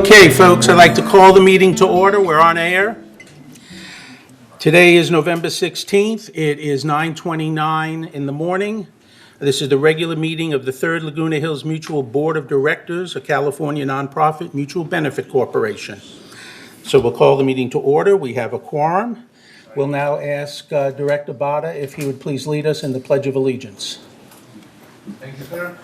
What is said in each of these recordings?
Okay, folks, I'd like to call the meeting to order. We're on air. Today is November 16th. It is 9:29 in the morning. This is the regular meeting of the Third Laguna Hills Mutual Board of Directors, a California nonprofit mutual benefit corporation. So we'll call the meeting to order. We have a quorum. We'll now ask Director Bada if he would please lead us in the Pledge of Allegiance. Thank you, sir.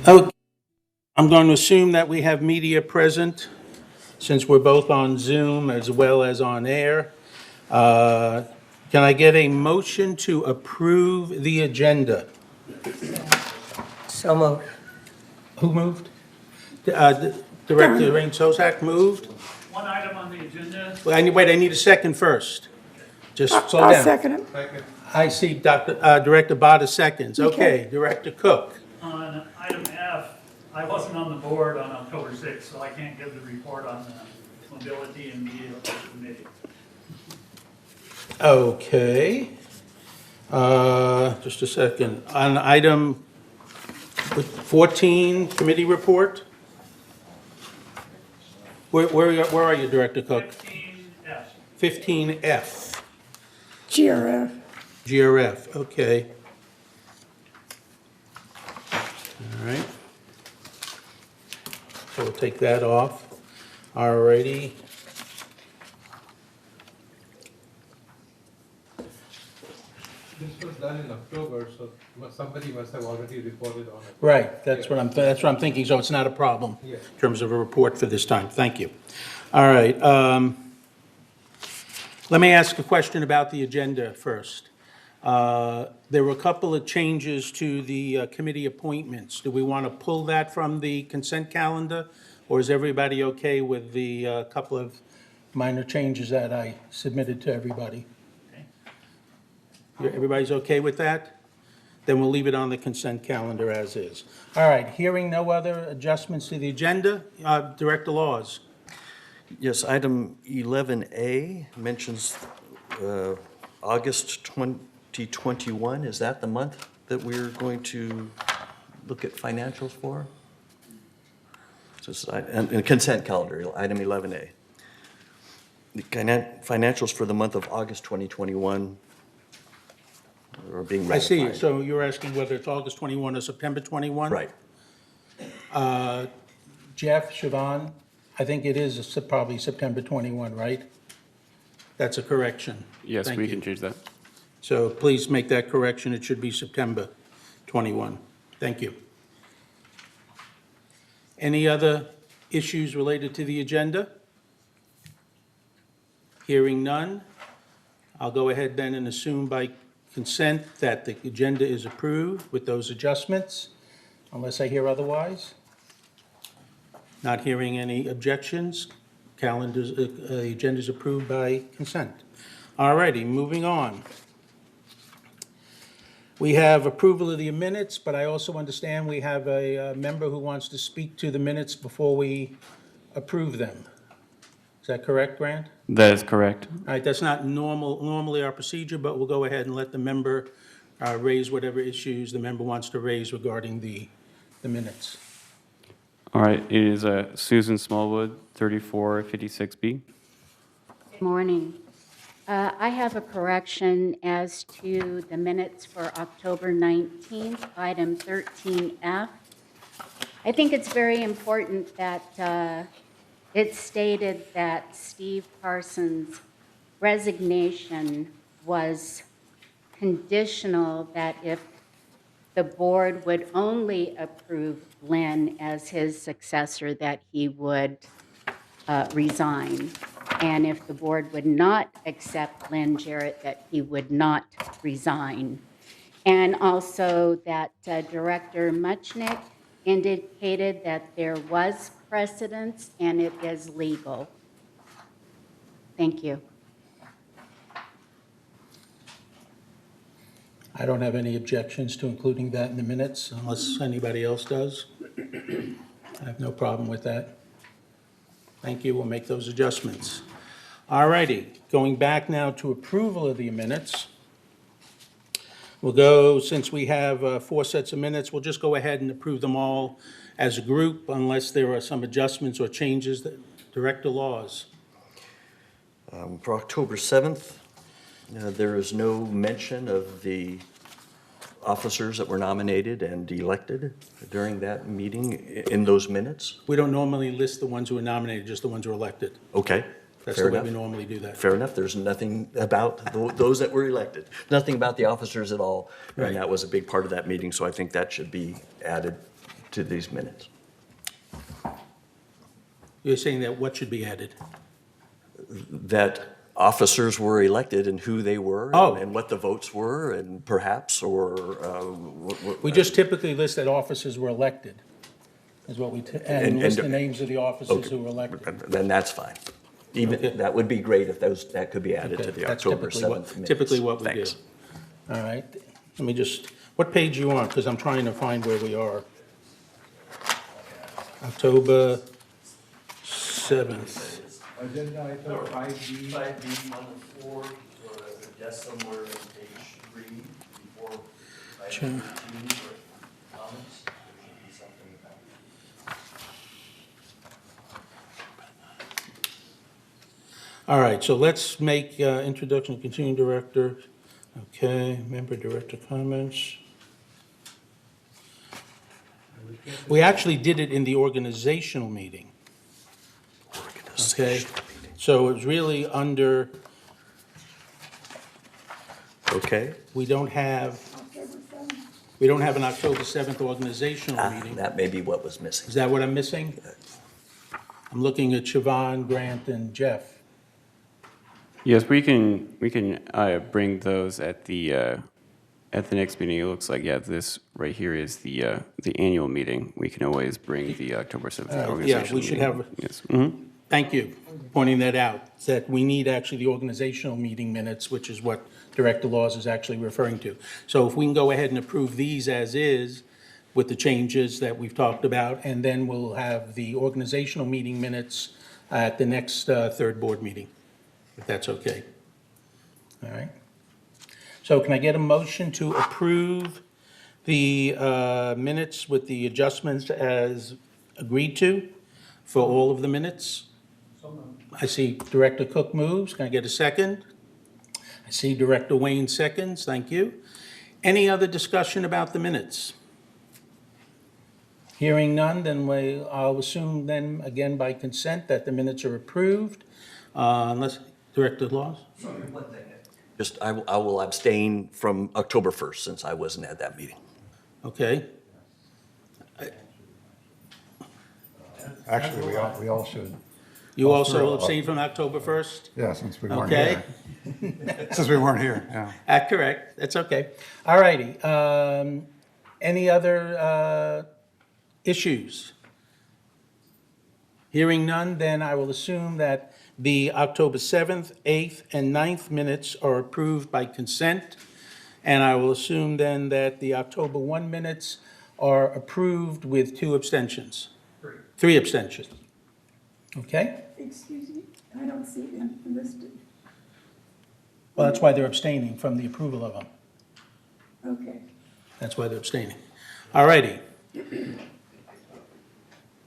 Okay, I'm going to assume that we have media present, since we're both on Zoom as well as on air. Can I get a motion to approve the agenda? So moved. Who moved? Director Rain Sosak moved? One item on the agenda. Well, wait, I need a second first. Just slow I'll down. second it. Second. I see Director Bada seconds. Okay, Director Cook. On item F, I wasn't on the board on October 6th, so I can't give the report on the Mobility and Media Committee. Okay. Just a second. On item 14, committee report? Where are you, Director Cook? 15F. 15F, GRF. GRF, okay. All right. So we'll take that off. All righty. This was done in October, so somebody must have already reported on it. Right, that's what I'm thinking, so it's not a problem Yeah. in terms of a report for this time. Thank you. All right. Let me ask a question about the agenda first. There were a couple of changes to the committee appointments. Do we want to pull that from the consent calendar, or is everybody okay with the couple of minor changes that I submitted to everybody? Everybody's okay with that? Then we'll leave it on the consent calendar as is. All right, hearing no other adjustments to the agenda, Director Laws. Yes, item 11A mentions August 2021. Is that the month that we're going to look at financials for? So it's in consent calendar, item 11A. The financials for the month of August 2021 are being I see, ratified. so you're asking whether it's August 21 or September 21? Right. Jeff, Siobhan, I think it is probably September 21, right? That's a correction. Yes, Thank we you. can change that. So please make that correction. It should be September 21. Thank you. Any other issues related to the agenda? Hearing none, I'll go ahead then and assume by consent that the agenda is approved with those adjustments, unless I hear otherwise. Not hearing any objections, the agenda is approved by consent. All righty, moving on. We have approval of the minutes, but I also understand we have a member who wants to speak to the minutes before we approve them. Is that correct, Grant? That is correct. All right, that's not normally our procedure, but we'll go ahead and let the member raise whatever issues the member wants to raise regarding the minutes. All right, it is Susan Smallwood, 3456B. Good morning. I have a correction as to the minutes for October 19th, item 13F. I think it's very important that it's stated that Steve Parsons' resignation was conditional that if the board would only approve Lynn as his successor, that he would resign. And if the board would not accept Lynn Jarrett, that he would not resign. And also that Director Muchnick indicated that there was precedence and it is legal. Thank you. I don't have any objections to including that in the minutes unless anybody else does. I have no problem with that. Thank you, we'll make those adjustments. All righty, going back now to approval of the minutes. We'll go, since we have 4 sets of minutes, we'll just go ahead and approve them all as a group unless there are some adjustments or changes that Director Laws. For October 7th, there is no mention of the officers that were nominated and elected during that meeting in those minutes. We don't normally list the ones who are nominated, just the ones who are elected. Okay, That's fair the way we enough. normally do that. Fair enough. There's nothing about those that were elected, nothing about the officers at all. Right. And that was a big part of that meeting, so I think that should be added to these minutes. You're saying that what should be added? That officers were elected and who they were Oh. and what the votes were and perhaps, or. We just typically list that officers were elected, is what we, and And- list and- the names of the officers who were elected. Then that's fine. Okay. Even, that would be great if that could be added to Okay, the that's October typically what- 7th minutes. typically what we do. Thanks. All right, let me just, what page you on? Because I'm trying to find where we are. October 7th. Agenda item 5B. 5B on the floor, so I guess somewhere in page 3, before Sure. item 13 for comments, there should be something about. All right, so let's make introduction, continuing director. Okay, member director comments. We actually did it in the organizational meeting. Okay, so it's really under, Okay, we don't have an October 7th organizational meeting. that may be what was missing. Is that what I'm missing? I'm looking at Siobhan, Grant, and Jeff. Yes, we can bring those at the next meeting. It looks like, yeah, this right here is the annual meeting. We can always bring the October 7th Yeah, organizational we should meeting. have- Yes. Mhm. Thank you, pointing that out, that we need actually the organizational meeting minutes, which is what Director Laws is actually referring to. So if we can go ahead and approve these as is, with the changes that we've talked about, and then we'll have the organizational meeting minutes at the next third board meeting, if that's okay. All right. So can I get a motion to approve the minutes with the adjustments as agreed to for all of the minutes? I see Director Cook moves. Can I get a second? I see Director Wayne seconds. Thank you. Any other discussion about the minutes? Hearing none, then I'll assume then, again by consent, that the minutes are approved, unless, Director Laws? Just, I will abstain from October 1st since I wasn't at that meeting. Okay. Actually, we all should. You All also three. abstain from October 1st? Yeah, since we weren't Okay. here. Since we weren't here, yeah. Correct, that's okay. All righty. Any other issues? Hearing none, then I will assume that the October 7th, 8th, and 9th minutes are approved by consent. And I will assume then that the October 1 minutes are approved with 2 abstentions. 3 abstentions. Okay? Excuse me, I don't see them listed. Well, that's why they're abstaining from the approval of them. Okay. That's why they're abstaining. All righty.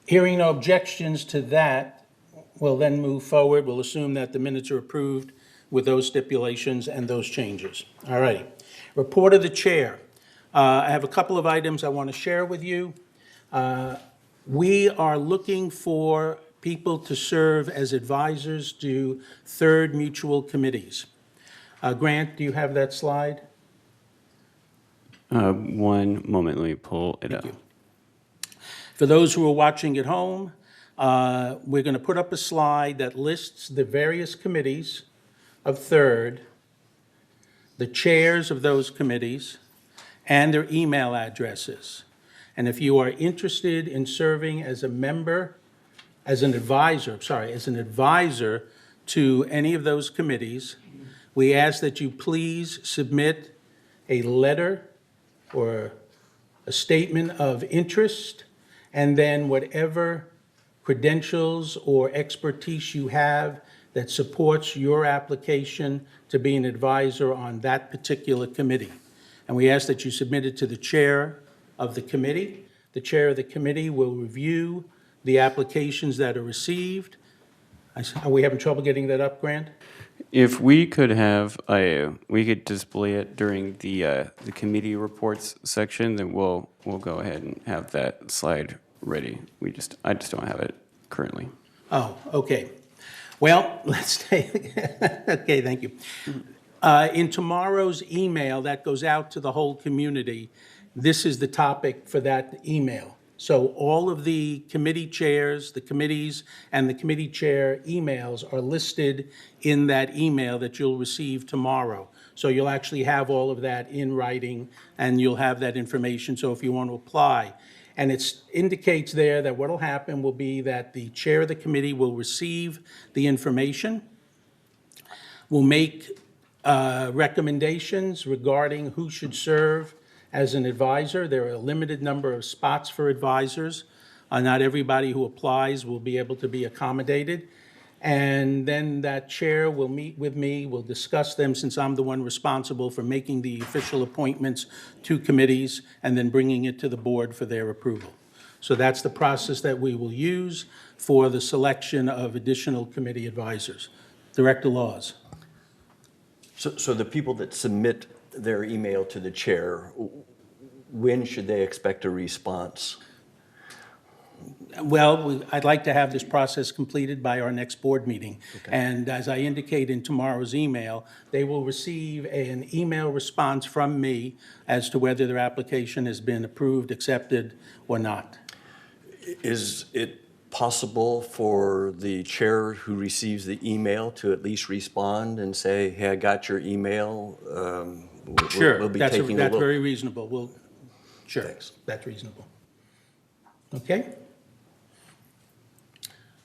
Hearing no objections to that, we'll then move forward. We'll assume that the minutes are approved with those stipulations and those changes. All righty. Report of the chair. I have a couple of items I want to share with you. We are looking for people to serve as advisors to third mutual committees. Grant, do you have that slide? One moment, let me pull it up. you. For those who are watching at home, we're going to put up a slide that lists the various committees of third, the chairs of those committees, and their email addresses. And if you are interested in serving as a member, as an advisor to any of those committees, we ask that you please submit a letter or a statement of interest, and then whatever credentials or expertise you have that supports your application to be an advisor on that particular committee. And we ask that you submit it to the chair of the committee. The chair of the committee will review the applications that are received. Are we having trouble getting that up, Grant? If we could have we could display it during the committee reports section, then we'll go ahead and have that slide ready. I just don't have it currently. Oh, okay. Well, let's take, okay, thank you. In tomorrow's email that goes out to the whole community, this is the topic for that email. So all of the committee chairs, the committees, and the committee chair emails are listed in that email that you'll receive tomorrow. So you'll actually have all of that in writing, and you'll have that information, so if you want to apply. And it indicates there that what will happen will be that the chair of the committee will receive the information, will make recommendations regarding who should serve as an advisor. There are a limited number of spots for advisors. Not everybody who applies will be able to be accommodated. And then that chair will meet with me, we'll discuss them, since I'm the one responsible for making the official appointments to committees and then bringing it to the board for their approval. So that's the process that we will use for the selection of additional committee advisors. Director Laws. So the people that submit their email to the chair, when should they expect a response? Well, I'd like to have this process completed by our next board meeting. Okay. And as I indicate in tomorrow's email, they will receive an email response from me as to whether their application has been approved, accepted, or not. Is it possible for the chair who receives the email to at least respond and say, hey, I got your email? Sure, We'll be that's taking a that's look. very reasonable. Sure, Thanks. that's reasonable. Okay?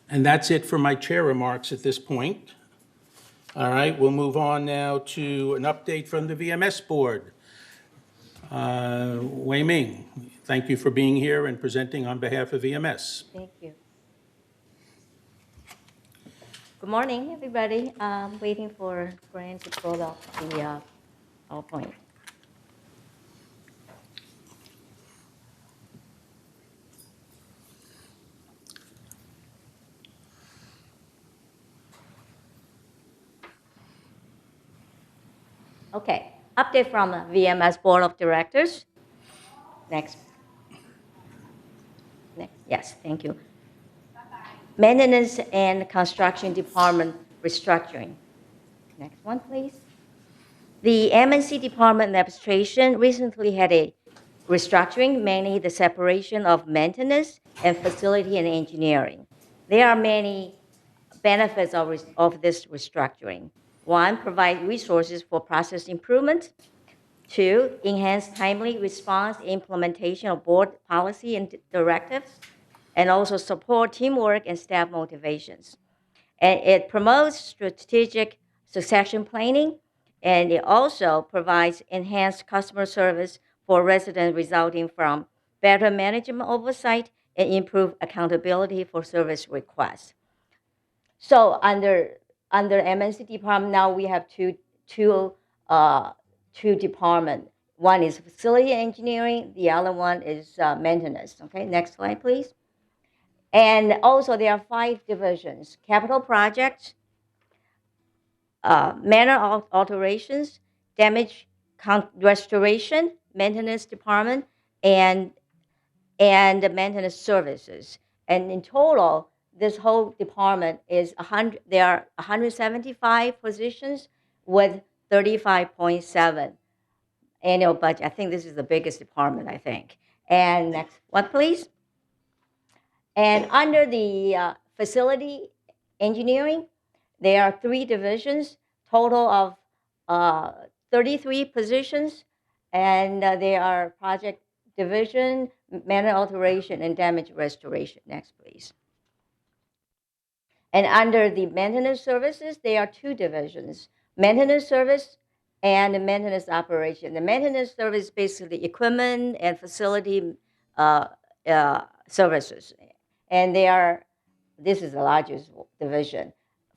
And that's it for my chair remarks at this point. All right, we'll move on now to an update from the VMS board. Wei Ming, thank you for being here and presenting on behalf of VMS. Thank you. Good morning, everybody. I'm waiting for Grant to pull up the PowerPoint. Okay, update from the VMS Board of Directors. Next. Yes, thank you. Maintenance and Construction Department restructuring. Next one, please. The M&C Department and Administration recently had a restructuring, mainly the separation of maintenance and facility and engineering. There are many benefits of this restructuring. One, provide resources for process improvement. Two, enhance timely response implementation of board policy and directives, and also support teamwork and staff motivations. And it promotes strategic succession planning, and it also provides enhanced customer service for residents, resulting from better management oversight and improved accountability for service requests. So under MNC department, now we have two departments. One is facility engineering, the other one is maintenance. Okay, next slide, please. And also there are 5 divisions: capital projects, manor alterations, damage restoration, maintenance department, and the maintenance services. And in total, this whole department is 100. There are 175 positions with 35.7 annual budget. I think this is the biggest department, I think. And next one, please. And under the facility engineering, there are 3 divisions, total of 33 positions, and there are project division, manor alteration, and damage restoration. Next, please. And under the maintenance services, there are 2 divisions: maintenance service and the maintenance operation. The maintenance service basically equipment and facility services. And this is the largest division,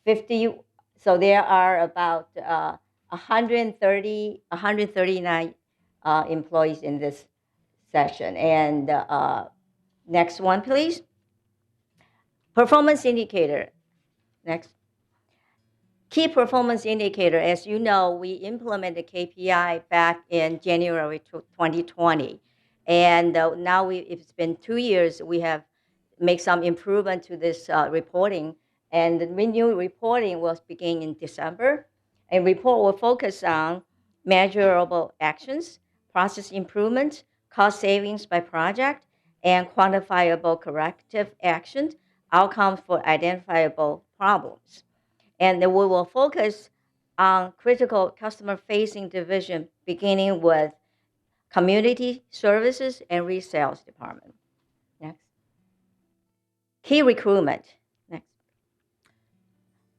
50, so there are about 139 employees in this section. And next one, please. Performance indicator. Next. Key performance indicator, as you know, we implemented KPI back in January 2020. And now it's been 2 years, we have made some improvement to this reporting. And the new reporting was begin in December. And report will focus on measurable actions, process improvements, cost savings by project, and quantifiable corrective actions, outcomes for identifiable problems. And then we will focus on critical customer-facing division, beginning with community services and resales department. Next. Key recruitment. Next.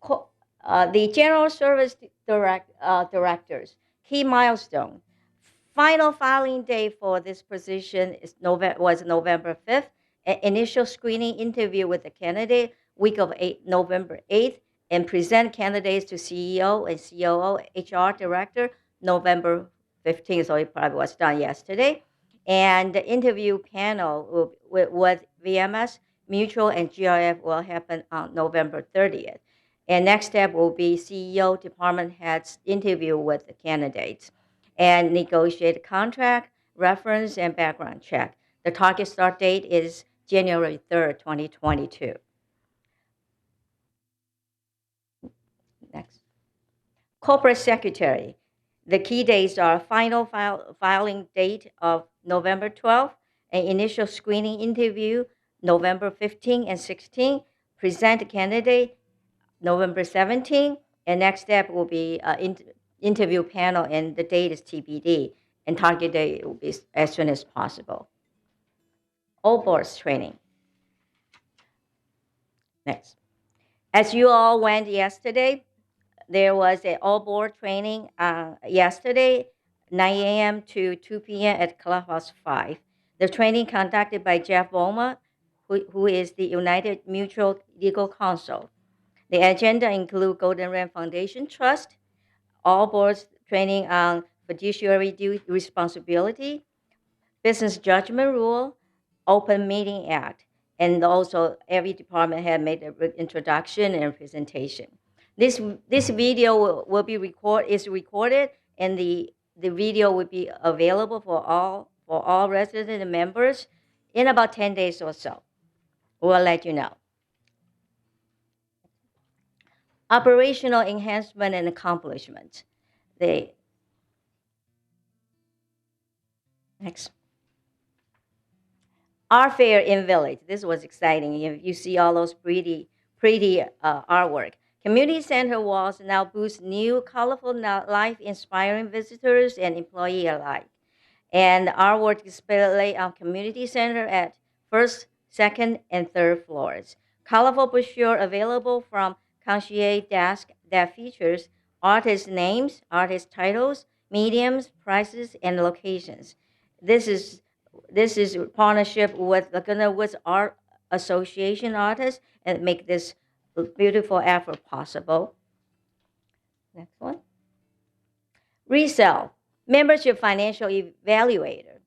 The general service directors. Key milestone. Final filing date for this position was November 5th. Initial screening interview with the candidate week of November 8th, and present candidates to CEO and COO, HR director, November 15th, so it probably was done yesterday. And the interview panel with VMS, Mutual, and GRF will happen on November 30th. And next step will be CEO, department heads interview with the candidates and negotiate contract, reference, and background check. The target start date is January 3rd, 2022. Next. Corporate secretary. The key dates are final filing date of November 12th, an initial screening interview November 15 and 16, present candidate November 17, and next step will be interview panel, and the date is TBD, and target date will be as soon as possible. All boards training. Next. As you all went yesterday, there was an all-board training yesterday, 9 a.m. to 2 p.m. at Clubhouse 5. The training conducted by Jeff Boma, who is the United Mutual Legal Counsel. The agenda include Golden Ram Foundation Trust, all boards training on fiduciary responsibility, business judgment rule, Open Meeting Act, and also every department had made an introduction and presentation. This video will be recorded, and the video will be available for all resident members in about 10 days or so. We'll let you know. Operational enhancement and accomplishment. Next. Art fair in Village. This was exciting. You see all those pretty artwork. Community center walls now boost new, colorful, life-inspiring visitors and employee alike. And artwork display on community center at first, second, and third floors. Colorful brochure available from concierge desk that features artist names, artist titles, mediums, prices, and locations. This is partnership with Laguna Woods Art Association artists and make this beautiful effort possible. Next one. Resell, membership financial evaluator.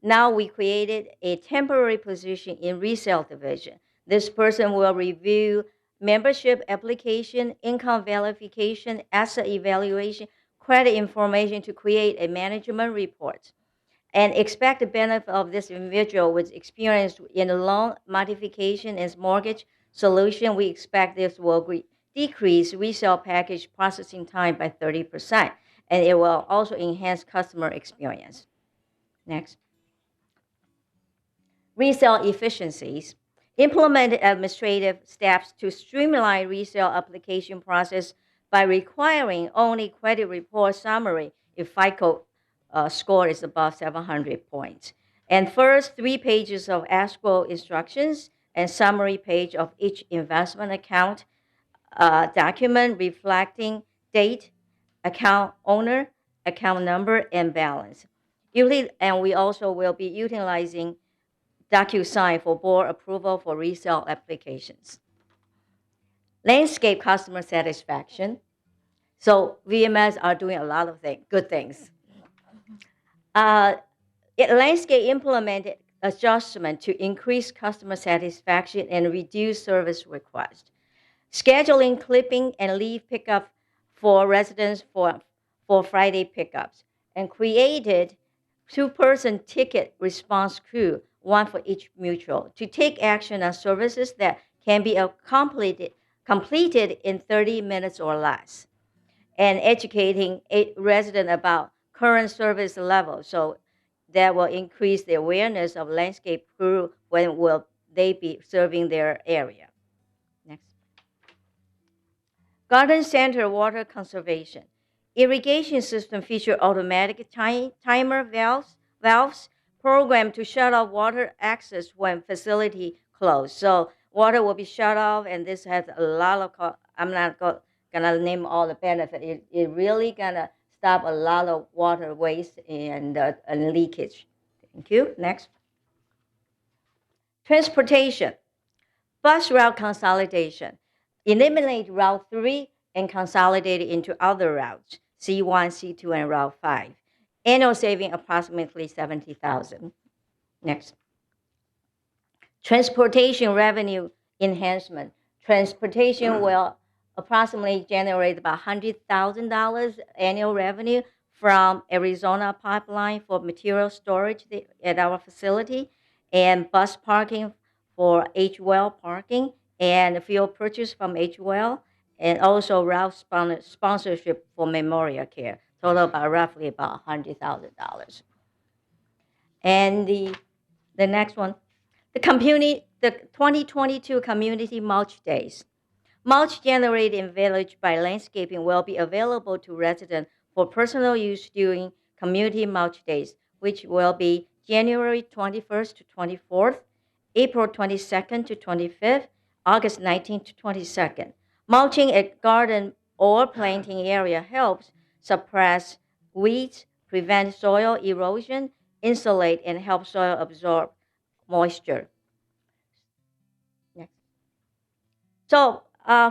Now we created a temporary position in resale division. This person will review membership application, income verification, asset evaluation, credit information to create a management report. And expect the benefit of this individual with experience in loan modification and mortgage solution. We expect this will decrease resale package processing time by 30%, and it will also enhance customer experience. Next. Resale efficiencies. Implement administrative steps to streamline resale application process by requiring only credit report summary if FICO score is above 700 points. And first 3 pages of escrow instructions and summary page of each investment account document reflecting date, account owner, account number, and balance. And we also will be utilizing DocuSign for board approval for resale applications. Landscape customer satisfaction. So VMS are doing a lot of good things. Landscape implemented adjustment to increase customer satisfaction and reduce service requests. Scheduling clipping and leaf pickup for residents for Friday pickups, and created two-person ticket response crew, one for each mutual, to take action on services that can be completed in 30 minutes or less, and educating a resident about current service level. So that will increase the awareness of landscape crew when will they be serving their area. Next. Garden center water conservation. Irrigation system feature automatic timer valves programmed to shut off water access when facility closed. So water will be shut off, and this has a lot of, I'm not gonna name all the benefits. It really gonna stop a lot of water waste and leakage. Thank you. Next. Transportation. Bus route consolidation. Eliminate Route 3 and consolidate it into other routes, C1, C2, and Route 5. Annual saving approximately $70,000. Next. Transportation revenue enhancement. Transportation will approximately generate about $100,000 annual revenue from Arizona pipeline for material storage at our facility, and bus parking for H-Well parking, and fuel purchase from H-Well, and also route sponsorship for memorial care, total about roughly about $100,000. And the next one, the 2022 Community Mulch Days. Mulch generated in village by landscaping will be available to residents for personal use during Community Mulch Days, which will be January 21st to 24th, April 22nd to 25th, August 19th to 22nd. Mulching a garden or planting area helps suppress weeds, prevent soil erosion, insulate, and help soil absorb moisture. Next. So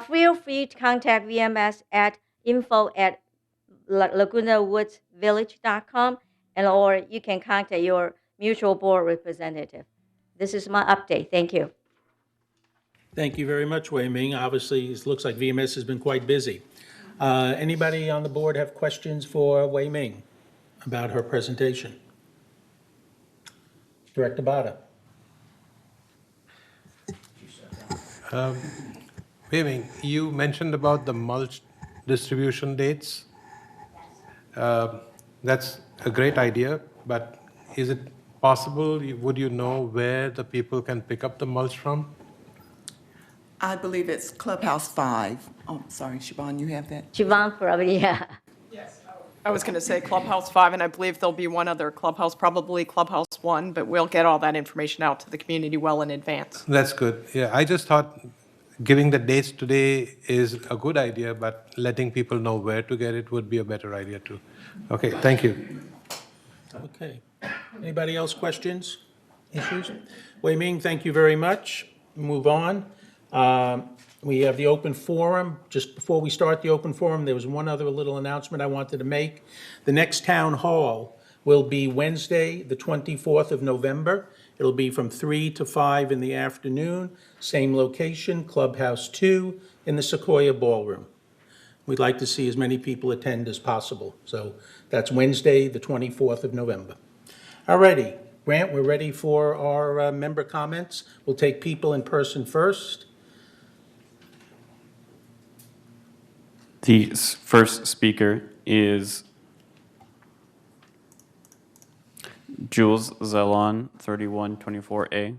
feel free to contact VMS at info@lagunawoodsvillage.com, or you can contact your mutual board representative. This is my update. Thank you. Thank you very much, Wei Ming. Obviously, it looks like VMS has been quite busy. Anybody on the board have questions for Wei Ming about her presentation? Director Bada. Wei Ming, you mentioned about the mulch distribution dates. That's a great idea, but is it possible, would you know where the people can pick up the mulch from? I believe it's Clubhouse 5. Oh, sorry, Siobhan, you have that? Siobhan, probably, yeah. I was going to say Clubhouse 5, and I believe there'll be one other clubhouse, probably Clubhouse 1, but we'll get all that information out to the community well in advance. That's good. Yeah, I just thought giving the dates today is a good idea, but letting people know where to get it would be a better idea too. Okay, thank you. Okay. Anybody else questions, issues? Wei Ming, thank you very much. Move on. We have the open forum. Just before we start the open forum, there was one other little announcement I wanted to make. The next town hall will be Wednesday, the 24th of November. It'll be from 3 to 5 in the afternoon, same location, Clubhouse 2 in the Sequoia Ballroom. We'd like to see as many people attend as possible. So that's Wednesday, the 24th of November. All righty, Grant, we're ready for our member comments. We'll take people in person first. The first speaker is Jules Zalon, 3124A.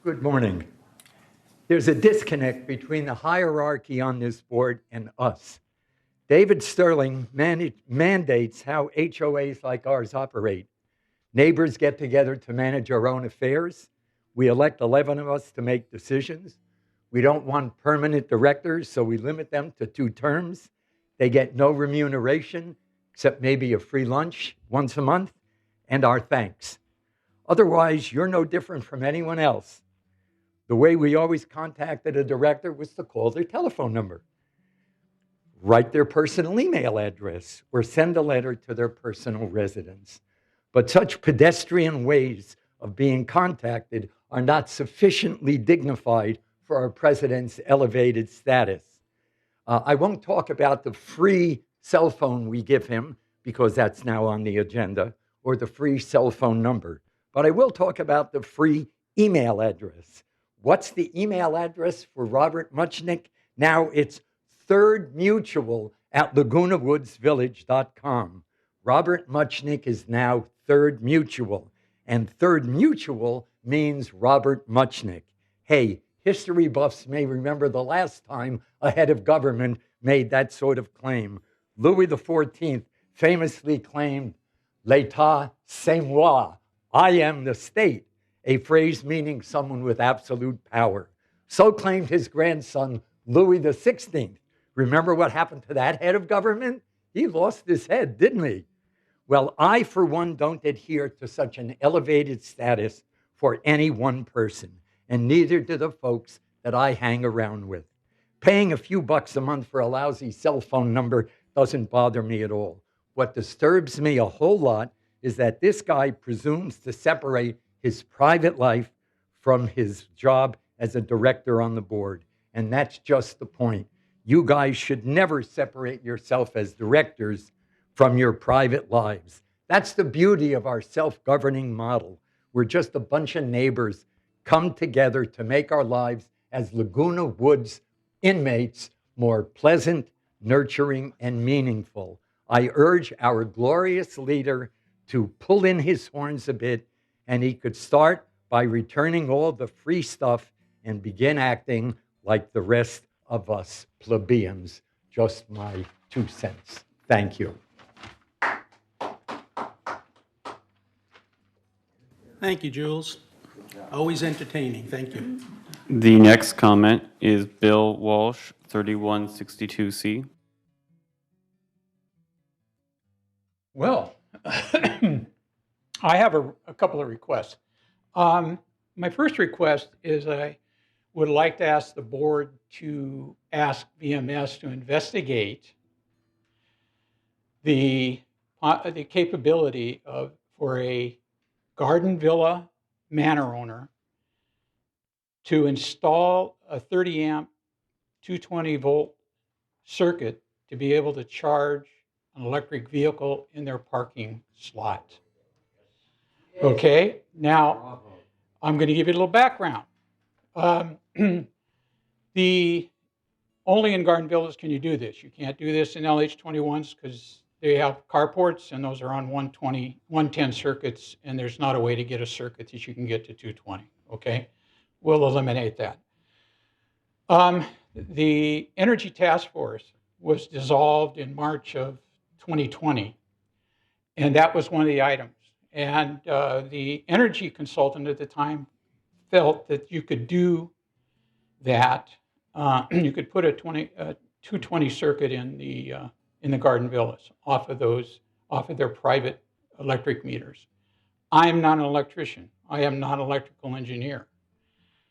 Good morning. There's a disconnect between the hierarchy on this board and us. David Sterling mandates how HOAs like ours operate. Neighbors get together to manage our own affairs. We elect 11 of us to make decisions. We don't want permanent directors, so we limit them to 2 terms. They get no remuneration, except maybe a free lunch once a month, and our thanks. Otherwise, you're no different from anyone else. The way we always contacted a director was to call their telephone number, write their personal email address, or send a letter to their personal residence. But such pedestrian ways of being contacted are not sufficiently dignified for our president's elevated status. I won't talk about the free cell phone we give him, because that's now on the agenda, or the free cell phone number. But I will talk about the free email address. What's the email address for Robert Muchnick? Now it's thirdmutual@lagunawoodsvillage.com. Robert Muchnick is now Third Mutual, and Third Mutual means Robert Muchnick. Hey, history buffs may remember the last time a head of government made that sort of claim. Louis XIV famously claimed, "L'état, c'est moi," I am the state, a phrase meaning someone with absolute power. So claimed his grandson, Louis XVI. Remember what happened to that head of government? He lost his head, didn't he? Well, I, for one, don't adhere to such an elevated status for any one person, and neither do the folks that I hang around with. Paying a few bucks a month for a lousy cell phone number doesn't bother me at all. What disturbs me a whole lot is that this guy presumes to separate his private life from his job as a director on the board. And that's just the point. You guys should never separate yourself as directors from your private lives. That's the beauty of our self-governing model. We're just a bunch of neighbors come together to make our lives as Laguna Woods inmates more pleasant, nurturing, and meaningful. I urge our glorious leader to pull in his horns a bit, and he could start by returning all the free stuff and begin acting like the rest of us plebeians. Just my 2 cents. Thank you. Thank you, Jules. Always entertaining. Thank you. The next comment is Bill Walsh, 3162C. Well, I have a couple of requests. My first request is I would like to ask the board to ask VMS to investigate the capability for a garden villa manor owner to install a 30 amp 220 volt circuit to be able to charge an electric vehicle in their parking slot. Okay, now I'm going to give you a little background. Only in garden villas can you do this. You can't do this in LH21s because they have carports and those are on 110 circuits, and there's not a way to get a circuit that you can get to 220. Okay, we'll eliminate that. The Energy Task Force was dissolved in March of 2020, and that was one of the items. And the energy consultant at the time felt that you could do that. You could put a 220 circuit in the garden villas off of their private electric meters. I'm not an electrician. I am not an electrical engineer.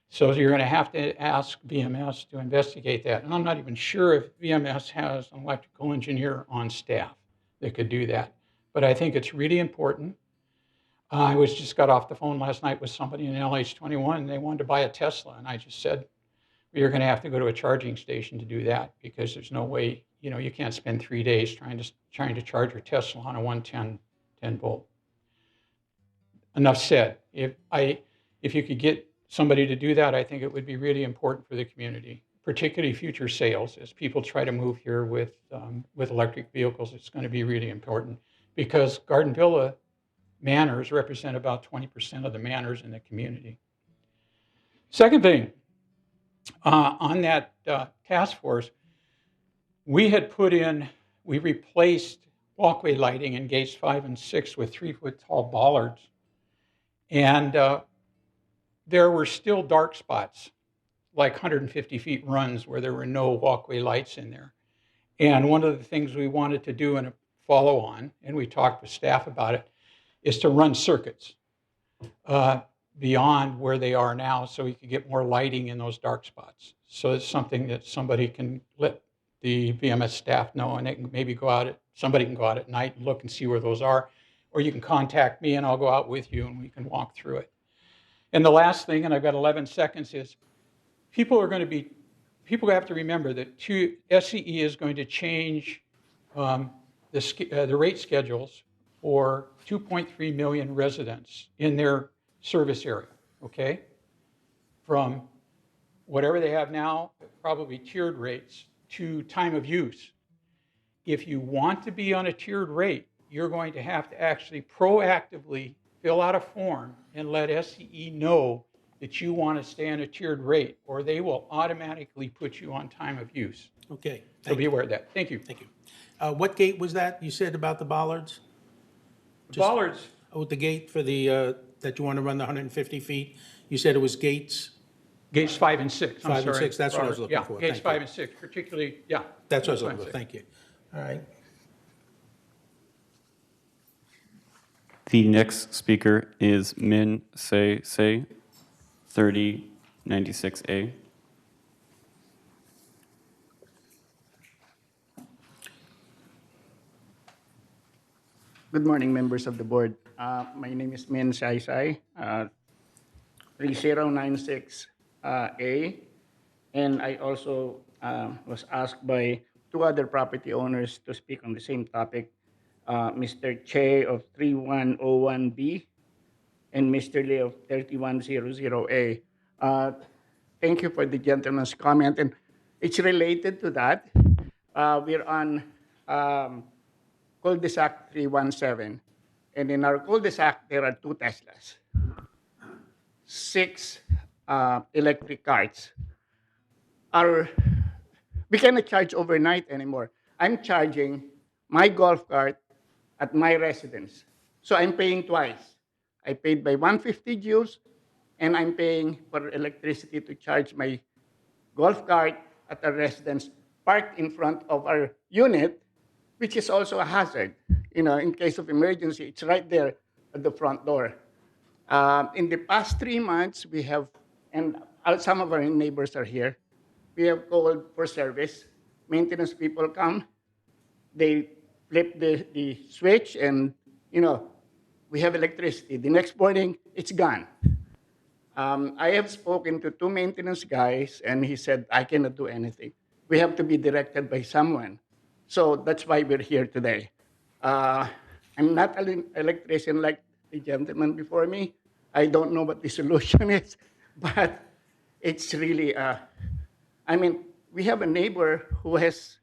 So you're going to have to ask VMS to investigate that. And I'm not even sure if VMS has an electrical engineer on staff that could do that. But I think it's really important. I just got off the phone last night with somebody in LH21, and they wanted to buy a Tesla. And I just said, you're going to have to go to a charging station to do that, because there's no way, you can't spend 3 days trying to charge your Tesla on a 110 volt. Enough said. If you could get somebody to do that, I think it would be really important for the community, particularly future sales. As people try to move here with electric vehicles, it's going to be really important, because garden villa manors represent about 20% of the manors in the community. Second thing, on that task force, we had put in we replaced walkway lighting in gates 5 and 6 with 3-foot tall bollards. And there were still dark spots, like 150 feet runs where there were no walkway lights in there. And one of the things we wanted to do in a follow-on, and we talked with staff about it, is to run circuits beyond where they are now so we could get more lighting in those dark spots. So it's something that somebody can let the VMS staff know, and they can maybe go out somebody can go out at night and look and see where those are, or you can contact me and I'll go out with you and we can walk through it. And the last thing, and I've got 11 seconds, is people have to remember that SCE is going to change the rate schedules for 2.3 million residents in their service area, okay? From whatever they have now, probably tiered rates, to time of use. If you want to be on a tiered rate, you're going to have to actually proactively fill out a form and let SCE know that you want to stay on a tiered rate, or they will automatically put you on time of use. Okay. So be aware of that. Thank you. Thank you. What gate was that you said about the bollards? Bollards. Oh, the gate for the, that you want to run the 150 feet? You said it was gates? Gates 5 and 6. I'm 5 and sorry, 6, that's what I was Robert. looking for. Yeah, gates Thank 5 you. and 6, particularly, yeah. That's what I was Gates looking 5 for, and 6. thank you. All right. The next speaker is Min Se, 3096A. Good morning, members of the board. My name is Min Sai Sai, 3096A, and I also was asked by 2 other property owners to speak on the same topic, Mr. Che of 3101B and Mr. Lee of 3100A. Thank you for the gentleman's comment, and it's related to that. We're on cul-de-sac 317. And in our cul-de-sac, there are 2 Teslas, 6 electric carts. We cannot charge overnight anymore. I'm charging my golf cart at my residence. So I'm paying twice. I paid by 150 joules, and I'm paying for electricity to charge my golf cart at our residence parked in front of our unit, which is also a hazard. You know, in case of emergency, it's right there at the front door. In the past 3 months, we have, and some of our neighbors are here, we have called for service. Maintenance people come, they flip the switch, and, you know, we have electricity. The next morning, it's gone. I have spoken to 2 maintenance guys, and he said, I cannot do anything. We have to be directed by someone. So that's why we're here today. I'm not an electrician like the gentleman before me. I don't know what the solution is, but it's really, I mean, we have a neighbor who has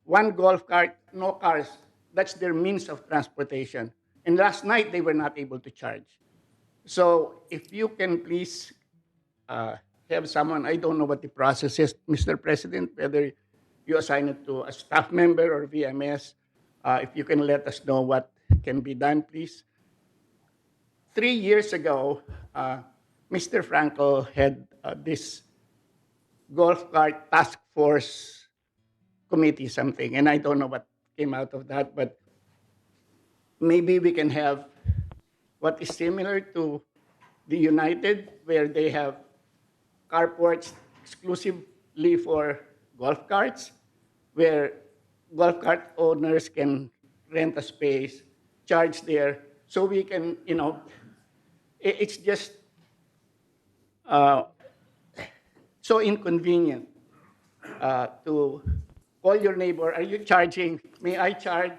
1 golf cart, no cars. That's their means of transportation. And last night, they were not able to charge. So if you can please have someone, I don't know what the process is, Mr. President, whether you assign it to a staff member or VMS, if you can let us know what can be done, please. 3 years ago, Mr. Franco had this golf cart task force committee something, and I don't know what came out of that, but maybe we can have what is similar to the United, where they have carports exclusively for golf carts, where golf cart owners can rent a space, charge there, so we can, you know, it's just so inconvenient to call your neighbor, are you charging? May I charge?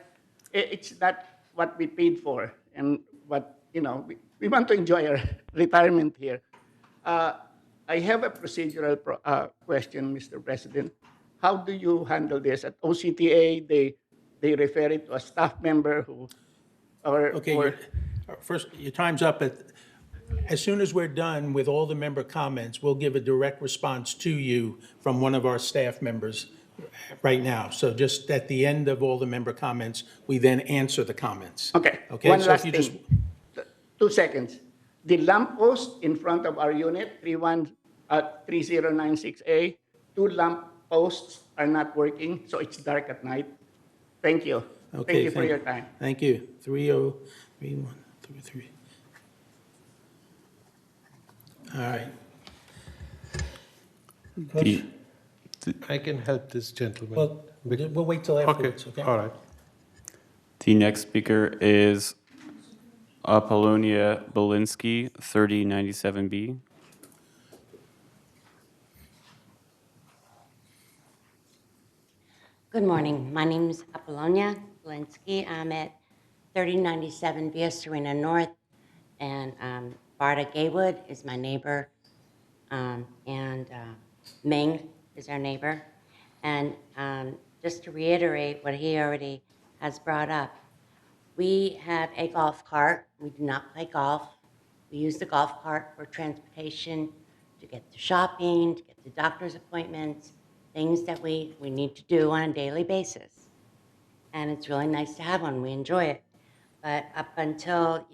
It's not what we paid for, and what, you know, we want to enjoy our retirement here. I have a procedural question, Mr. President. How do you handle this? At OCTA, they refer it to a staff member who, Okay, first, your time's up. As soon as we're done with all the member comments, we'll give a direct response to you from one of our staff members right now. So just at the end of all the member comments, we then answer the comments. Okay, Okay, one so if last you thing. just, 2 seconds. The lamppost in front of our unit, 3096A, 2 lamp posts are not working, so it's dark at night. Thank you. Thank okay, you for your time. thank you. 303133. All right. The, I can help this gentleman. Well, we'll wait till afterwards, okay? All right. the next speaker is Apollonia Belinsky, 3097B. Good morning. My name is Apollonia Belinsky. I'm at 3097 Via Serena North, and Barda Gaywood is my neighbor, and Ming is our neighbor. And just to reiterate what he already has brought up, we have a golf cart. We do not play golf. We use the golf cart for transportation to get to shopping, to get to doctor's appointments, things that we need to do on a daily basis. And it's really nice to have one. We enjoy it. But up until,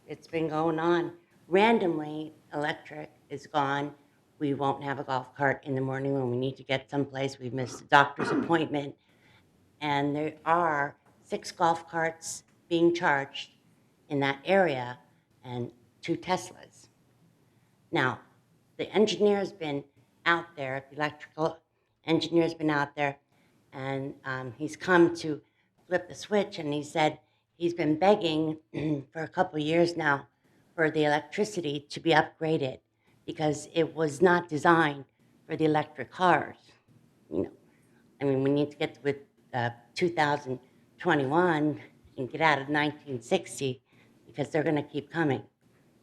it's been going on, randomly, electric is gone. We won't have a golf cart in the morning when we need to get someplace. We've missed a doctor's appointment. And there are 6 golf carts being charged in that area and 2 Teslas. Now, the engineer's been out there, the electrical engineer's been out there, and he's come to flip the switch, and he said he's been begging for a couple of years now for the electricity to be upgraded because it was not designed for the electric cars. I mean, we need to get with 2021 and get out of 1960 because they're going to keep coming.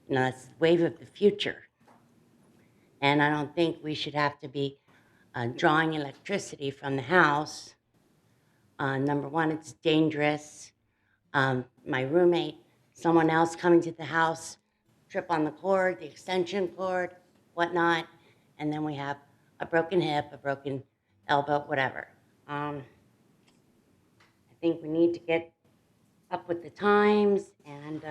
It's the wave of the future. And I don't think we should have to be drawing electricity from the house. Number one, it's dangerous. My roommate, someone else coming to the house, trip on the cord, the extension cord, whatnot, and then we have a broken hip, a broken elbow, whatever. I think we need to get up with the times, and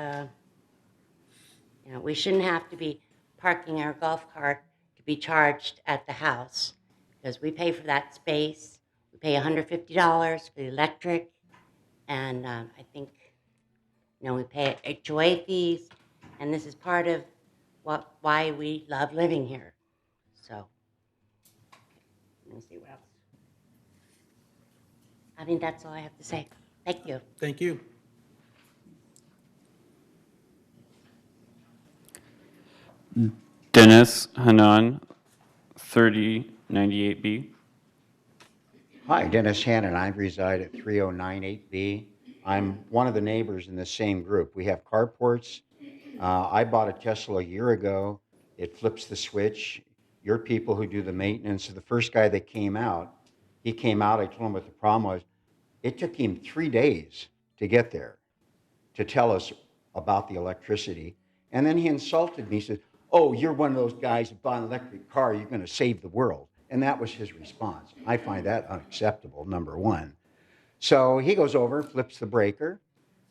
we shouldn't have to be parking our golf cart to be charged at the house because we pay for that space. We pay $150 for the electric, and I think we pay HOA fees, and this is part of why we love living here. So, let me see what else. I think that's all I have to say. Thank you. Thank you. Dennis Hanan, 3098B. Hi, Dennis Hannon. I reside at 3098B. I'm one of the neighbors in the same group. We have carports. I bought a Tesla a year ago. It flips the switch. Your people who do the maintenance, the first guy that came out, I told him what the problem was. It took him 3 days to get there to tell us about the electricity. And then he insulted me. He said, "Oh, you're one of those guys that bought an electric car. You're going to save the world." And that was his response. I find that unacceptable, number one. So he goes over, flips the breaker,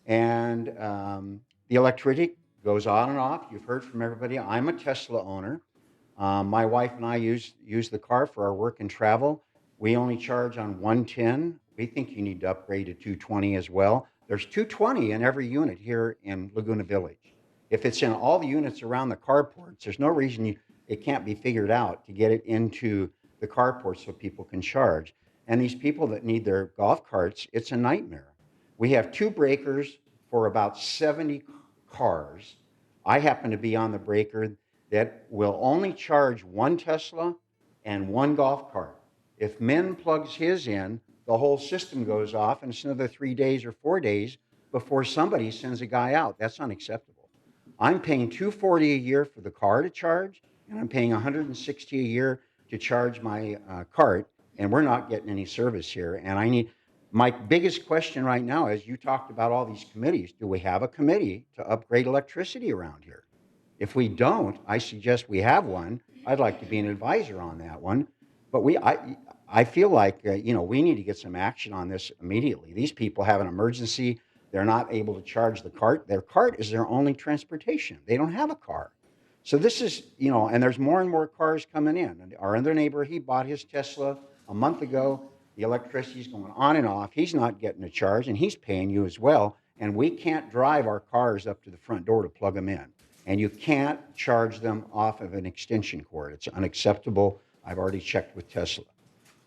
and the electricity goes on and off. You've heard from everybody. I'm a Tesla owner. My wife and I use the car for our work and travel. We only charge on 110. We think you need to upgrade to 220 as well. There's 220 in every unit here in Laguna Village. If it's in all the units around the carports, there's no reason it can't be figured out to get it into the carports so people can charge. And these people that need their golf carts, it's a nightmare. We have 2 breakers for about 70 cars. I happen to be on the breaker that will only charge 1 Tesla and 1 golf cart. If Min plugs his in, the whole system goes off, and it's another 3 days or 4 days before somebody sends a guy out. That's unacceptable. I'm paying $240 a year for the car to charge, and I'm paying $160 a year to charge my cart, and we're not getting any service here. And my biggest question right now is, you talked about all these committees. Do we have a committee to upgrade electricity around here? If we don't, I suggest we have one. I'd like to be an advisor on that one. But I feel like, we need to get some action on this immediately. These people have an emergency. They're not able to charge the cart. Their cart is their only transportation. They don't have a car. So this is, and there's more and more cars coming in. And our other neighbor, he bought his Tesla a month ago. The electricity's going on and off. He's not getting a charge, and he's paying you as well. And we can't drive our cars up to the front door to plug them in. And you can't charge them off of an extension cord. It's unacceptable. I've already checked with Tesla.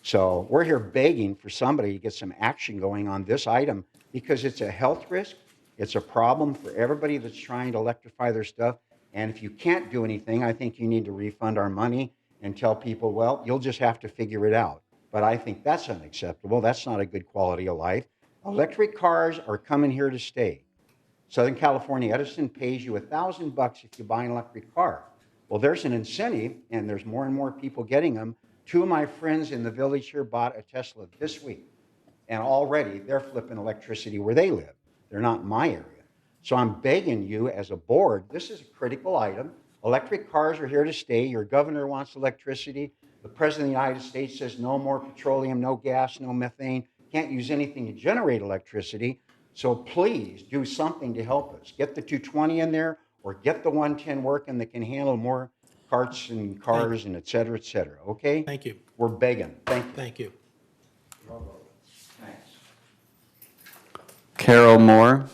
So we're here begging for somebody to get some action going on this item because it's a health risk. It's a problem for everybody that's trying to electrify their stuff. And if you can't do anything, I think you need to refund our money and tell people, well, you'll just have to figure it out. But I think that's unacceptable. That's not a good quality of life. Electric cars are coming here to stay. Southern California Edison pays you $1,000 if you buy an electric car. Well, there's an incentive, and there's more and more people getting them. Two of my friends in the village here bought a Tesla this week, and already they're flipping electricity where they live. They're not in my area. So I'm begging you as a board, this is a critical item. Electric cars are here to stay. Your governor wants electricity. The President of the United States says no more petroleum, no gas, no methane. Can't use anything to generate electricity. So please do something to help us. Get the 220 in there or get the 110 working that can handle more carts and cars and et cetera, okay? Thank you. We're begging. Thank you. Thank you. Thanks. Carol Moore.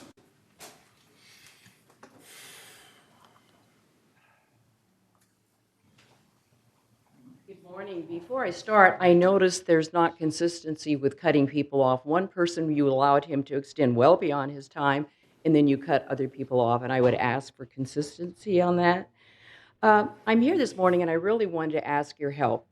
Good morning. Before I start, I noticed there's not consistency with cutting people off. One person, you allowed him to extend well beyond his time, and then you cut other people off, and I would ask for consistency on that. I'm here this morning, and I really wanted to ask your help.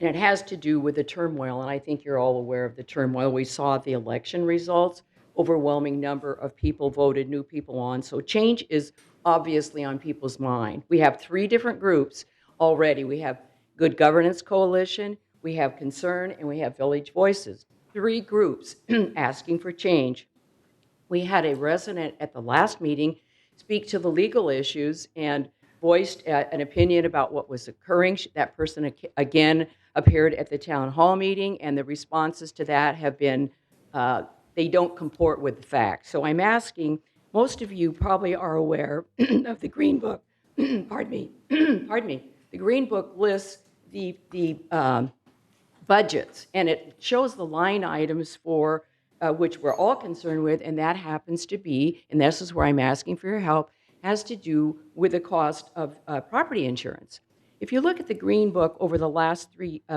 And it has to do with the turmoil, and I think you're all aware of the turmoil. We saw the election results. Overwhelming number of people voted new people on. So change is obviously on people's mind. We have 3 different groups already. We have Good Governance Coalition, we have Concern, and we have Village Voices. 3 groups asking for change. We had a resident at the last meeting speak to the legal issues and voiced an opinion about what was occurring. That person again appeared at the town hall meeting, and the responses to that have been, they don't comport with the facts. So I'm asking, most of you probably are aware of the Green Book, pardon me, the Green Book lists the budgets, and it shows the line items for which we're all concerned with, and that happens to be, and this is where I'm asking for your help, has to do with the cost of property insurance. If you look at the Green Book over the last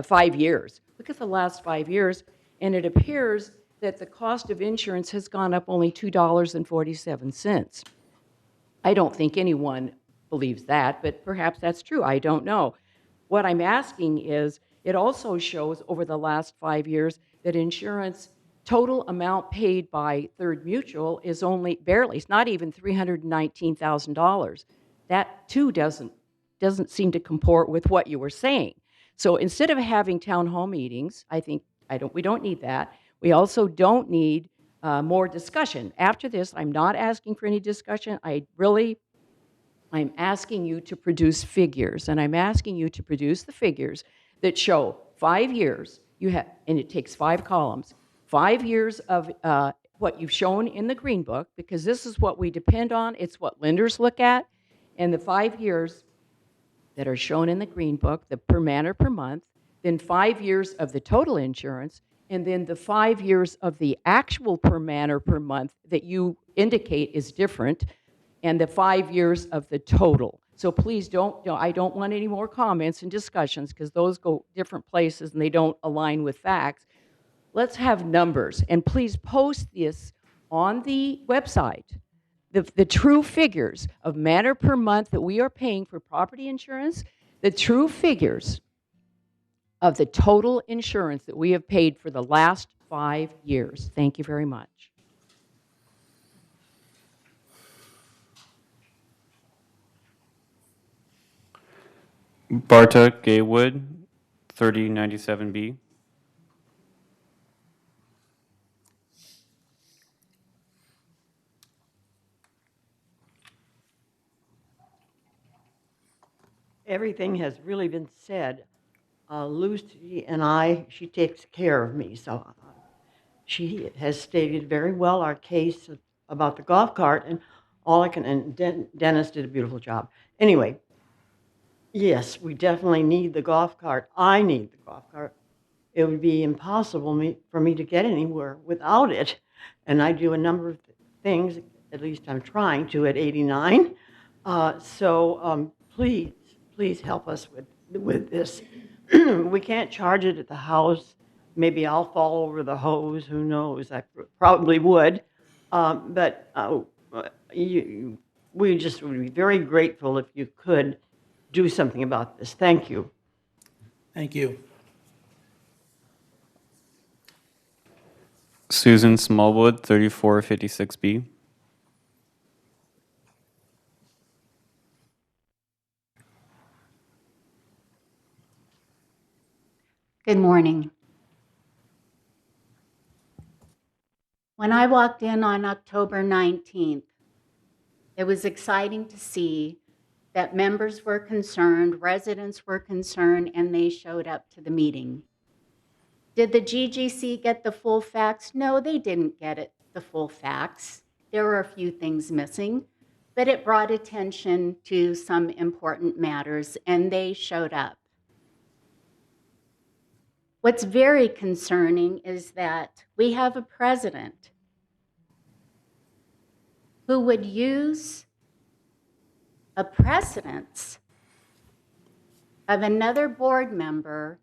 5 years, look at the last 5 years, and it appears that the cost of insurance has gone up only $2.47. I don't think anyone believes that, but perhaps that's true. I don't know. What I'm asking is, it also shows over the last 5 years that insurance total amount paid by Third Mutual is only barely, it's not even $319,000. That too doesn't seem to comport with what you were saying. So instead of having town hall meetings, I think we don't need that. We also don't need more discussion. After this, I'm not asking for any discussion. I'm asking you to produce figures, and I'm asking you to produce the figures that show 5 years, and it takes 5 columns, 5 years of what you've shown in the Green Book, because this is what we depend on, it's what lenders look at, and the 5 years that are shown in the Green Book, the per man or per month, then 5 years of the total insurance, and then the 5 years of the actual per man or per month that you indicate is different, and the 5 years of the total. So please I don't want any more comments and discussions because those go different places and they don't align with facts. Let's have numbers, and please post this on the website. The true figures of manner per month that we are paying for property insurance, the true figures of the total insurance that we have paid for the last 5 years. Thank you very much. Barta Gaywood, 3097B. Everything has really been said. Lucy and she takes care of me, so she has stated very well our case about the golf cart, and Dennis did a beautiful job. Anyway, yes, we definitely need the golf cart. I need the golf cart. It would be impossible for me to get anywhere without it. And I do a number of things, at least I'm trying to at 89. Please, please help us with this. We can't charge it at the house. Maybe I'll fall over the hose, who knows? I probably would. We just would be very grateful if you could do something about this. Thank you. Thank you. Susan Smallwood, 3456B. Good morning. When I walked in on October 19th, it was exciting to see that members were concerned, residents were concerned, and they showed up to the meeting. Did the GGC get the full facts? No, they didn't get the full facts. There were a few things missing, but it brought attention to some important matters, and they showed up. What's very concerning is that we have a president who would use a precedence of another board member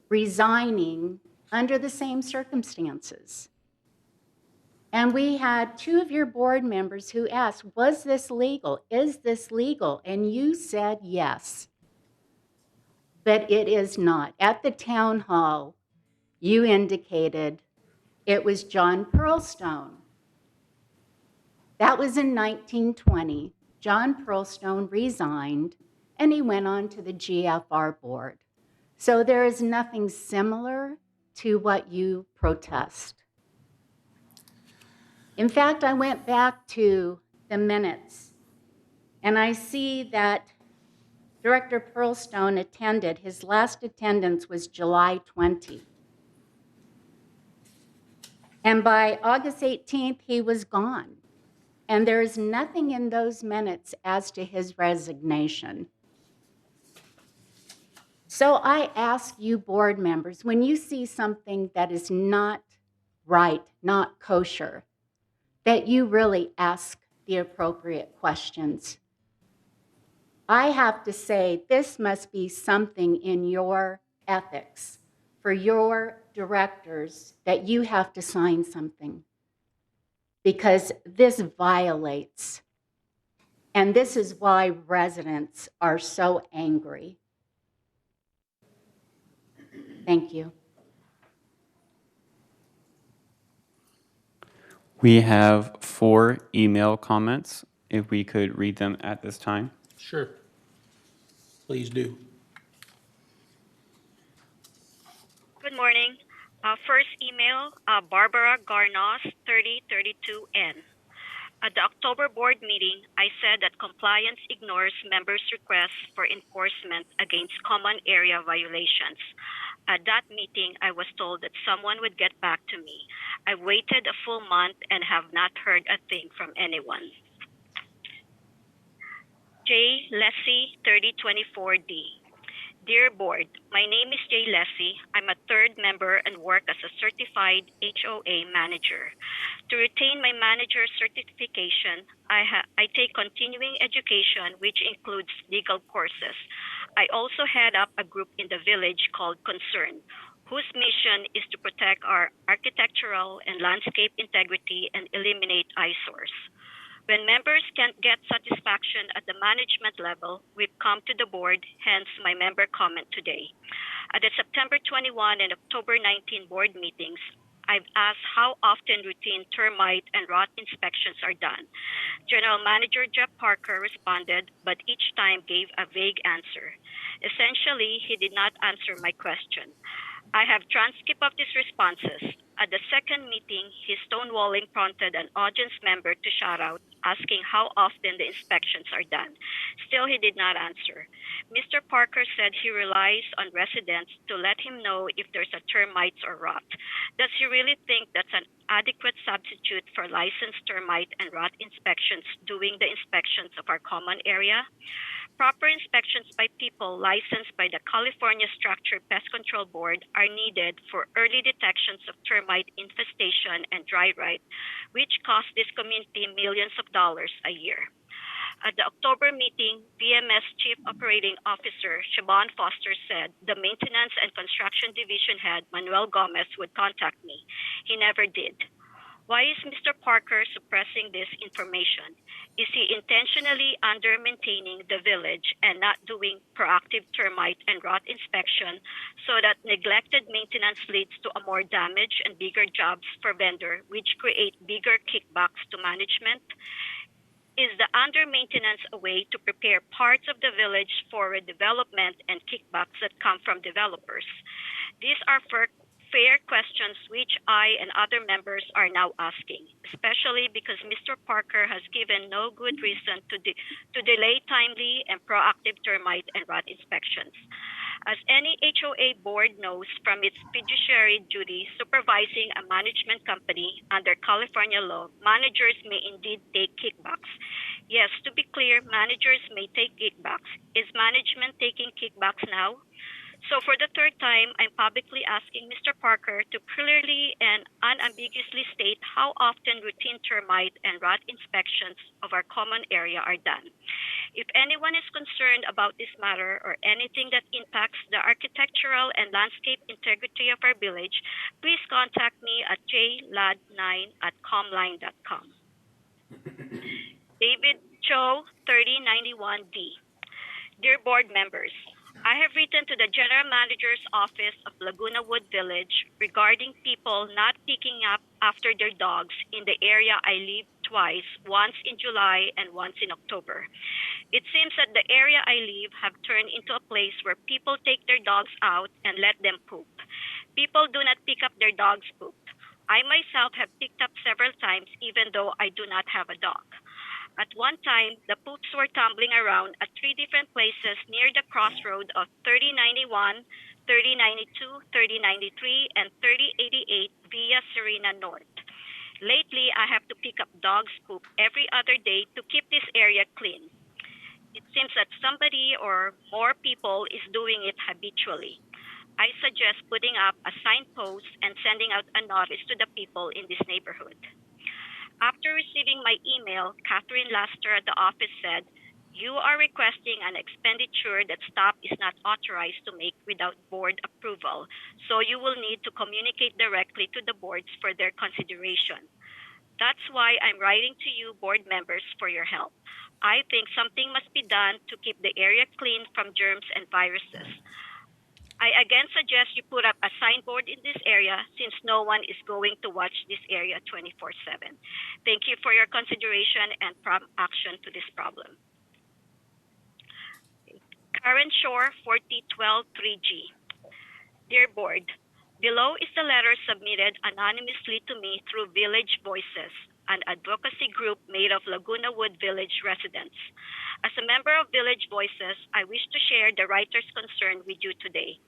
resigning under the same circumstances. And we had two of your board members who asked, was this legal? Is this legal? And you said yes. But it is not. At the town hall, you indicated it was John Pearlstone. That was in 1920. John Pearlstone resigned, and he went on to the GFR board. So there is nothing similar to what you protest. In fact, I went back to the minutes, and I see that Director Pearlstone attended. His last attendance was July 20. And by August 18th, he was gone. And there is nothing in those minutes as to his resignation. So I ask you board members, when you see something that is not right, not kosher, that you really ask the appropriate questions. I have to say, this must be something in your ethics for your directors that you have to sign something, because this violates, and this is why residents are so angry. Thank you. We have 4 email comments, if we could read them at this time. Sure. Please do. Good morning. First email, Barbara Garnos, 3032N. At the October board meeting, I said that compliance ignores members' requests for enforcement against common area violations. At that meeting, I was told that someone would get back to me. I waited a full month and have not heard a thing from anyone. J. Leslie, 3024D. Dear Board, my name is Jay Leslie. I'm a third member and work as a certified HOA manager. To retain my manager certification, I take continuing education, which includes legal courses. I also head up a group in the village called Concern, whose mission is to protect our architectural and landscape integrity and eliminate eyesores. When members can't get satisfaction at the management level, we've come to the board, hence my member comment today. At the September 21 and October 19 board meetings, I've asked how often routine termite and rot inspections are done. General Manager Jeff Parker responded, but each time gave a vague answer. Essentially, he did not answer my question. I have transcript of these responses. At the second meeting, his stonewalling prompted an audience member to shout out, asking how often the inspections are done. Still, he did not answer. Mr. Parker said he relies on residents to let him know if there's a termites or rot. Does he really think that's an adequate substitute for licensed termite and rot inspections doing the inspections of our common area? Proper inspections by people licensed by the California Structure Pest Control Board are needed for early detections of termite infestation and dry rot, which cost this community millions of dollars a year. At the October meeting, VMS Chief Operating Officer Siobhan Foster said the Maintenance and Construction Division head Manuel Gomez would contact me. He never did. Why is Mr. Parker suppressing this information? Is he intentionally under-maintaining the village and not doing proactive termite and rot inspection so that neglected maintenance leads to a more damage and bigger jobs for vendor, which create bigger kickbacks to management? Is the under-maintenance a way to prepare parts of the village for redevelopment and kickbacks that come from developers? These are fair questions which I and other members are now asking, especially because Mr. Parker has given no good reason to delay timely and proactive termite and rot inspections. As any HOA board knows from its fiduciary duty supervising a management company under California law, managers may indeed take kickbacks. Yes, to be clear, managers may take kickbacks. Is management taking kickbacks now? So for the third time, I'm publicly asking Mr. Parker to clearly and unambiguously state how often routine termite and rot inspections of our common area are done. If anyone is concerned about this matter or anything that impacts the architectural and landscape integrity of our village, please contact me at jlad9@comline.com. David Cho, 3091D. Dear board members, I have written to the General Manager's Office of Laguna Woods Village regarding people not picking up after their dogs in the area I live twice, once in July and once in October. It seems that the area I live have turned into a place where people take their dogs out and let them poop. People do not pick up their dog's poop. I myself have picked up several times even though I do not have a dog. At one time, the poops were tumbling around at 3 different places near the crossroad of 3091, 3092, 3093, and 3088 via Serena North. Lately, I have to pick up dog's poop every other day to keep this area clean. It seems that somebody or more people is doing it habitually. I suggest putting up a signpost and sending out a notice to the people in this neighborhood. After receiving my email, Catherine Laster at the office said, "You are requesting an expenditure that staff is not authorized to make without board approval, so you will need to communicate directly to the boards for their consideration. That's why I'm writing to you, board members, for your help. I think something must be done to keep the area clean from germs and viruses. I again suggest you put up a signboard in this area since no one is going to watch this area 24/7. Thank you for your consideration and prompt action to this problem." Karen Shore, 40123G. Dear Board, below is the letter submitted anonymously to me through Village Voices, an advocacy group made of Laguna Woods Village residents. As a member of Village Voices, I wish to share the writer's concern with you today.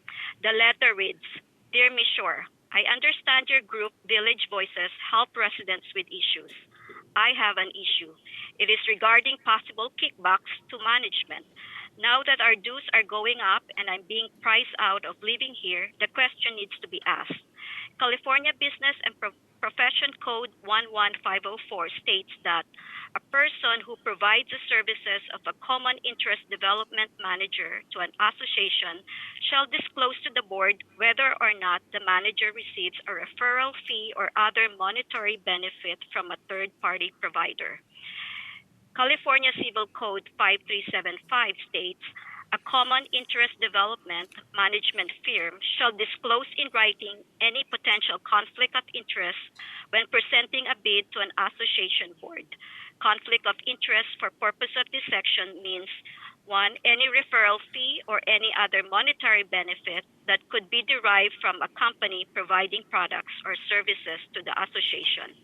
The letter reads, "Dear Ms. Shore, I understand your group, Village Voices, help residents with issues. I have an issue. It is regarding possible kickbacks to management. Now that our dues are going up and I'm being priced out of living here, the question needs to be asked. California Business and Profession Code 11504 states that a person who provides the services of a common interest development manager to an association shall disclose to the board whether or not the manager receives a referral fee or other monetary benefit from a third-party provider. California Civil Code 5375 states, a common interest development management firm shall disclose in writing any potential conflict of interest when presenting a bid to an association board. Conflict of interest for purpose of this section means 1, any referral fee or any other monetary benefit that could be derived from a company providing products or services to the association.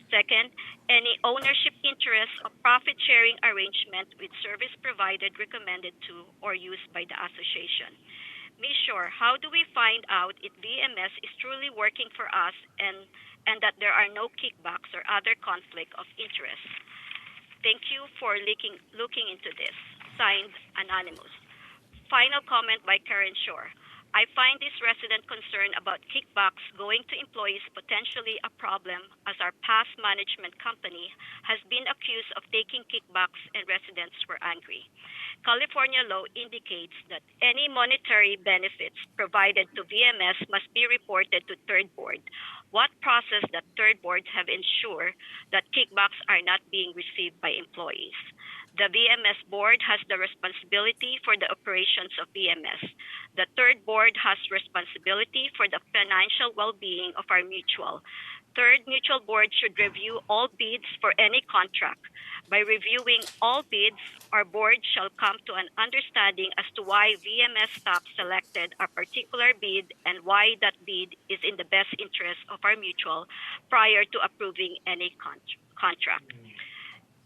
Second, any ownership interest or profit-sharing arrangement with service provided, recommended to, or used by the association. Ms. Shore, how do we find out if VMS is truly working for us and that there are no kickbacks or other conflict of interest? Thank you for looking into this. Signed, Anonymous. Final comment by Karen Shore. I find this resident concern about kickbacks going to employees potentially a problem, as our past management company has been accused of taking kickbacks and residents were angry. California law indicates that any monetary benefits provided to VMS must be reported to third board. What process that third board have ensured that kickbacks are not being received by employees? The VMS board has the responsibility for the operations of VMS. The third board has responsibility for the financial well-being of our mutual. Third mutual board should review all bids for any contract. By reviewing all bids, our board shall come to an understanding as to why VMS staff selected a particular bid and why that bid is in the best interest of our mutual prior to approving any contract.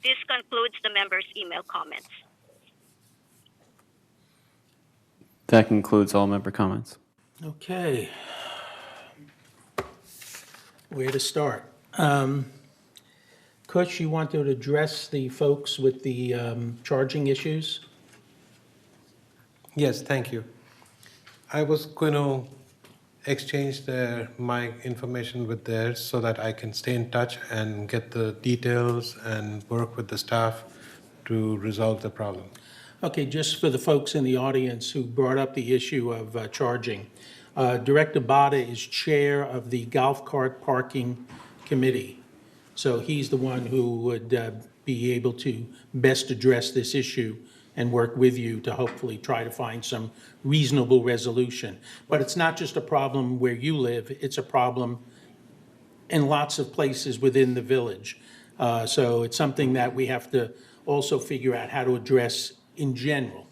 This concludes the members' email comments. That concludes all member comments. Okay. Where to start? Kush, you want to address the folks with the charging issues? Yes, thank you. I was going to exchange my information with theirs so that I can stay in touch and get the details and work with the staff to resolve the problem. Okay, just for the folks in the audience who brought up the issue of charging, Director Bada is chair of the golf cart parking committee. So he's the one who would be able to best address this issue and work with you to hopefully try to find some reasonable resolution. But it's not just a problem where you live, it's a problem in lots of places within the village. So it's something that we have to also figure out how to address in general.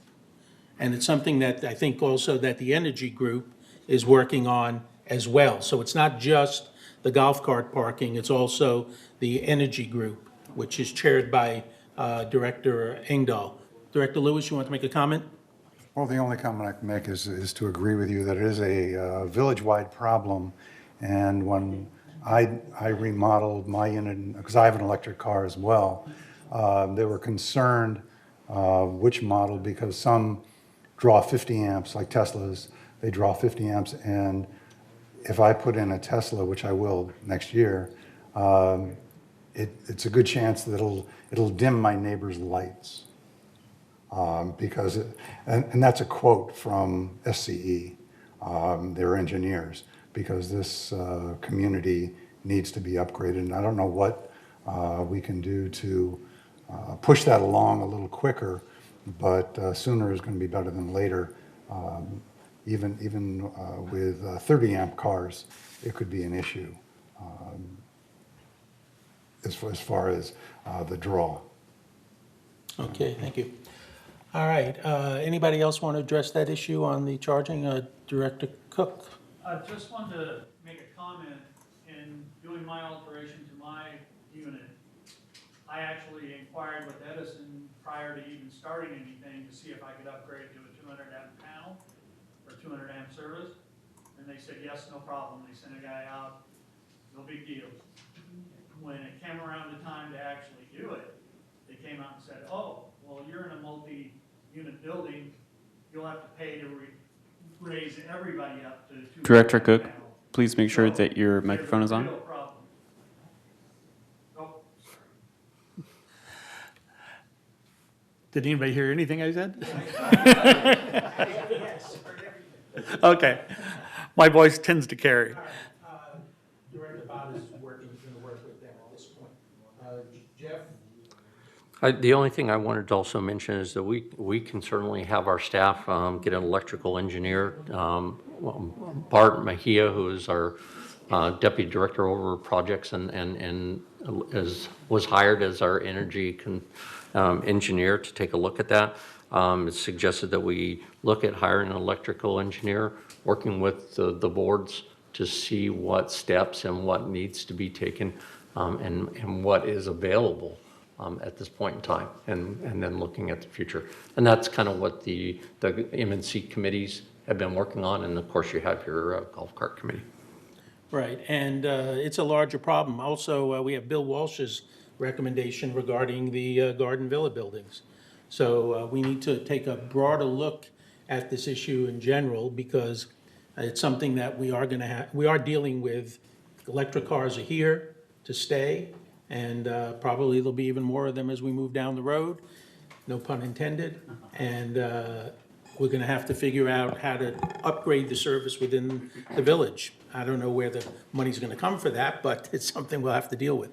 And it's something that I think also that the Energy Group is working on as well. So it's not just the golf cart parking, it's also the Energy Group, which is chaired by Director Engdahl. Director Lewis, you want to make a comment? Well, the only comment I can make is to agree with you that it is a village-wide problem. And when I remodeled my unit, because I have an electric car as well, they were concerned which model, because some draw 50 amps, like Teslas, they draw 50 amps. And if I put in a Tesla, which I will next year, it's a good chance that it'll dim my neighbor's lights. Because, and that's a quote from SCE, their engineers, because this community needs to be upgraded. And I don't know what we can do to push that along a little quicker, but sooner is going to be better than later. Even with 30 amp cars, it could be an issue as far as the draw. Okay, thank you. All right, anybody else want to address that issue on the charging? Director Cook? I just wanted to make a comment. In doing my alteration to my unit, I actually inquired with Edison prior to even starting anything to see if I could upgrade to a 200 amp panel or 200 amp service. And they said, yes, no problem. They sent a guy out, no big deal. When it came around the time to actually do it, they came out and said, oh, well, you're in a multi-unit building, you'll have to pay to raise everybody up to 200 Director amp Cook, panel. please make sure that your There's a microphone is on. real problem. Oh, Did anybody hear anything I said? Okay. My voice tends to carry. Director Bada is going to work with them at this point. Jeff? The only thing I wanted to also mention is that we can certainly have our staff get an electrical engineer. Bart Mejia, who is our deputy director over projects and was hired as our energy engineer to take a look at that. It's suggested that we look at hiring an electrical engineer, working with the boards to see what steps and what needs to be taken and what is available at this point in time, and then looking at the future. And that's kind of what the M&C committees have been working on, and of course you have your golf cart committee. Right, and it's a larger problem. Also, we have Bill Walsh's recommendation regarding the Garden Villa buildings. So we need to take a broader look at this issue in general, because it's something that we are going to have, we are dealing with. Electric cars are here to stay, and probably there'll be even more of them as we move down the road, no pun intended. And we're going to have to figure out how to upgrade the service within the village. I don't know where the money's going to come for that, but it's something we'll have to deal with.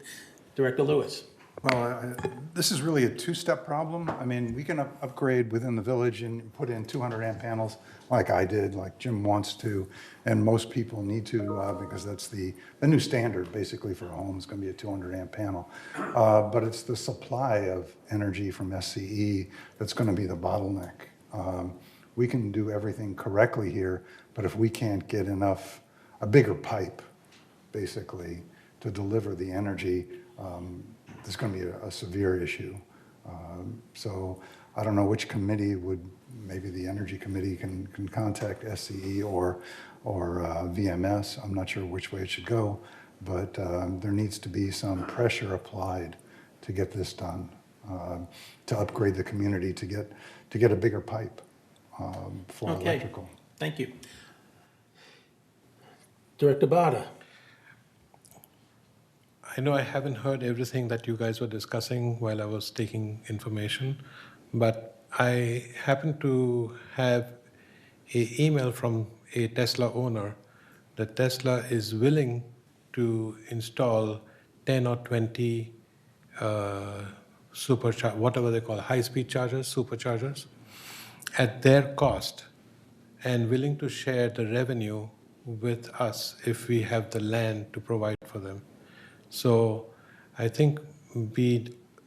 Director Lewis. Well, this is really a two-step problem. I mean, we can upgrade within the village and put in 200 amp panels like I did, like Jim wants to, and most people need to because that's the new standard basically for a home is going to be a 200 amp panel. But it's the supply of energy from SCE that's going to be the bottleneck. We can do everything correctly here, but if we can't get a bigger pipe, basically, to deliver the energy, there's going to be a severe issue. So I don't know which committee maybe the Energy Committee can contact SCE or VMS. I'm not sure which way it should go, but there needs to be some pressure applied to get this done, to upgrade the community, to get a bigger pipe for electrical. Thank you. Director Bada. I know I haven't heard everything that you guys were discussing while I was taking information, but I happen to have an email from a Tesla owner that Tesla is willing to install 10 or 20 whatever they call high-speed chargers, superchargers, at their cost, and willing to share the revenue with us if we have the land to provide for them. So I think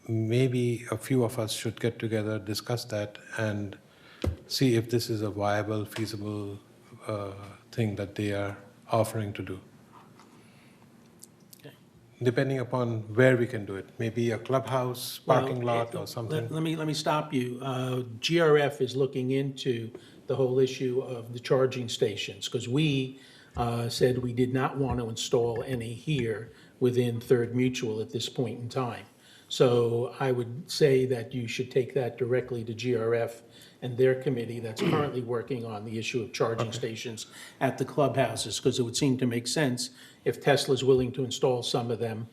maybe a few of us should get together, discuss that, and see if this is a viable, feasible thing that they are offering to do. Depending upon where we can do it, maybe a clubhouse, parking lot, or something. Let me stop you. GRF is looking into the whole issue of the charging stations, because we said we did not want to install any here within Third Mutual at this point in time. So I would say that you should take that directly to GRF and their committee that's currently working on the issue of charging stations at the clubhouses, because it would seem to make sense if Tesla's willing to install some of them,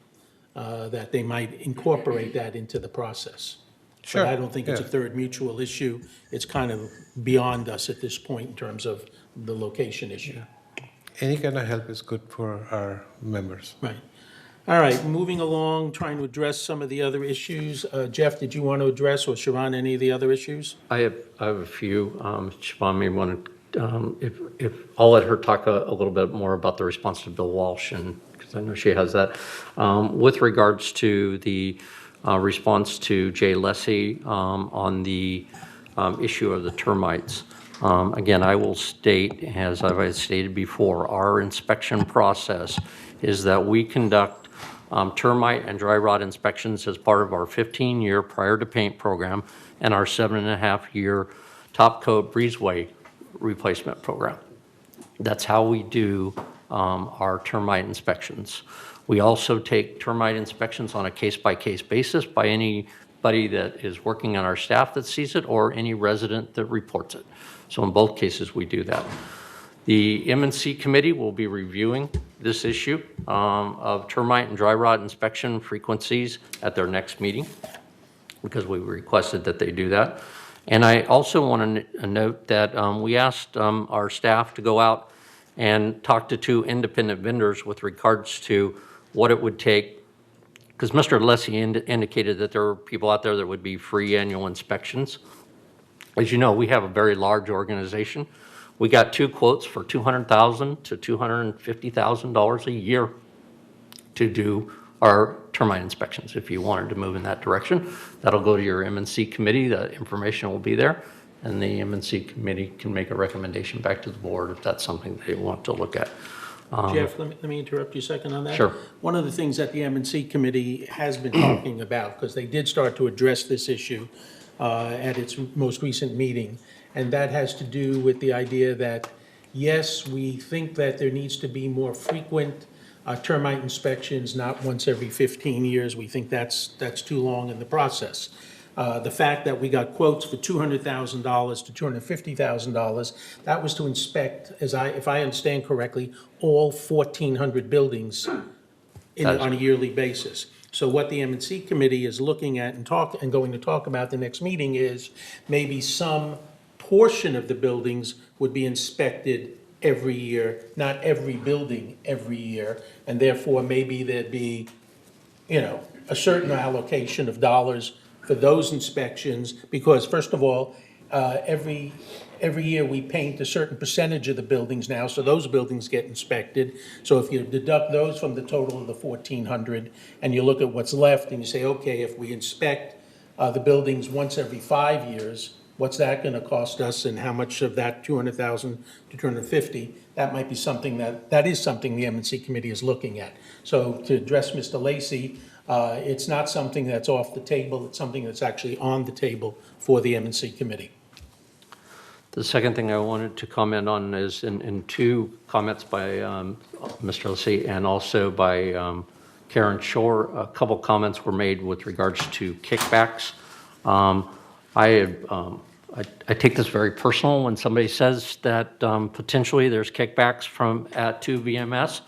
that they might incorporate that into the process. Sure. But I don't think it's a Third Mutual issue. It's kind of beyond us at this point in terms of the location issue. Any kind of help is good for our members. Right. All right, moving along, trying to address some of the other issues. Jeff, did you want to address, or Siobhan, any of the other issues? I have a few. Siobhan may want to, if I'll let her talk a little bit more about the response to Bill Walsh, and because I know she has that. With regards to the response to Jay Lessie on the issue of the termites. Again, I will state, as I've stated before, our inspection process is that we conduct termite and dry rot inspections as part of our 15-year prior to paint program and our 7.5-year top coat breezeway replacement program. That's how we do our termite inspections. We also take termite inspections on a case-by-case basis by anybody that is working on our staff that sees it or any resident that reports it. So in both cases, we do that. The M&C committee will be reviewing this issue of termite and dry rot inspection frequencies at their next meeting, because we requested that they do that. And I also want to note that we asked our staff to go out and talk to 2 independent vendors with regards to what it would take, because Mr. Lessie indicated that there are people out there that would be free annual inspections. As you know, we have a very large organization. We got 2 quotes for $200,000 to $250,000 a year to do our termite inspections. If you wanted to move in that direction, that'll go to your M&C committee. The information will be there, and the M&C committee can make a recommendation back to the board if that's something they want to look at. Jeff, let me interrupt you a second on that. Sure. One of the things that the M&C committee has been talking about, because they did start to address this issue at its most recent meeting, and that has to do with the idea that, yes, we think that there needs to be more frequent termite inspections, not once every 15 years. We think that's too long in the process. The fact that we got quotes for $200,000 to $250,000, that was to inspect, if I understand correctly, all 1,400 buildings on a yearly basis. So what the M&C committee is looking at and going to talk about the next meeting is maybe some portion of the buildings would be inspected every year, not every building every year, and therefore maybe there'd be, a certain allocation of dollars for those inspections, because first of all, every year we paint a certain percentage of the buildings now, so those buildings get inspected. So if you deduct those from the total of the 1,400 and you look at what's left and you say, okay, if we inspect the buildings once every 5 years, what's that going to cost us, and how much of that 200,000 to 250? That might be something that is something the M&C committee is looking at. So to address Mr. Lacy, it's not something that's off the table. It's something that's actually on the table for the M&C committee. The second thing I wanted to comment on is in two comments by Mr. Lacy and also by Karen Shore, a couple comments were made with regards to kickbacks. I take this very personal when somebody says that potentially there's kickbacks to VMS.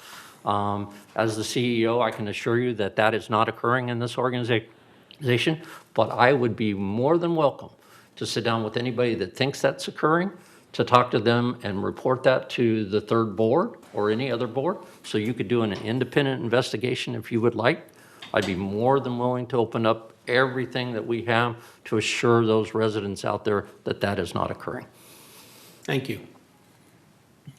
As the CEO, I can assure you that that is not occurring in this organization, but I would be more than welcome to sit down with anybody that thinks that's occurring, to talk to them and report that to the third board or any other board, so you could do an independent investigation if you would like. I'd be more than willing to open up everything that we have to assure those residents out there that that is not occurring. Thank you.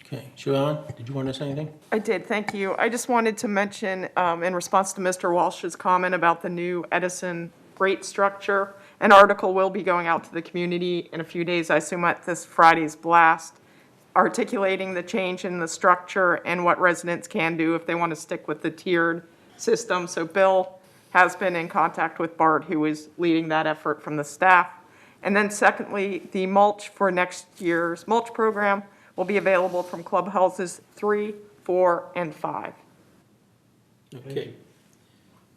Okay, Siobhan, did you want to say anything? I did, thank you. I just wanted to mention, in response to Mr. Walsh's comment about the new Edison rate structure, an article will be going out to the community in a few days, I assume at this Friday's blast, articulating the change in the structure and what residents can do if they want to stick with the tiered system. So Bill has been in contact with Bart, who is leading that effort from the staff. And then secondly, the mulch for next year's mulch program will be available from clubhouses 3, 4, and 5. Okay.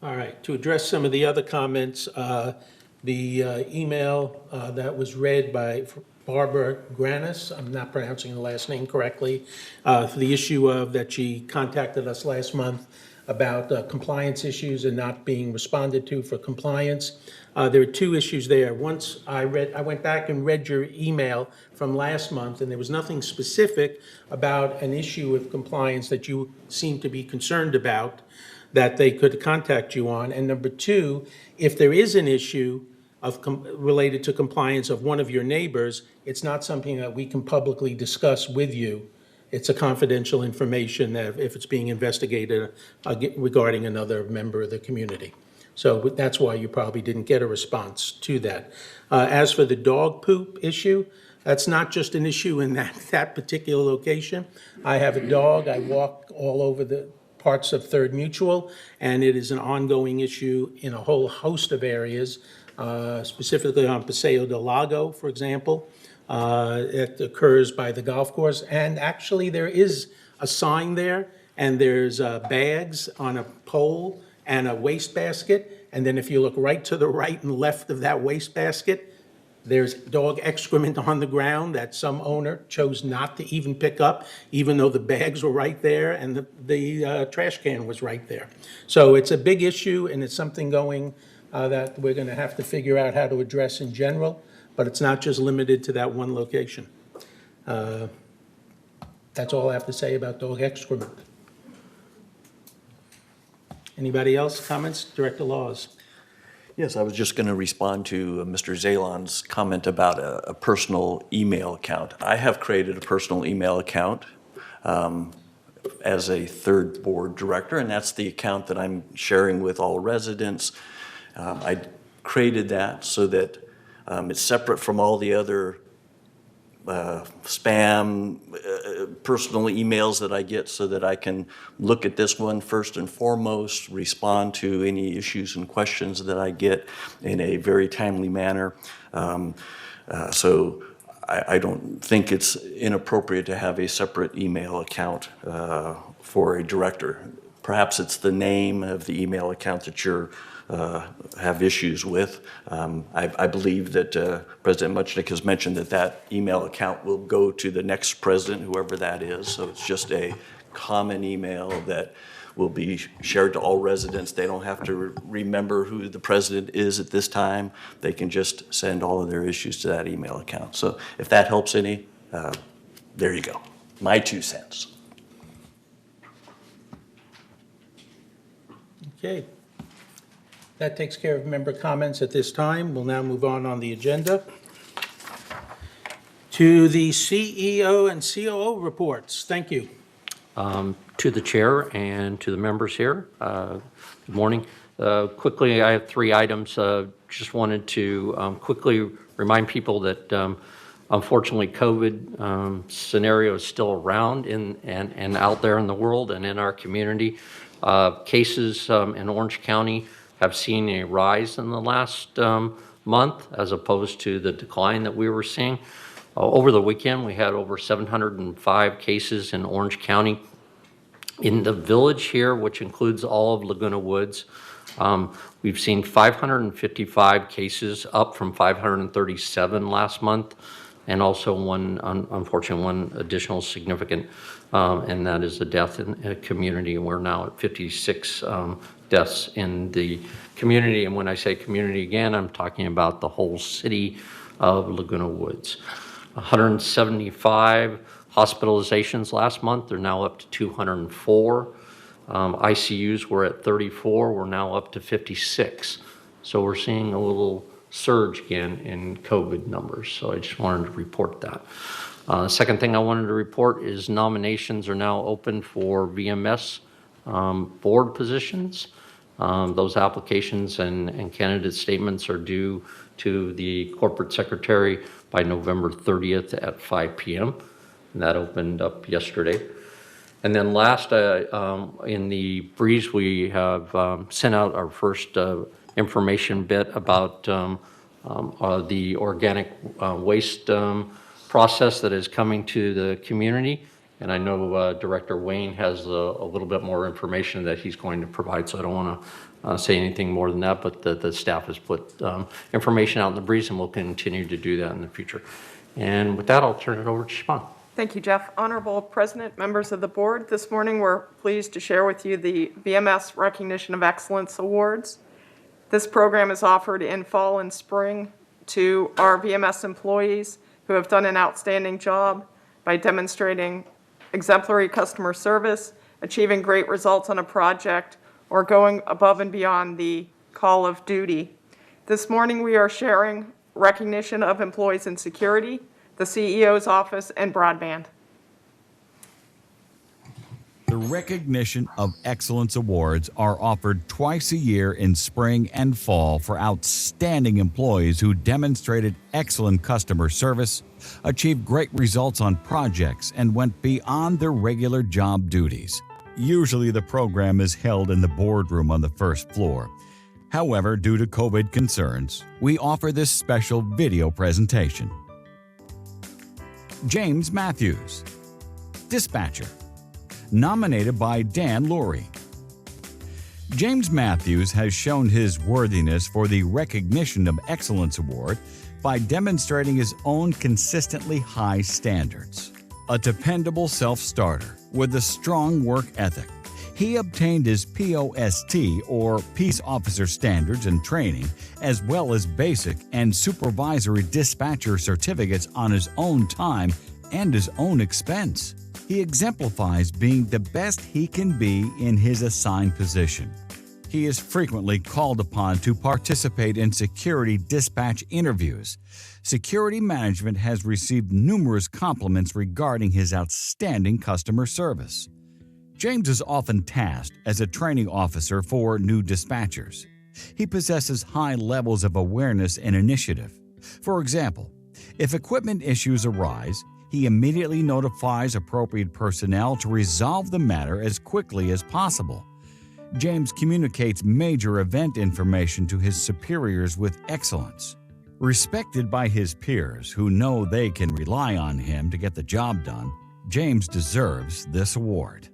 All right, to address some of the other comments, the email that was read by Barbara Granis, I'm not pronouncing the last name correctly, for the issue of that she contacted us last month about compliance issues and not being responded to for compliance. There are two issues there. Once I went back and read your email from last month, and there was nothing specific about an issue of compliance that you seem to be concerned about that they could contact you on. And number two, if there is an issue related to compliance of one of your neighbors, it's not something that we can publicly discuss with you. It's a confidential information that if it's being investigated regarding another member of the community. So that's why you probably didn't get a response to that. As for the dog poop issue, that's not just an issue in that particular location. I have a dog. I walk all over the parts of Third Mutual, and it is an ongoing issue in a whole host of areas, specifically on Paseo del Lago, for example. It occurs by the golf course, and actually there is a sign there, and there's bags on a pole and a wastebasket, and then if you look right to the right and left of that wastebasket, there's dog excrement on the ground that some owner chose not to even pick up, even though the bags were right there and the trash can was right there. So it's a big issue, and it's something going that we're going to have to figure out how to address in general, but it's not just limited to that one location. That's all I have to say about dog excrement. Anybody else? Comments? Director Laws. Yes, I was just going to respond to Mr. Zalon's comment about a personal email account. I have created a personal email account as a third board director, and that's the account that I'm sharing with all residents. I created that so that it's separate from all the other spam personal emails that I get so that I can look at this one first and foremost, respond to any issues and questions that I get in a very timely manner. So I don't think it's inappropriate to have a separate email account for a director. Perhaps it's the name of the email account that you're have issues with. I believe that President Mulch has mentioned that that email account will go to the next president, whoever that is. So it's just a common email that will be shared to all residents. They don't have to remember who the president is at this time. They can just send all of their issues to that email account. So if that helps any, there you go. My 2 cents. Okay. That takes care of member comments at this time. We'll now move on the agenda to the CEO and COO reports. Thank you. To the chair and to the members here, good morning. Quickly, I have 3 items. Just wanted to quickly remind people that unfortunately COVID scenario is still around and out there in the world and in our community. Cases in Orange County have seen a rise in the last month as opposed to the decline that we were seeing. Over the weekend, we had over 705 cases in Orange County. In the village here, which includes all of Laguna Woods, we've seen 555 cases, up from 537 last month, and also unfortunately, one additional significant, and that is a death in a community. And we're now at 56 deaths in the community. And when I say community again, I'm talking about the whole city of Laguna Woods. 175 hospitalizations last month. They're now up to 204. ICUs were at 34. We're now up to 56. So we're seeing a little surge again in COVID numbers. So I just wanted to report that. Second thing I wanted to report is nominations are now open for VMS board positions. Those applications and candidate statements are due to the corporate secretary by November 30th at 5 p.m. And that opened up yesterday. And then last, in the Breeze, we have sent out our first information bit about the organic waste process that is coming to the community. And I know Director Wayne has a little bit more information that he's going to provide, so I don't want to say anything more than that, but the staff has put information out in the Breeze, and we'll continue to do that in the future. And with that, I'll turn it over to Siobhan. Thank you, Jeff. Honorable President, members of the board, this morning we're pleased to share with you the VMS Recognition of Excellence Awards. This program is offered in fall and spring to our VMS employees who have done an outstanding job by demonstrating exemplary customer service, achieving great results on a project, or going above and beyond the call of duty. This morning we are sharing recognition of employees in security, the CEO's office, and broadband. The Recognition of Excellence Awards are offered twice a year in spring and fall for outstanding employees who demonstrated excellent customer service, achieved great results on projects, and went beyond their regular job duties. Usually the program is held in the boardroom on the first floor. However, due to COVID concerns, we offer this special video presentation. James Matthews, dispatcher, nominated by Dan Lurie. James Matthews has shown his worthiness for the Recognition of Excellence Award by demonstrating his own consistently high standards. A dependable self-starter with a strong work ethic, he obtained his POST, or Peace Officer Standards and Training, as well as basic and supervisory dispatcher certificates on his own time and his own expense. He exemplifies being the best he can be in his assigned position. He is frequently called upon to participate in security dispatch interviews. Security management has received numerous compliments regarding his outstanding customer service. James is often tasked as a training officer for new dispatchers. He possesses high levels of awareness and initiative. For example, if equipment issues arise, he immediately notifies appropriate personnel to resolve the matter as quickly as possible. James communicates major event information to his superiors with excellence. Respected by his peers who know they can rely on him to get the job done, James deserves this award.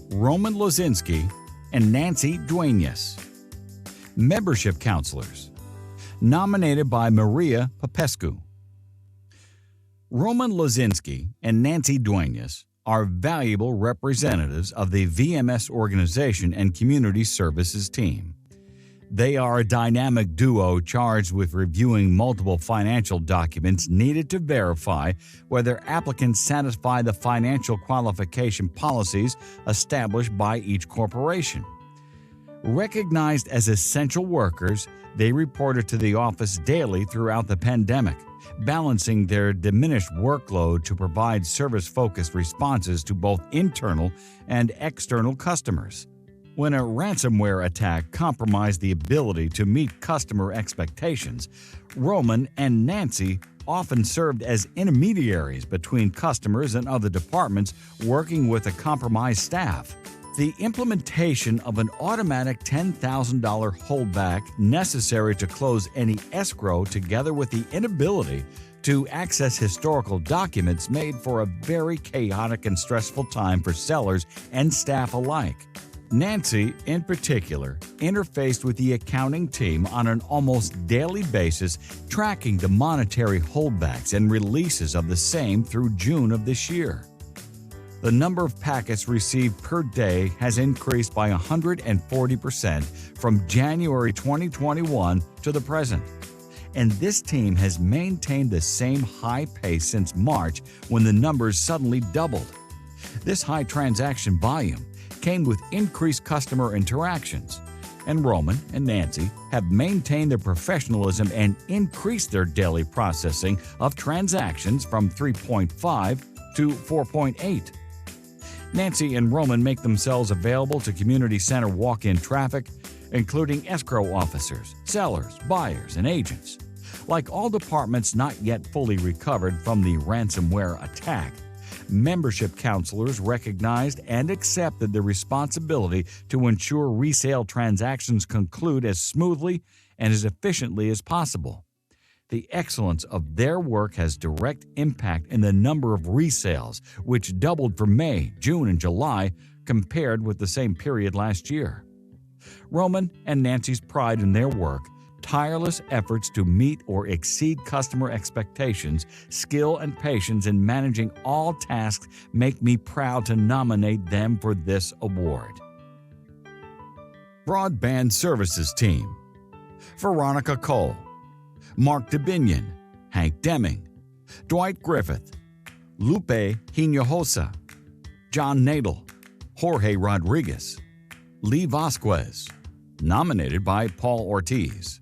Roman Lozinski and Nancy Duenas. Membership Counselors. Nominated by Maria Popescu. Roman Lozinski and Nancy Duenas are valuable representatives of the VMS organization and community services team. They are a dynamic duo charged with reviewing multiple financial documents needed to verify whether applicants satisfy the financial qualification policies established by each corporation. Recognized as essential workers, they reported to the office daily throughout the pandemic, balancing their diminished workload to provide service-focused responses to both internal and external customers. When a ransomware attack compromised the ability to meet customer expectations, Roman and Nancy often served as intermediaries between customers and other departments working with a compromised staff. The implementation of an automatic $10,000 holdback necessary to close any escrow, together with the inability to access historical documents, made for a very chaotic and stressful time for sellers and staff alike. Nancy, in particular, interfaced with the accounting team on an almost daily basis, tracking the monetary holdbacks and releases of the same through June of this year. The number of packets received per day has increased by 140% from January 2021 to the present. And this team has maintained the same high pace since March, when the numbers suddenly doubled. This high transaction volume came with increased customer interactions, and Roman and Nancy have maintained their professionalism and increased their daily processing of transactions from 3.5 to 4.8. Nancy and Roman make themselves available to community center walk-in traffic, including escrow officers, sellers, buyers, and agents. Like all departments not yet fully recovered from the ransomware attack, membership counselors recognized and accepted the responsibility to ensure resale transactions conclude as smoothly and as efficiently as possible. The excellence of their work has direct impact in the number of resales, which doubled for May, June, and July compared with the same period last year. Roman and Nancy's pride in their work, tireless efforts to meet or exceed customer expectations, skill and patience in managing all tasks make me proud to nominate them for this award. Broadband Services Team. Veronica Cole, Mark DeBinion, Hank Deming, Dwight Griffith, Lupe Hinojosa, John Nadel, Jorge Rodriguez, Lee Vasquez, nominated by Paul Ortiz.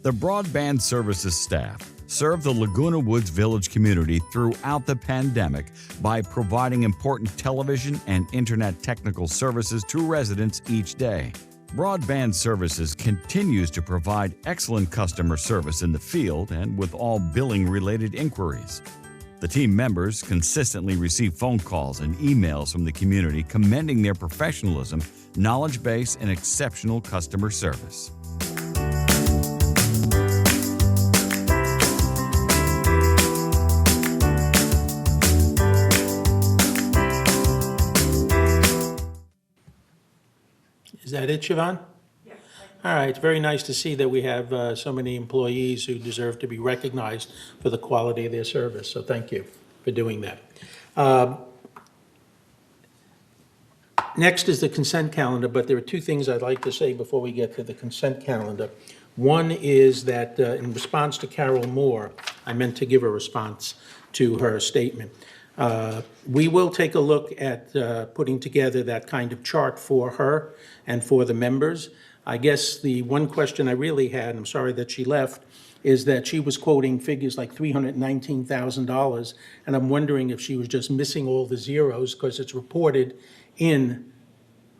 The Broadband Services staff served the Laguna Woods Village community throughout the pandemic by providing important television and internet technical services to residents each day. Broadband Services continues to provide excellent customer service in the field and with all billing-related inquiries. The team members consistently receive phone calls and emails from the community commending their professionalism, knowledge base, and exceptional customer service. Is that it, Siobhan? Yes. All right, it's very nice to see that we have so many employees who deserve to be recognized for the quality of their service, so thank you for doing that. Next is the consent calendar, but there are two things I'd like to say before we get to the consent calendar. One is that in response to Carol Moore, I meant to give a response to her statement. We will take a look at putting together that kind of chart for her and for the members. I guess the one question I really had, and I'm sorry that she left, is that she was quoting figures like $319,000, and I'm wondering if she was just missing all the zeros because it's reported in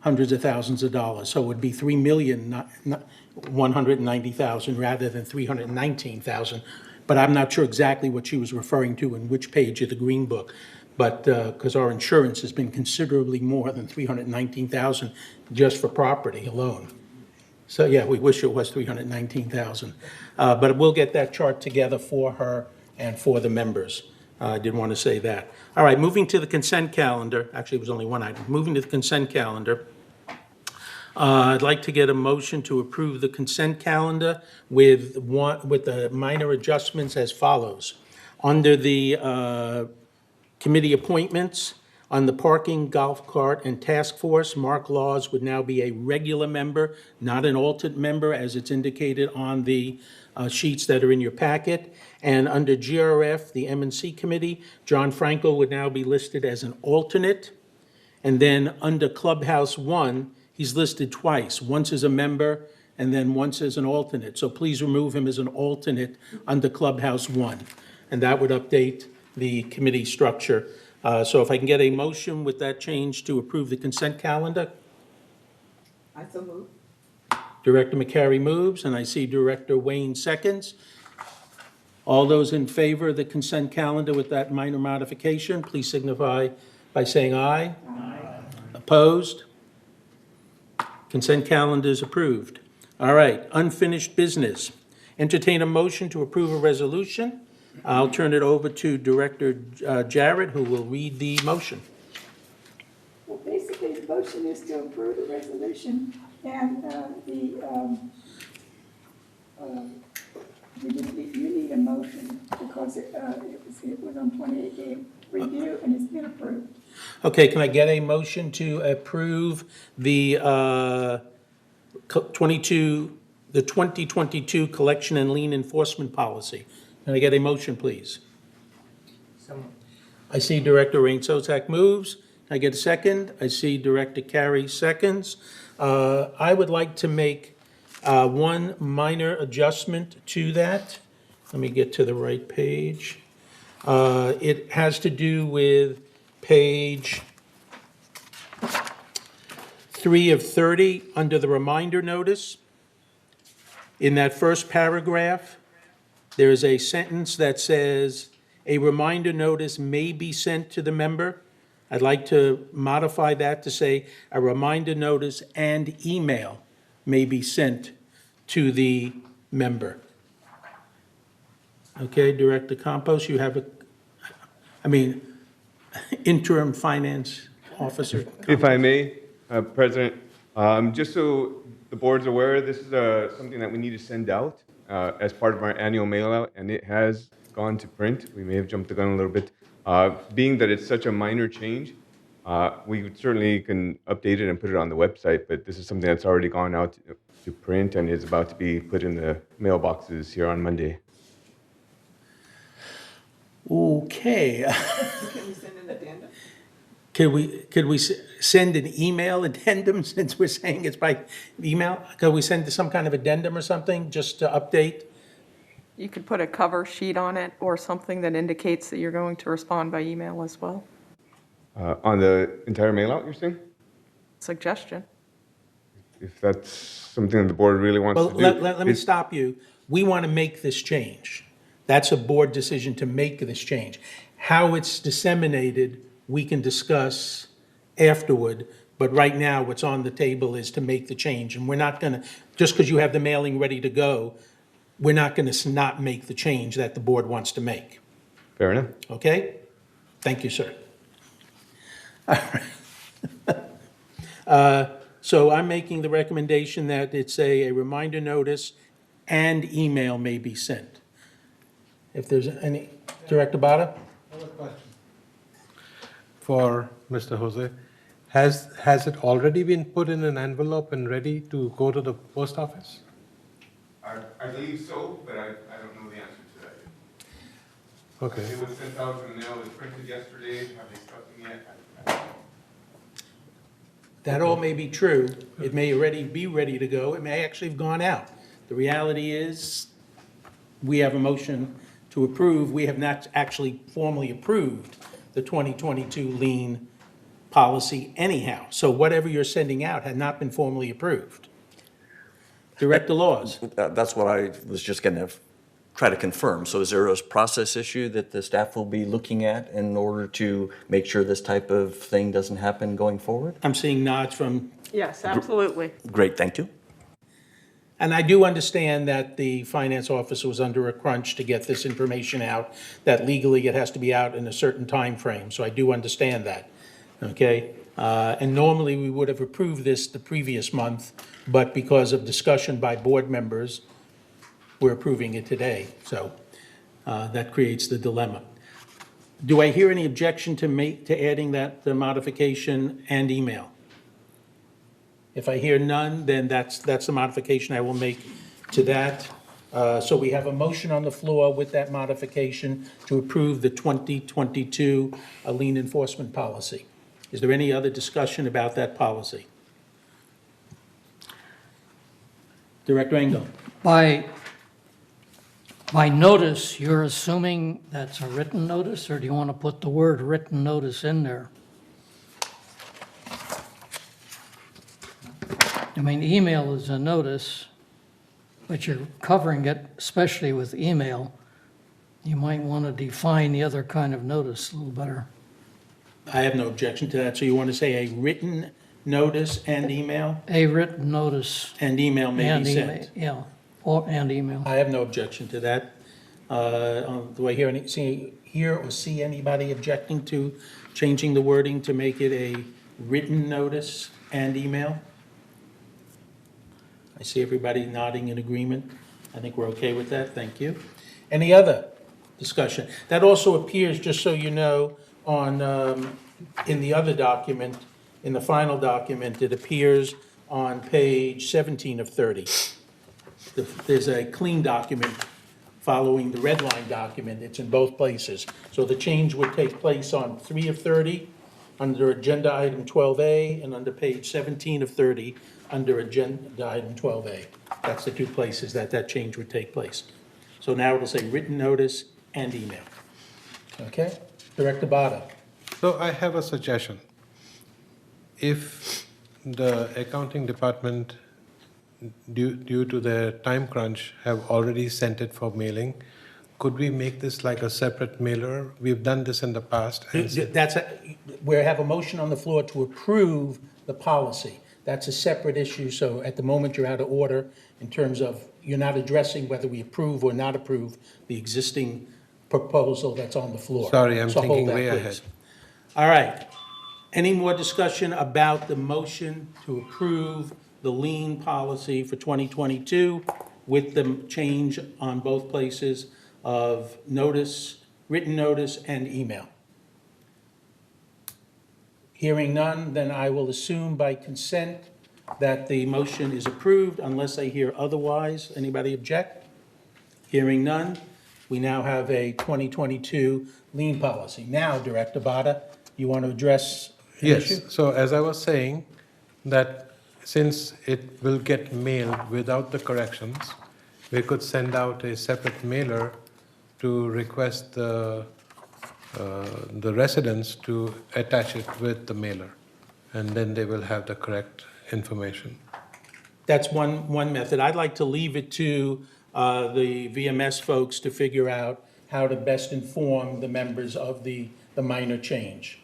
hundreds of thousands of dollars. So it would be $3,190,000 rather than $319,000. but I'm not sure exactly what she was referring to in which page of the Green Book. But, because our insurance has been considerably more than 319,000 just for property alone. So, yeah, we wish it was 319,000. But we'll get that chart together for her and for the members. I did want to say that. All right, moving to the consent calendar. Actually, it was only one item. Moving to the consent calendar. I'd like to get a motion to approve the consent calendar with the minor adjustments as follows. Under the committee appointments, on the parking, golf cart, and task force, Mark Laws would now be a regular member, not an alternate member, as it's indicated on the sheets that are in your packet. And under GRF, the M&C committee, John Franco would now be listed as an alternate. And then under Clubhouse 1, he's listed twice, once as a member and then once as an alternate. So please remove him as an alternate under Clubhouse 1. And that would update the committee structure. So if I can get a motion with that change to approve the consent calendar. I so move. Director McCary moves, and I see Director Wayne seconds. All those in favor of the consent calendar with that minor modification, please signify by saying aye. Aye. Opposed? Consent calendar is approved. All right, unfinished business. Entertain a motion to approve a resolution. I'll turn it over to Director Jarrett, who will read the motion. Well, basically, the motion is to approve the resolution, and you need a motion because it was on 28-day review and it's been approved. Okay, can I get a motion to approve the 2022 collection and lien enforcement policy? Can I get a motion, please? I see Director Rain Sozak moves. Can I get a second? I see Director Carey seconds. I would like to make one minor adjustment to that. Let me get to the right page. It has to do with page 3 of 30 under the reminder notice. In that first paragraph, there is a sentence that says, "A reminder notice may be sent to the member." I'd like to modify that to say, "A reminder notice and email may be sent to the member." Okay, Director Campos, you have interim finance officer. If I may, President, just so the board's aware, this is something that we need to send out as part of our annual mail out, and it has gone to print. We may have jumped the gun a little bit. Being that it's such a minor change, we certainly can update it and put it on the website, but this is something that's already gone out to print and is about to be put in the mailboxes here on Monday. Okay. Can we send an addendum? Could we send an email addendum since we're saying it's by email? Could we send some kind of addendum or something just to update? You could put a cover sheet on it or something that indicates that you're going to respond by email as well. On the entire mail out, you're saying? Suggestion. If that's something that the board really wants to do. Let me stop you. We want to make this change. That's a board decision to make this change. How it's disseminated, we can discuss afterward, but right now what's on the table is to make the change. And we're not going to, just because you have the mailing ready to go, we're not going to not make the change that the board wants to make. Fair enough. Okay? Thank you, sir. All right. So I'm making the recommendation that it's a reminder notice and email may be sent. If there's any, Director Bada? I have a question for Mr. Jose. Has it already been put in an envelope and ready to go to the post office? I believe so, but I don't know the answer to that yet. Okay. It was sent out in the mail, it was printed yesterday, have they stuck them yet? I don't know. That all may be true. It may already be ready to go. It may actually have gone out. The reality is, we have a motion to approve. We have not actually formally approved the 2022 lien policy anyhow. So whatever you're sending out had not been formally approved. Director Laws? That's what I was just going to try to confirm. So is there a process issue that the staff will be looking at in order to make sure this type of thing doesn't happen going forward? I'm seeing nods from, Yes, absolutely. Great, thank you. and I do understand that the finance officer was under a crunch to get this information out, that legally it has to be out in a certain time frame. So I do understand that, okay? And normally, we would have approved this the previous month, but because of discussion by board members, we're approving it today. So that creates the dilemma. Do I hear any objection to adding that the modification and email? If I hear none, then that's the modification I will make to that. So we have a motion on the floor with that modification to approve the 2022 lien enforcement policy. Is there any other discussion about that policy? Director Engel? By notice, you're assuming that's a written notice, or do you want to put the word written notice in there? I mean, email is a notice, but you're covering it, especially with email. You might want to define the other kind of notice a little better. I have no objection to that. So you want to say a written notice and email? A written notice. And email may and be email, sent. yeah, and email. I have no objection to that. Do I hear or see anybody objecting to changing the wording to make it a written notice and email? I see everybody nodding in agreement. I think we're okay with that. Thank you. Any other discussion? That also appears, just so you know, on, in the other document, in the final document, it appears on page 17 of 30. There's a clean document following the red line document. It's in both places. So the change would take place on 3 of 30, under agenda item 12A, and under page 17 of 30, under agenda item 12A. That's the two places that change would take place. So now it'll say written notice and email. Okay? Director Bada. So I have a suggestion. If the accounting department, due to their time crunch, have already sent it for mailing, could we make this like a separate mailer? We've done this in the past. We have a motion on the floor to approve the policy. That's a separate issue, so at the moment you're out of order in terms of, you're not addressing whether we approve or not approve the existing proposal that's on the floor. Sorry, I'm So hold thinking that, way please. ahead. All right. Any more discussion about the motion to approve the lien policy for 2022 with the change on both places of notice, written notice, and email? Hearing none, then I will assume by consent that the motion is approved unless I hear otherwise. Anybody object? Hearing none, we now have a 2022 lien policy. Now, Director Bada, you want to address an issue? Yes, so as I was saying, that since it will get mailed without the corrections, we could send out a separate mailer to request the residents to attach it with the mailer, and then they will have the correct information. That's one method. I'd like to leave it to the VMS folks to figure out how to best inform the members of the minor change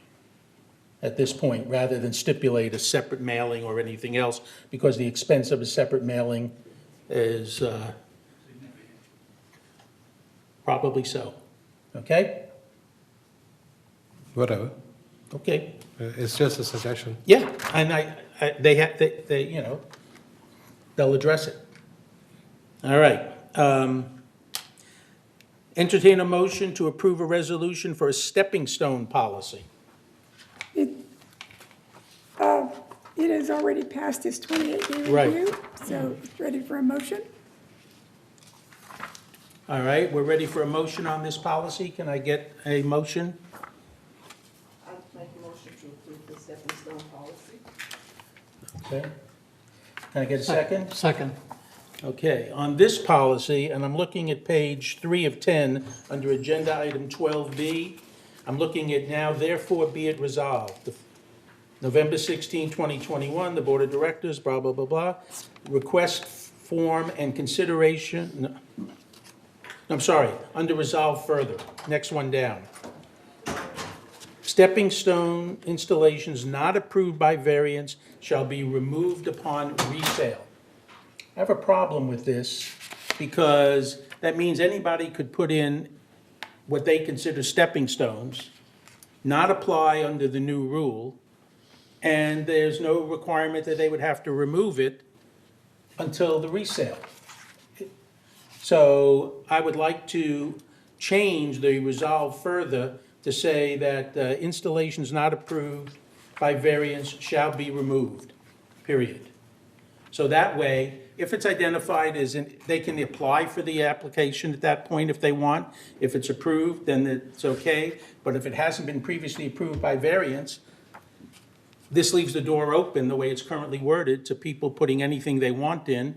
at this point, rather than stipulate a separate mailing or anything else, because the expense of a separate mailing is probably so. Okay? Whatever. Okay. It's just a suggestion. Yeah, and they you know, they'll address it. All right. Entertain a motion to approve a resolution for a stepping stone policy. It has already passed its 28-day Right. review, so it's ready for a motion. All right, we're ready for a motion on this policy. Can I get a motion? I'd make a motion to approve the stepping stone policy. Okay. Can I get a second? Second. Okay, on this policy, and I'm looking at page 3 of 10, under agenda item 12B, I'm looking at now, therefore be it resolved. November 16, 2021, the Board of Directors, blah, blah, blah, blah, request form and consideration, I'm sorry, under resolve further, next one down. Stepping stone installations not approved by variance shall be removed upon resale. I have a problem with this because that means anybody could put in what they consider stepping stones, not apply under the new rule, and there's no requirement that they would have to remove it until the resale. So I would like to change the resolve further to say that installations not approved by variance shall be removed, period. So that way, if it's identified as, they can apply for the application at that point if they want. If it's approved, then it's okay. But if it hasn't been previously approved by variance, this leaves the door open, the way it's currently worded, to people putting anything they want in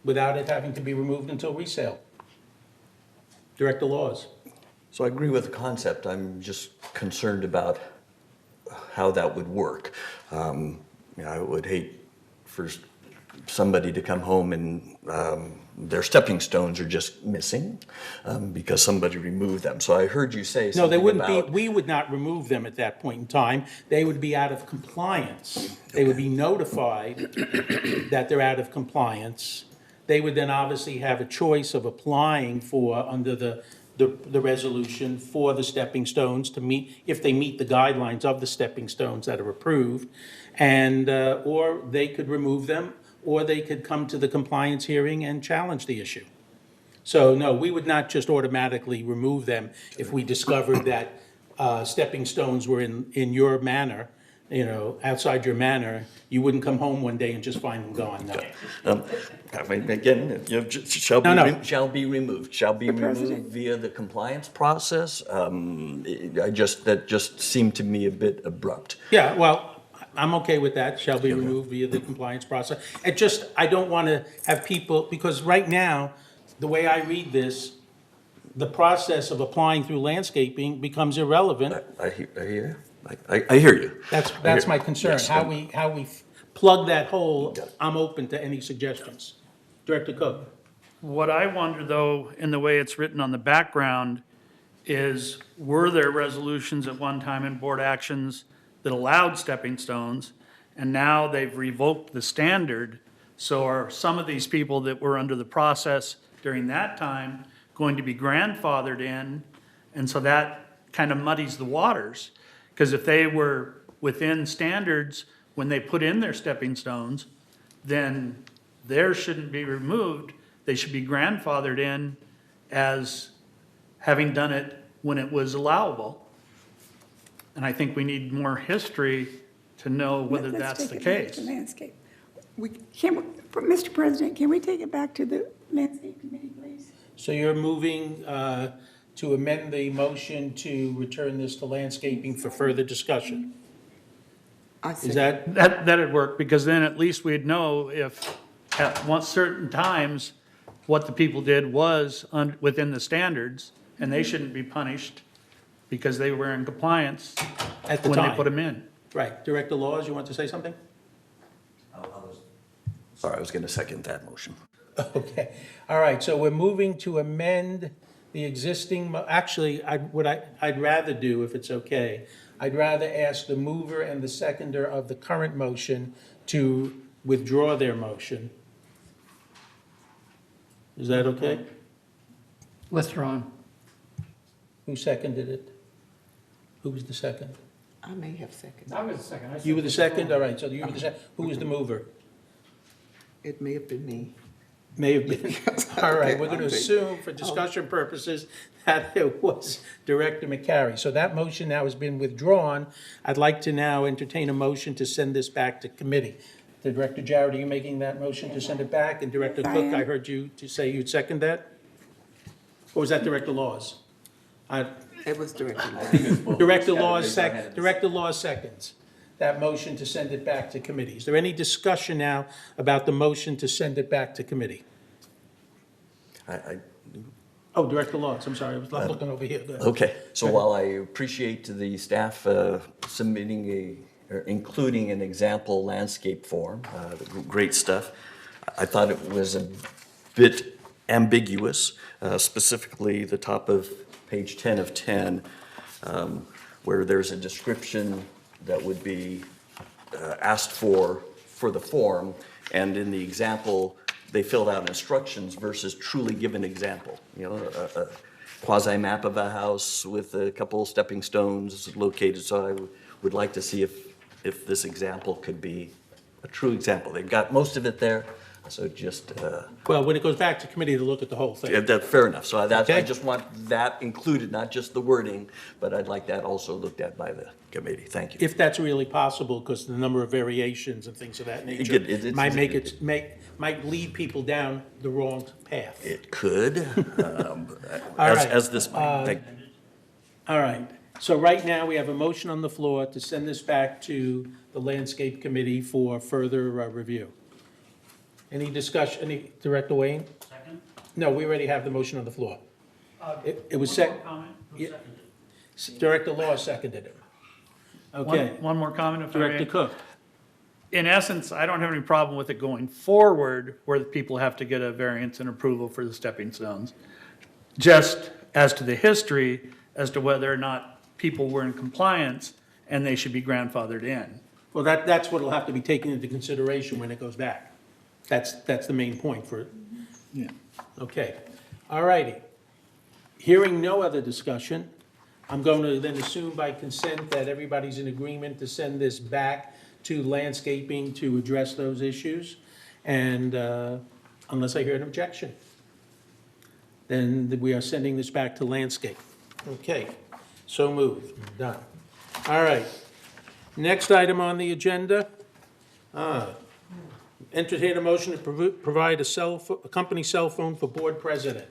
without it having to be removed until resale. Director Laws. So I agree with the concept. I'm just concerned about how that would work. I would hate for somebody to come home and their stepping stones are just missing because somebody removed them. So I heard you say something No, they wouldn't about... be, we would not remove them at that point in time. They would be out of compliance. They would be notified that they're out of compliance. They would then obviously have a choice of applying for, under the resolution, for the stepping stones to meet, if they meet the guidelines of the stepping stones that are approved. And, or they could remove them, or they could come to the compliance hearing and challenge the issue. So no, we would not just automatically remove them if we discovered that stepping stones were in your manor, outside your manor. You wouldn't come home one day and just find them gone, no. Again, shall be removed via the compliance process. That just seemed to me a bit abrupt. Yeah, well, I'm okay with that, shall be removed via the compliance process. I don't want to have people, because right now, the way I read this, the process of applying through landscaping becomes irrelevant. I hear you. That's my concern. Yes. How we plug that hole, I'm open to any suggestions. Director Cook. What I wonder, though, in the way it's written on the background, is were there resolutions at one time in board actions that allowed stepping stones, and now they've revoked the standard? So are some of these people that were under the process during that time going to be grandfathered in? And so that kind of muddies the waters. Because if they were within standards when they put in their stepping stones, then theirs shouldn't be removed. They should be grandfathered in as having done it when it was allowable. And I think we need more history to know whether that's the case. Let's take it back to landscape. Mr. President, can we take it back to the landscape committee, please? So you're moving to amend the motion to return this to landscaping for further discussion? Is that? That'd work, because then at least we'd know if at certain times what the people did was within the standards, and they shouldn't be punished because they were in compliance At the when time. they put them in. Right. Director Laws, you want to say something? Sorry, I was going to second that motion. Okay. All right. So we're moving to amend the existing, actually, I'd rather do, if it's okay, I'd rather ask the mover and the seconder of the current motion to withdraw their motion. Is that okay? Withdrawn. Who seconded it? Who was the second? I may have seconded. I was the second. You were the second? All right, so you were the second. Who was the mover? It may have been me. May have been. All right, we're going to Okay. assume for discussion purposes that it was Director McCary. So that motion now has been withdrawn. I'd like to now entertain a motion to send this back to committee. Director Jarrett, are you making that motion to send it back? And Director Cook, I heard you to say you'd second that? Or was that Director Laws? It was directed. Director Laws seconds that motion to send it back to committee. Is there any discussion now about the motion to send it back to committee? Oh, Director Laws, I'm sorry, I was looking over here. Go ahead. Okay, so while I appreciate the staff submitting or including an example landscape form, great stuff, I thought it was a bit ambiguous, specifically the top of page 10 of 10, where there's a description that would be asked for the form, and in the example, they filled out instructions versus truly give an example. You know, a quasi-map of a house with a couple stepping stones located, so I would like to see if this example could be a true example. They've got most of it there, so just... Well, when it goes back to committee to look at the whole thing. Yeah, that's fair enough. So I Okay. just want that included, not just the wording, but I'd like that also looked at by the committee. Thank you. If that's really possible, because the number of variations and things of that nature It's- might lead people down the wrong path. It could, All right. as this might. Thank- All right, so right now, we have a motion on the floor to send this back to the Landscape Committee for further review. Any discussion, Director Wayne? Second? No, we already have the motion on the floor. It was One more comment. Who Yeah. seconded it? Director Law seconded it. Okay. One more comment, if I may. Director Cook? In essence, I don't have any problem with it going forward where the people have to get a variance and approval for the stepping stones. Just as to the history, as to whether or not people were in compliance and they should be grandfathered in. Well, that's what'll have to be taken into consideration when it goes back. That's the main point for it. Yeah. Okay, all righty. Hearing no other discussion, I'm going to then assume by consent that everybody's in agreement to send this back to landscaping to address those issues, and unless I hear an objection, then we are sending this back to landscape. Okay, so moved, done. All right, next item on the agenda, entertain a motion to provide a company cell phone for board president.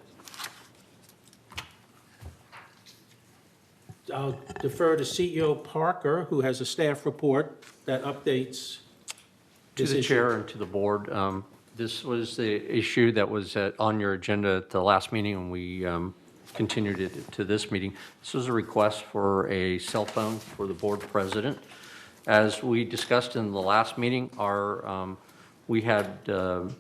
I'll defer to CEO Parker, who has a staff report that updates To this the issue. chair and to the board, this was the issue that was on your agenda at the last meeting, and we continued it to this meeting. This was a request for a cell phone for the board president. As we discussed in the last meeting, we had a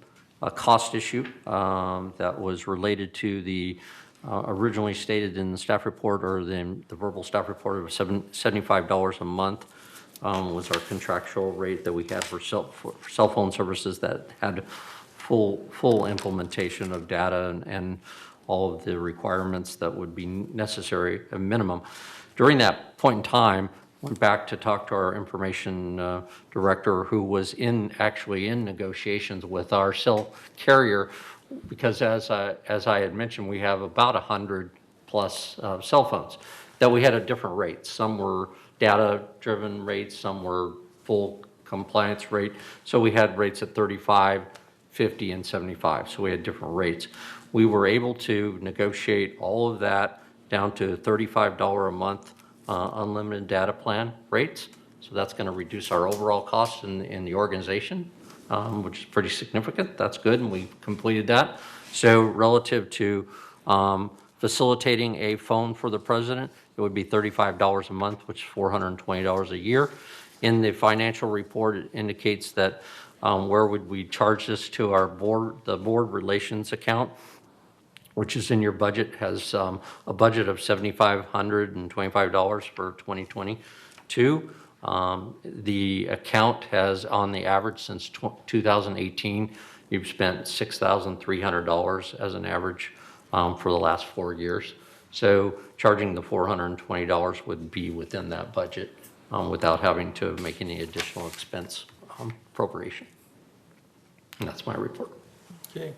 cost issue that was related to the originally stated in the staff report, or the verbal staff report, of $75 a month was our contractual rate that we had for cell phone services that had full implementation of data and all of the requirements that would be necessary, a minimum. During that point in time, went back to talk to our information director, who was actually in negotiations with our cell carrier, because as I had mentioned, we have about 100 plus cell phones that we had at different rates. Some were data-driven rates, some were full compliance rate. So we had rates at 35, 50, and 75. So we had different rates. We were able to negotiate all of that down to $35 a month unlimited data plan rates. So that's going to reduce our overall costs in the organization, which is pretty significant. That's good, and we completed that. So relative to facilitating a phone for the president, it would be $35 a month, which is $420 a year. In the financial report, it indicates that where would we charge this to our board, the board relations account, which is in your budget, has a budget of $7,525 for 2022. The account has, on the average since 2018, you've spent $6,300 as an average for the last 4 years. So charging the $420 would be within that budget without having to make any additional expense appropriation. And that's my report. Okay.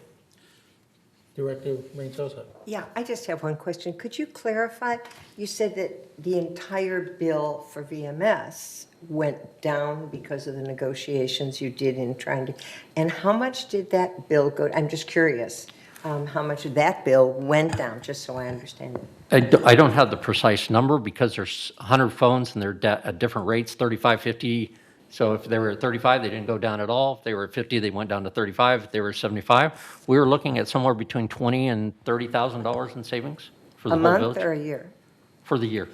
Director Mendoza. Yeah, I just have one question. Could you clarify? You said that the entire bill for VMS went down because of the negotiations you did in trying to, and how much did that bill go? I'm just curious. How much of that bill went down, just so I understand it? I don't have the precise number because there's 100 phones and they're at different rates, 35, 50. So if they were at 35, they didn't go down at all. If they were at 50, they went down to 35. If they were at 75, we were looking at somewhere between $20,000 and $30,000 in savings for the whole village. A month or a year? For the year.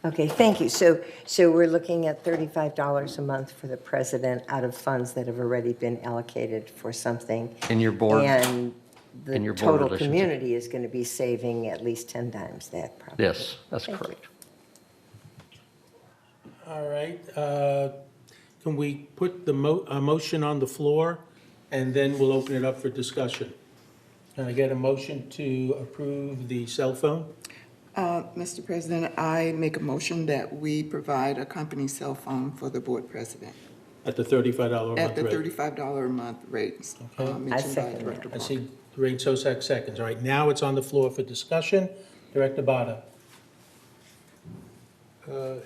Okay, thank you. So we're looking at $35 a month for the president out of funds that have already been allocated for something. In your board. And the your board total relations. community is going to be saving at least 10 times that probably. Yes, that's Thank you. correct. All right, can we put the motion on the floor, and then we'll open it up for discussion? Can I get a motion to approve the cell phone? Mr. President, I make a motion that we provide a company cell phone for the board president At the $35 a month at the rate? $35 a month rate Okay. mentioned by Director I Parker. see Ray Sosak seconds. All right, now it's on the floor for discussion. Director Bada.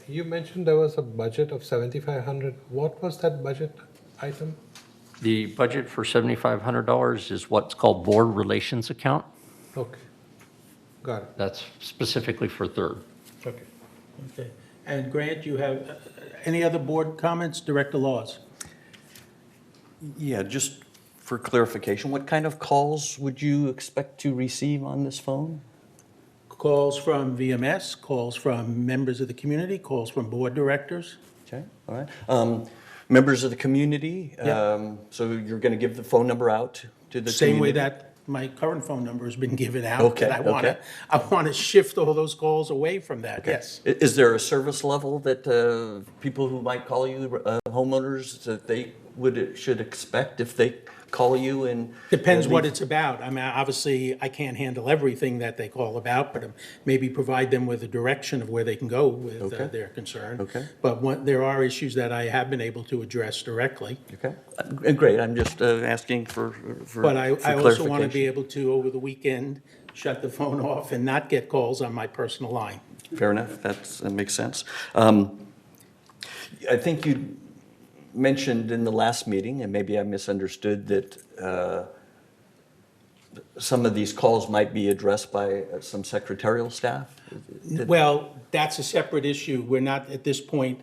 You mentioned there was a budget of 7,500. What was that budget item? The budget for $7,500 is what's called board relations account. Okay, got it. That's specifically for third. Okay. Okay. And Grant, you have any other board comments? Director Laws. Yeah, just for clarification, what kind of calls would you expect to receive on this phone? Calls from VMS, calls from members of the community, calls from board directors. Okay, all right. Members of the community, Yeah. so you're going to give the phone number out to the community? Same way that my current phone number has been given out. Okay, and okay. I want to shift all those calls away from that, Okay. yes. Is there a service level that people who might call you, homeowners, that they should expect if they call you and? Depends what it's about. I mean, obviously, I can't handle everything that they call about, but maybe provide them with a direction of where they can go with Okay. their concern. Okay. But there are issues that I have been able to address directly. Okay, great, I'm just asking for But I also want to clarification. be able to, over the weekend, shut the phone off and not get calls on my personal line. Fair enough, that makes sense. I think you mentioned in the last meeting, and maybe I misunderstood, that some of these calls might be addressed by some secretarial staff? Well, that's a separate issue. We're not, at this point,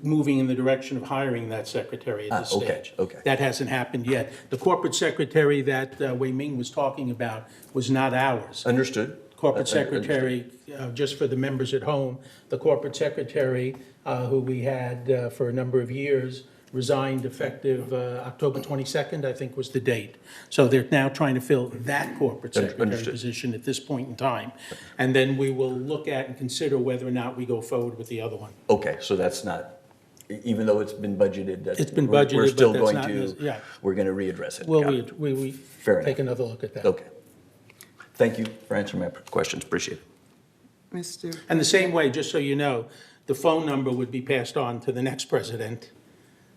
moving in the direction of hiring that secretary at this okay, stage. okay. That hasn't happened yet. The corporate secretary that Wei Ming was talking about was not ours. Understood. Corporate Understood. secretary, just for the members at home, the corporate secretary who we had for a number of years resigned effective October 22nd, I think was the date. So they're now trying to fill that corporate secretary Understood. position at this point in time. And then we will look at and consider whether or not we go forward with the other one. Okay, so that's not, even though it's been budgeted, that It's been we're budgeted, still but that's going not to, nec- yeah. we're going to readdress it. Well, Got it. we Fair take enough. another look at that. Okay. Thank you for answering my questions, appreciate it. Mr. And the same way, just so you know, the phone number would be passed on to the next president,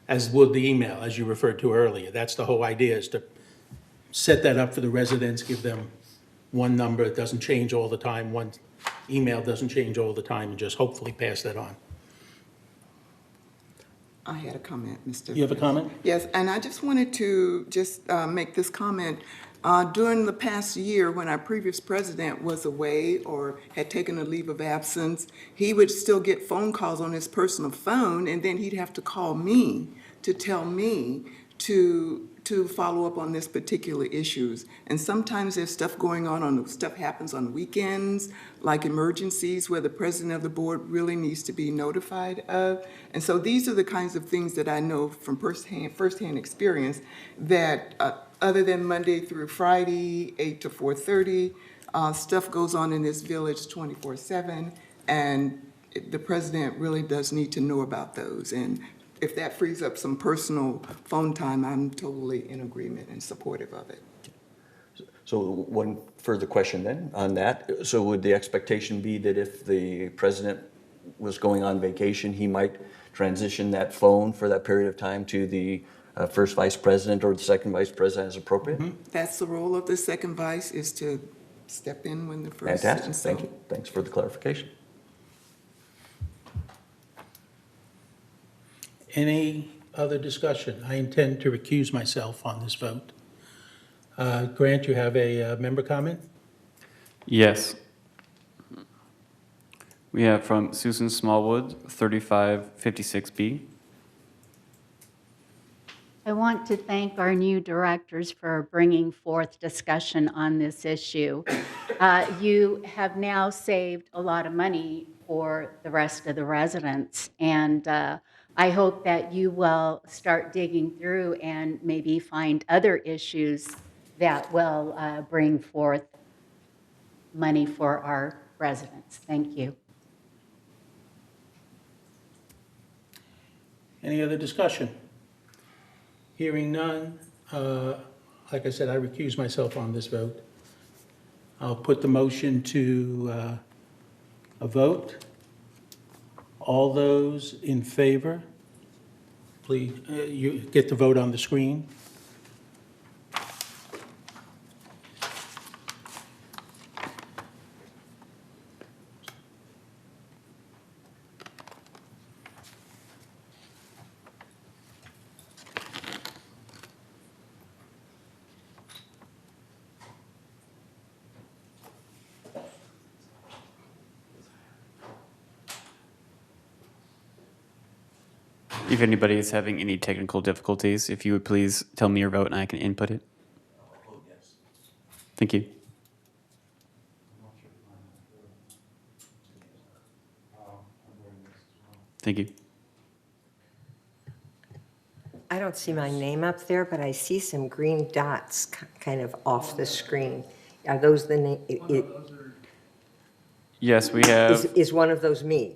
as would the email, as you referred to earlier. That's the whole idea, is to set that up for the residents, give them one number, it doesn't change all the time, one email doesn't change all the time, and just hopefully pass that on. I had a comment, Mr. You have a comment? Yes, and I just wanted to just make this comment. During the past year, when our previous president was away or had taken a leave of absence, he would still get phone calls on his personal phone, and then he'd have to call me to tell me to follow up on this particular issues. And sometimes there's stuff going on, stuff happens on weekends, like emergencies where the president of the board really needs to be notified of. And so these are the kinds of things that I know from firsthand experience that other than Monday through Friday, 8 to 4:30, stuff goes on in this village 24/7, and the president really does need to know about those. And if that frees up some personal phone time, I'm totally in agreement and supportive of it. So one further question then on that. So would the expectation be that if the president was going on vacation, he might transition that phone for that period of time to the first vice president or the second vice president as appropriate? That's the role of the second vice, is to step in when the first. Fantastic, and so- thank you. Thanks for the clarification. Any other discussion? I intend to recuse myself on this vote. Grant, you have a member comment? Yes. We have from Susan Smallwood, 3556B. I want to thank our new directors for bringing forth discussion on this issue. You have now saved a lot of money for the rest of the residents, and I hope that you will start digging through and maybe find other issues that will bring forth money for our residents. Thank you. Any other discussion? Hearing none, like I said, I recuse myself on this vote. I'll put the motion to a vote. All those in favor, please, you get the vote on the screen. If anybody is having any technical difficulties, if you would please tell me your vote and I can input it. Thank you. Thank you. I don't see my name up there, but I see some green dots kind of off the screen. Are those the name? Yes, we have. Is one of those me?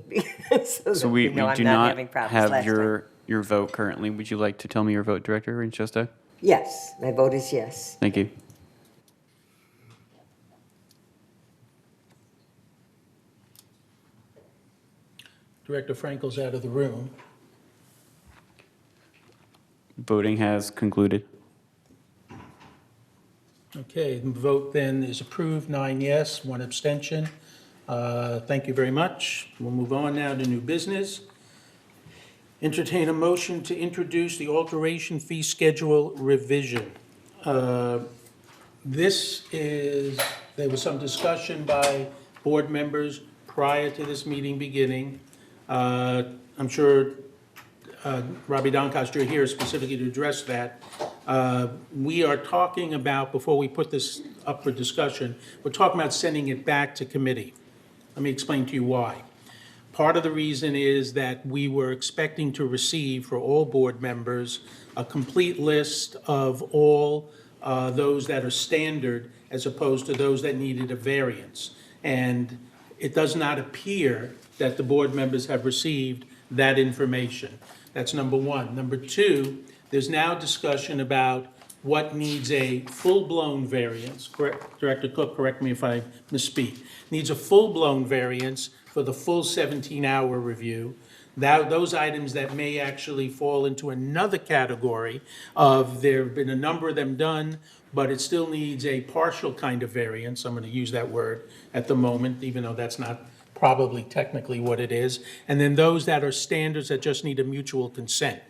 So we know I'm do not not having problems have last time. your vote currently. Would you like to tell me your vote, Director Winchester? Yes, my vote is yes. Thank you. Director Frankel's out of the room. Voting has concluded. Okay, the vote then is approved, 9 yes, 1 abstention. Thank you very much. We'll move on now to new business. Entertain a motion to introduce the alteration fee schedule revision. There was some discussion by board members prior to this meeting beginning. I'm sure Robbie Doncaster here specifically to address that. We are talking about, before we put this up for discussion, we're talking about sending it back to committee. Let me explain to you why. Part of the reason is that we were expecting to receive for all board members a complete list of all those that are standard as opposed to those that needed a variance. And it does not appear that the board members have received that information. That's number one. Number two, there's now discussion about what needs a full-blown variance. Director Cook, correct me if I misspeak. Needs a full-blown variance for the full 17-hour review. Those items that may actually fall into another category of there have been a number of them done, but it still needs a partial kind of variance. I'm going to use that word at the moment, even though that's not probably technically what it is. And then those that are standards that just need a mutual consent.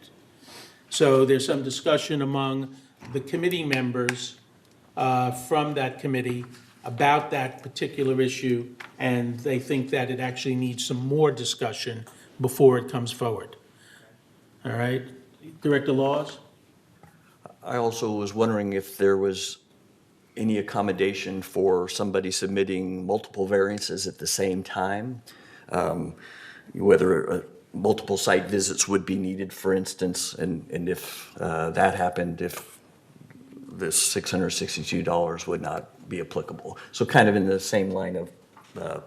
So there's some discussion among the committee members from that committee about that particular issue, and they think that it actually needs some more discussion before it comes forward. All right, Director Laws? I also was wondering if there was any accommodation for somebody submitting multiple variances at the same time, whether multiple site visits would be needed, for instance, and if that happened, if this $662 would not be applicable. So kind of in the same line of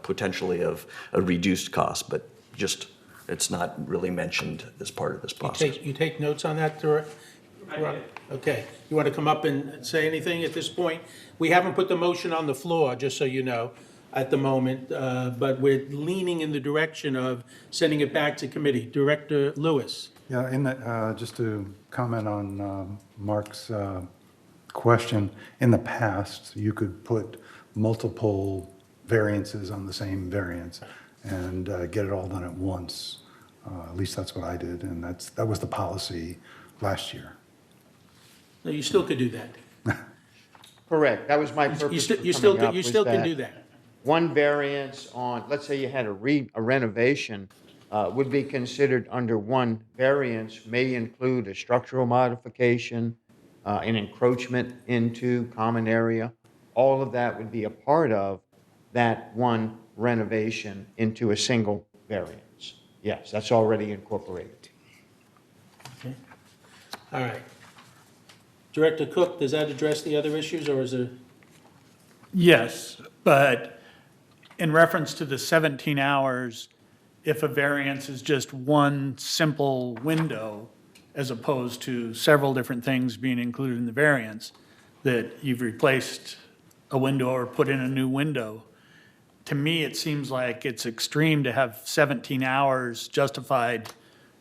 potentially of a reduced cost, but just it's not really mentioned as part of this process. You take notes on that, Director? Okay, you want to come up and say anything at this point? We haven't put the motion on the floor, just so you know, at the moment, but we're leaning in the direction of sending it back to committee. Director Lewis? Yeah, just to comment on Mark's question, in the past, you could put multiple variances on the same variance and get it all done at once. At least that's what I did, and that was the policy last year. No, you still could do that. Correct. That was my purpose for You still coming up, can was do that. One variance on, let's say you had a renovation, would be considered under one variance, may include a structural modification, an encroachment into common area. All of that would be a part of that one renovation into a single variance. Yes, that's already incorporated. Okay. All right. Director Cook, does that address the other issues, or is there? Yes, but in reference to the 17 hours, if a variance is just one simple window, as opposed to several different things being included in the variance, that you've replaced a window or put in a new window, to me, it seems like it's extreme to have 17 hours justified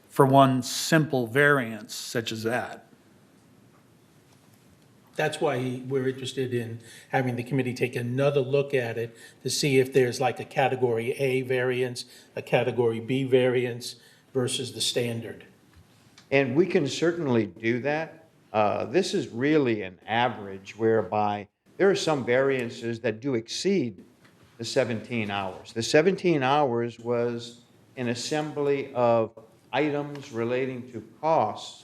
for one simple variance such as that. That's why we're interested in having the committee take another look at it to see if there's like a category A variance, a category B variance versus the standard. And we can certainly do that. This is really an average whereby there are some variances that do exceed the 17 hours. The 17 hours was an assembly of items relating to costs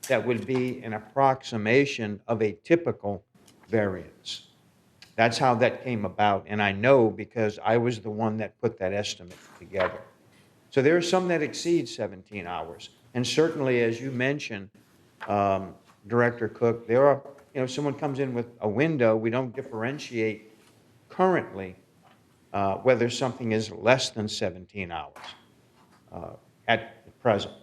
that would be an approximation of a typical variance. That's how that came about, and I know because I was the one that put that estimate together. So there are some that exceed 17 hours, and certainly, as you mentioned, Director Cook, there are, someone comes in with a window, we don't differentiate currently whether something is less than 17 hours at the present.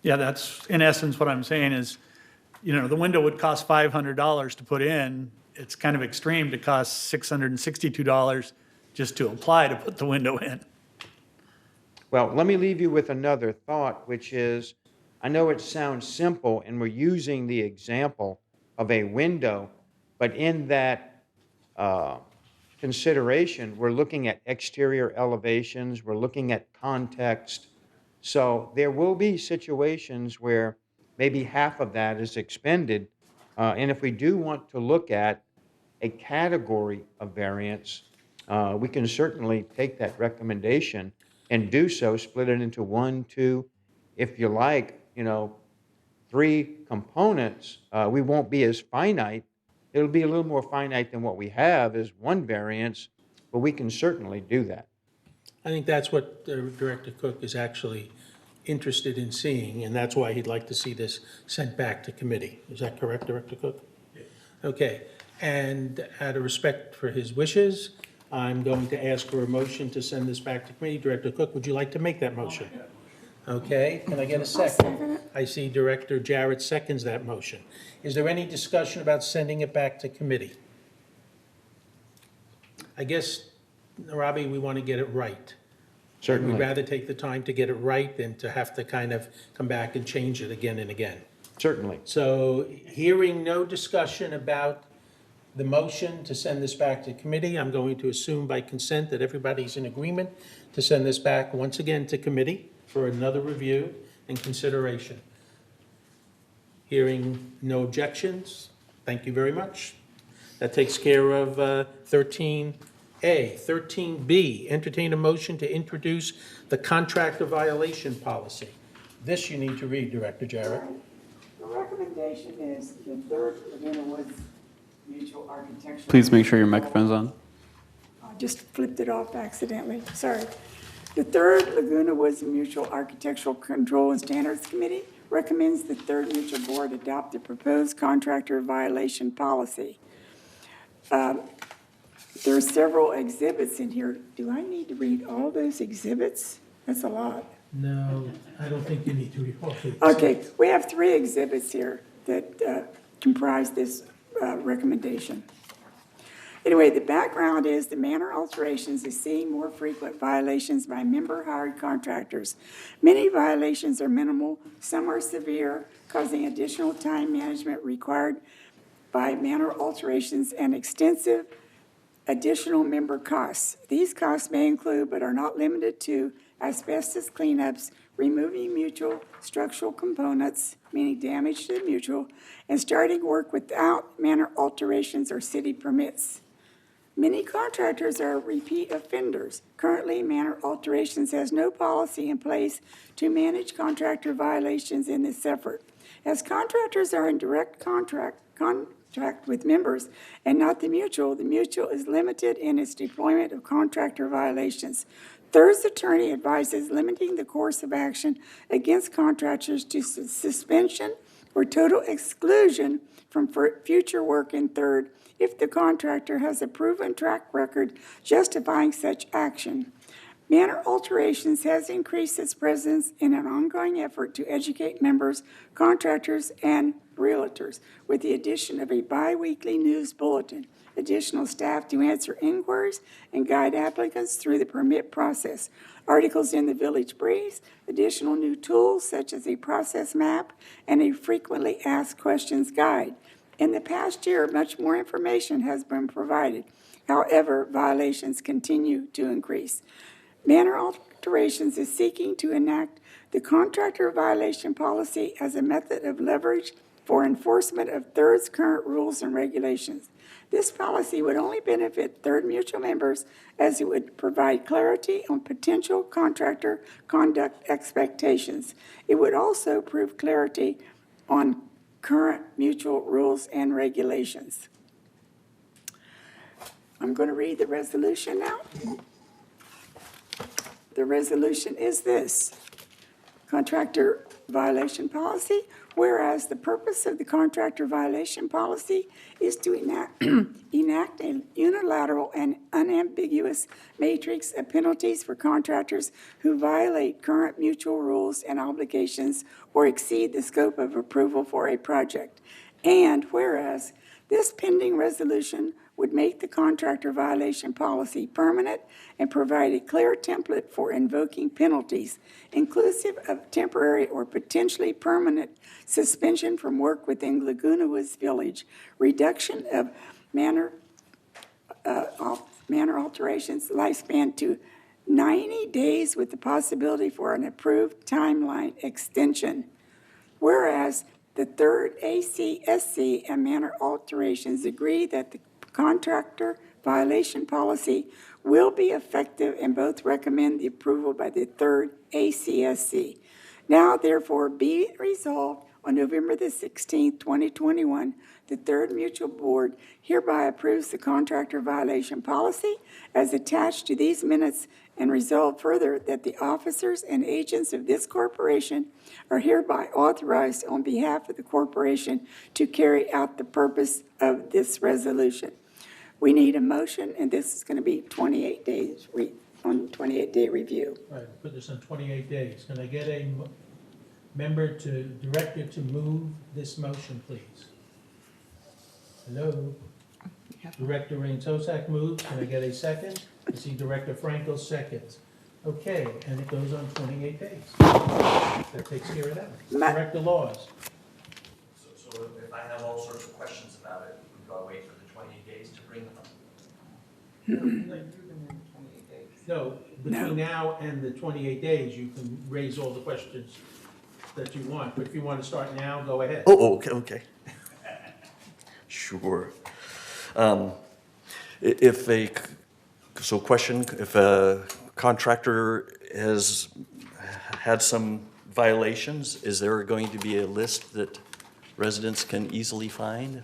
Yeah, that's in essence what I'm saying is, the window would cost $500 to put in. It's kind of extreme to cost $662 just to apply to put the window in. Well, let me leave you with another thought, which is, I know it sounds simple, and we're using the example of a window, but in that consideration, we're looking at exterior elevations, we're looking at context. So there will be situations where maybe half of that is expended. And if we do want to look at a category of variance, we can certainly take that recommendation and do so, split it into 1, 2, if you like, 3 components. We won't be as finite. It'll be a little more finite than what we have as one variance, but we can certainly do that. I think that's what Director Cook is actually interested in seeing, and that's why he'd like to see this sent back to committee. Is that correct, Director Cook? Yes. Okay, and out of respect for his wishes, I'm going to ask for a motion to send this back to committee. Director Cook, would you like to make that motion? Okay, can I get a second? I see Director Jarrett seconds that motion. Is there any discussion about sending it back to committee? I guess, Robbie, we want to get it right. Certainly. We'd rather take the time to get it right than to have to kind of come back and change it again and again. Certainly. So hearing no discussion about the motion to send this back to committee, I'm going to assume by consent that everybody's in agreement to send this back once again to committee for another review and consideration. Hearing no objections, thank you very much. That takes care of 13A. 13B, entertain a motion to introduce the contractor violation policy. This you need to read, Director Jarrett. The recommendation is the third Laguna Woods Mutual Architectural. Please make sure your microphone's on. I just flipped it off accidentally, sorry. The third Laguna Woods Mutual Architectural Control and Standards Committee recommends the third mutual board adopt the proposed contractor violation policy. There are several exhibits in here. Do I need to read all those exhibits? That's a lot. No, I don't think you need to read all of these. Okay, we have 3 exhibits here that comprise this recommendation. Anyway, the background is the manor alterations is seeing more frequent violations by member-hired contractors. Many violations are minimal, some are severe, causing additional time management required by manor alterations and extensive additional member costs. These costs may include, but are not limited to, asbestos cleanups, removing mutual structural components, meaning damage to the mutual, and starting work without manor alterations or city permits. Many contractors are repeat offenders. Currently, Manor Alterations has no policy in place to manage contractor violations in this effort. As contractors are in direct contract with members and not the mutual is limited in its deployment of contractor violations. Third's attorney advises limiting the course of action against contractors to suspension or total exclusion from future work in third if the contractor has a proven track record justifying such action. Manor Alterations has increased its presence in an ongoing effort to educate members, contractors, and realtors with the addition of a bi-weekly news bulletin, additional staff to answer inquiries and guide applicants through the permit process, articles in the Village Breeze, additional new tools such as a process map, and a frequently asked questions guide. In the past year, much more information has been provided. However, violations continue to increase. Manor Alterations is seeking to enact the contractor violation policy as a method of leverage for enforcement of Third's current rules and regulations. This policy would only benefit Third mutual members as it would provide clarity on potential contractor conduct expectations. It would also prove clarity on current mutual rules and regulations. I'm going to read the resolution now. The resolution is this. Contractor violation policy, whereas the purpose of the contractor violation policy is to enact a unilateral and unambiguous matrix of penalties for contractors who violate current mutual rules and obligations or exceed the scope of approval for a project. And whereas this pending resolution would make the contractor violation policy permanent and provide a clear template for invoking penalties, inclusive of temporary or potentially permanent suspension from work within Laguna Woods Village, reduction of manor alterations lifespan to 90 days with the possibility for an approved timeline extension. Whereas the third ACSC and Manor Alterations agree that the contractor violation policy will be effective and both recommend the approval by the third ACSC. Now, therefore, be it resolved on November the 16th, 2021, the Third Mutual Board hereby approves the contractor violation policy as attached to these minutes and resolve further that the officers and agents of this corporation are hereby authorized on behalf of the corporation to carry out the purpose of this resolution. We need a motion, and this is going to be 28 days on 28-day review. Right, put this on 28 days. Can I get a director to move this motion, please? Hello? Director Rain-Tosak moves. Can I get a second? I see Director Franco seconds. Okay, and it goes on 28 days. That takes care of that. Director Laws. So if I have all sorts of questions about it, do I wait for the 28 days to bring them up? No, between now and the 28 days, you can raise all the questions that you want. But if you want to start now, go ahead. Oh, okay. Sure. If a contractor has had some violations, is there going to be a list that residents can easily find?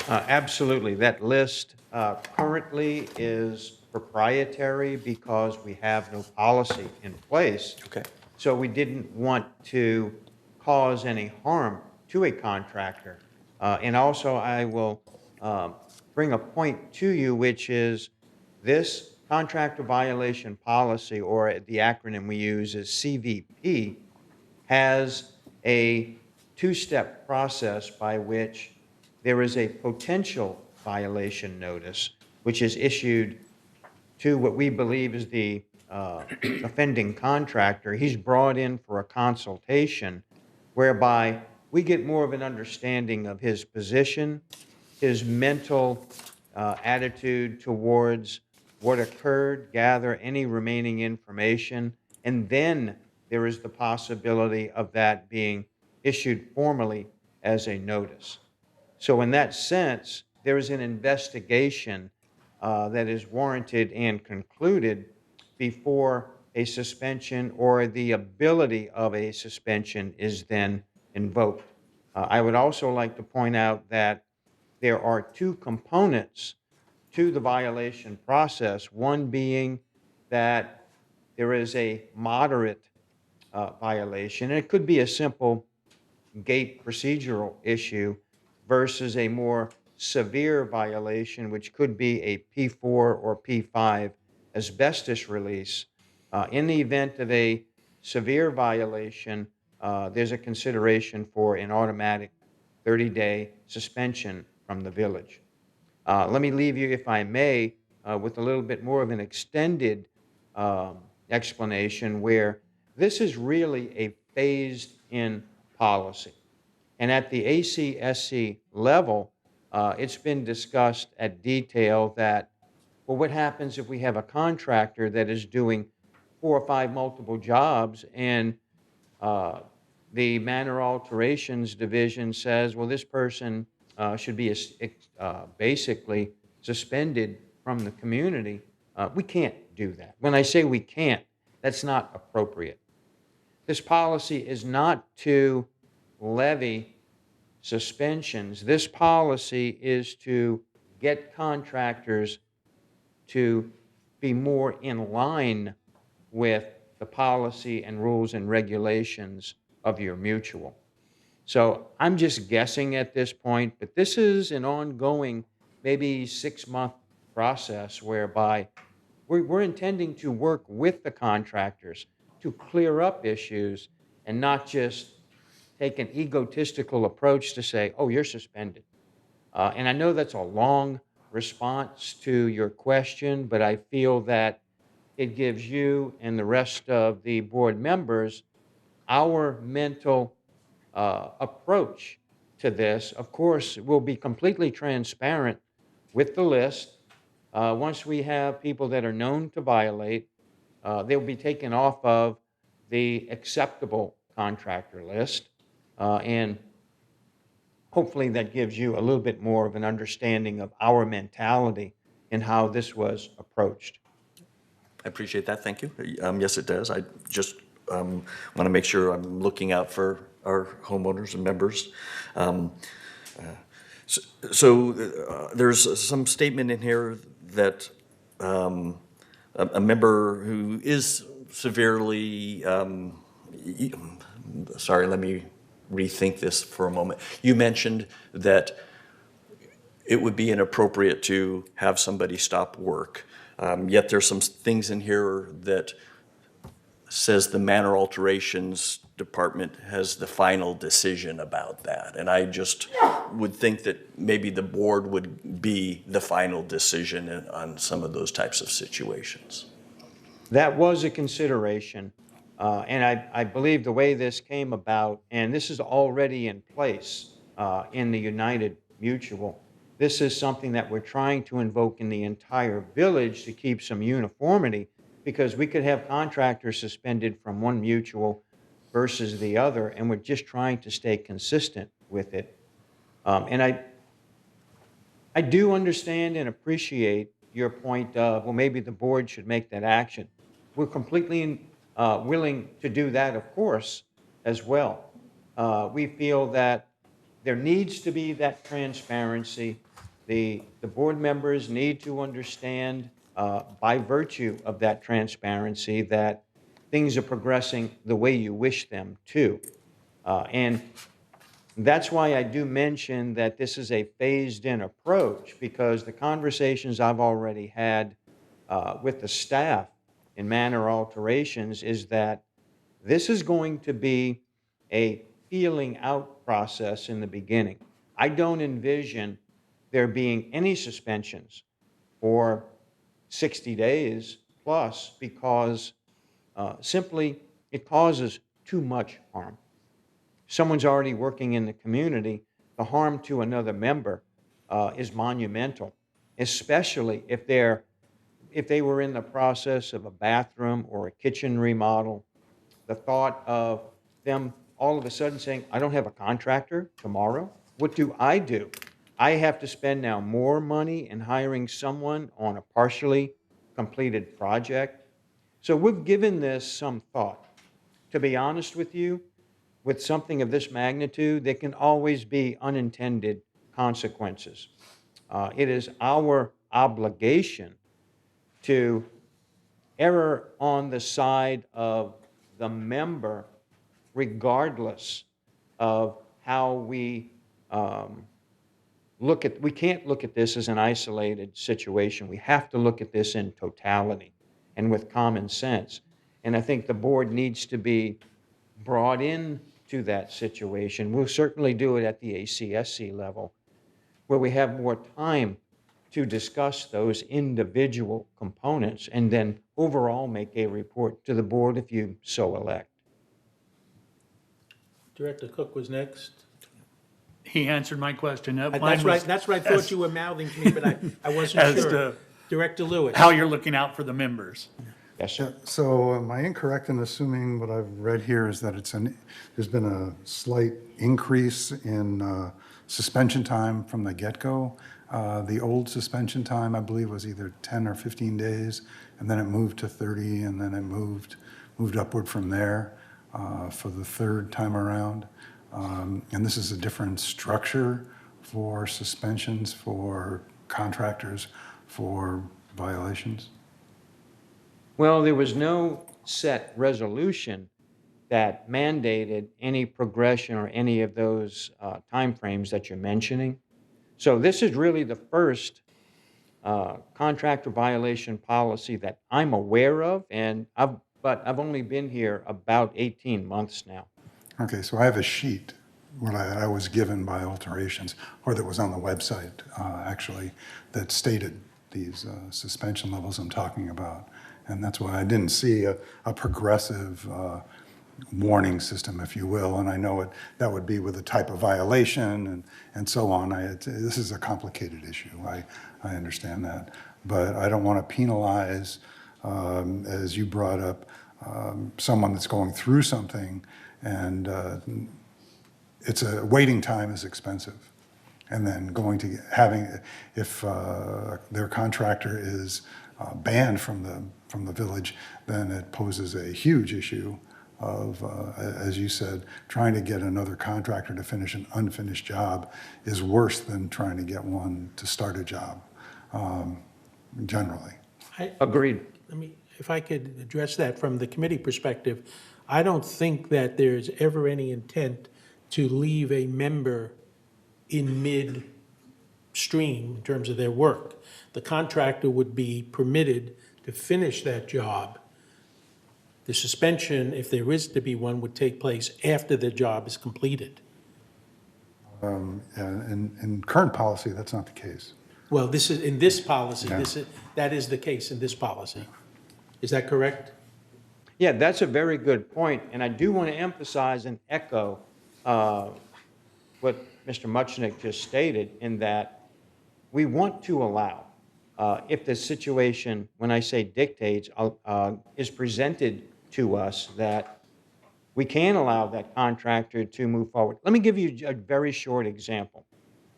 Absolutely. That list currently is proprietary because we have no policy in place. Okay. So we didn't want to cause any harm to a contractor. And also, I will bring a point to you, which is this contractor violation policy, or the acronym we use is CVP, has a two-step process by which there is a potential violation notice, which is issued to what we believe is the offending contractor. He's brought in for a consultation whereby we get more of an understanding of his position, his mental attitude towards what occurred, gather any remaining information, and then there is the possibility of that being issued formally as a notice. So in that sense, there is an investigation that is warranted and concluded before a suspension or the ability of a suspension is then invoked. I would also like to point out that there are two components to the violation process, one being that there is a moderate violation, and it could be a simple gate procedural issue versus a more severe violation, which could be a P4 or P5 asbestos release. In the event of a severe violation, there's a consideration for an automatic 30-day suspension from the village. Let me leave you, if I may, with a little bit more of an extended explanation where this is really a phased-in policy. And at the ACSC level, it's been discussed at detail that, well, what happens if we have a contractor that is doing 4 or 5 multiple jobs and the manor alterations division says, well, this person should be basically suspended from the community. We can't do that. When I say we can't, that's not appropriate. This policy is not to levy suspensions. This policy is to get contractors to be more in line with the policy and rules and regulations of your mutual. So I'm just guessing at this point, but this is an ongoing, maybe 6-month process whereby we're intending to work with the contractors to clear up issues and not just take an egotistical approach to say, oh, you're suspended. And I know that's a long response to your question, but I feel that it gives you and the rest of the board members our mental approach to this. Of course, we'll be completely transparent with the list. Once we have people that are known to violate, they'll be taken off of the acceptable contractor list. And hopefully that gives you a little bit more of an understanding of our mentality and how this was approached. I appreciate that, thank you. Yes, it does. I just want to make sure I'm looking out for our homeowners and members. There's some statement in here that a member who is severely, sorry, let me rethink this for a moment. You mentioned that it would be inappropriate to have somebody stop work. Yet there's some things in here that says the manor alterations department has the final decision about that. And I just would think that maybe the board would be the final decision on some of those types of situations. That was a consideration. And I believe the way this came about, and this is already in place in the United Mutual, this is something that we're trying to invoke in the entire village to keep some uniformity, because we could have contractors suspended from one mutual versus the other, and we're just trying to stay consistent with it. And I do understand and appreciate your point of, well, maybe the board should make that action. We're completely willing to do that, of course, as well. We feel that there needs to be that transparency. The board members need to understand, by virtue of that transparency, that things are progressing the way you wish them to. And that's why I do mention that this is a phased-in approach, because the conversations I've already had with the staff in manor alterations is that this is going to be a feeling out process in the beginning. I don't envision there being any suspensions for 60 days plus, because simply it causes too much harm. Someone's already working in the community, the harm to another member is monumental, especially if they were in the process of a bathroom or a kitchen remodel. The thought of them all of a sudden saying, I don't have a contractor tomorrow. What do? I have to spend now more money in hiring someone on a partially completed project. So we've given this some thought. To be honest with you, with something of this magnitude, there can always be unintended consequences. It is our obligation to err on the side of the member, regardless of how we we can't look at this as an isolated situation. We have to look at this in totality and with common sense. And I think the board needs to be brought in to that situation. We'll certainly do it at the ACSC level, where we have more time to discuss those individual components and then overall make a report to the board if you so elect. Director Cook was next. He answered my question. Mine That's right, was that's what I thought you were mouthing to me, but I wasn't as sure. to Director Lewis. how you're looking out for the members. Yes, sir. So am I incorrect in assuming what I've read here is that there's been a slight increase in suspension time from the get-go? The old suspension time, I believe, was either 10 or 15 days, and then it moved to 30, and then it moved upward from there for the third time around. And this is a different structure for suspensions, for contractors, for violations? Well, there was no set resolution that mandated any progression or any of those timeframes that you're mentioning. So this is really the first contractor violation policy that I'm aware of, but I've only been here about 18 months now. Okay, so I have a sheet what I was given by Alterations, or that was on the website, actually, that stated these suspension levels I'm talking about. And that's why I didn't see a progressive warning system, if you will. And I know that would be with a type of violation and so on. This is a complicated issue. I understand that. But I don't want to penalize, as you brought up, someone that's going through something, and waiting time is expensive. And then if their contractor is banned from the village, then it poses a huge issue of, as you said, trying to get another contractor to finish an unfinished job is worse than trying to get one to start a job, generally. Agreed. If I could address that from the committee perspective, I don't think that there's ever any intent to leave a member in midstream in terms of their work. The contractor would be permitted to finish that job. The suspension, if there is to be one, would take place after the job is completed. In current policy, that's not the case. Well, this is, in this policy, Yeah. that is the case in this policy. Is that correct? Yeah, that's a very good point, and I do want to emphasize and echo what Mr. Muchnick just stated, in that we want to allow, if the situation, when I say dictates, is presented to us, that we can allow that contractor to move forward. Let me give you a very short example.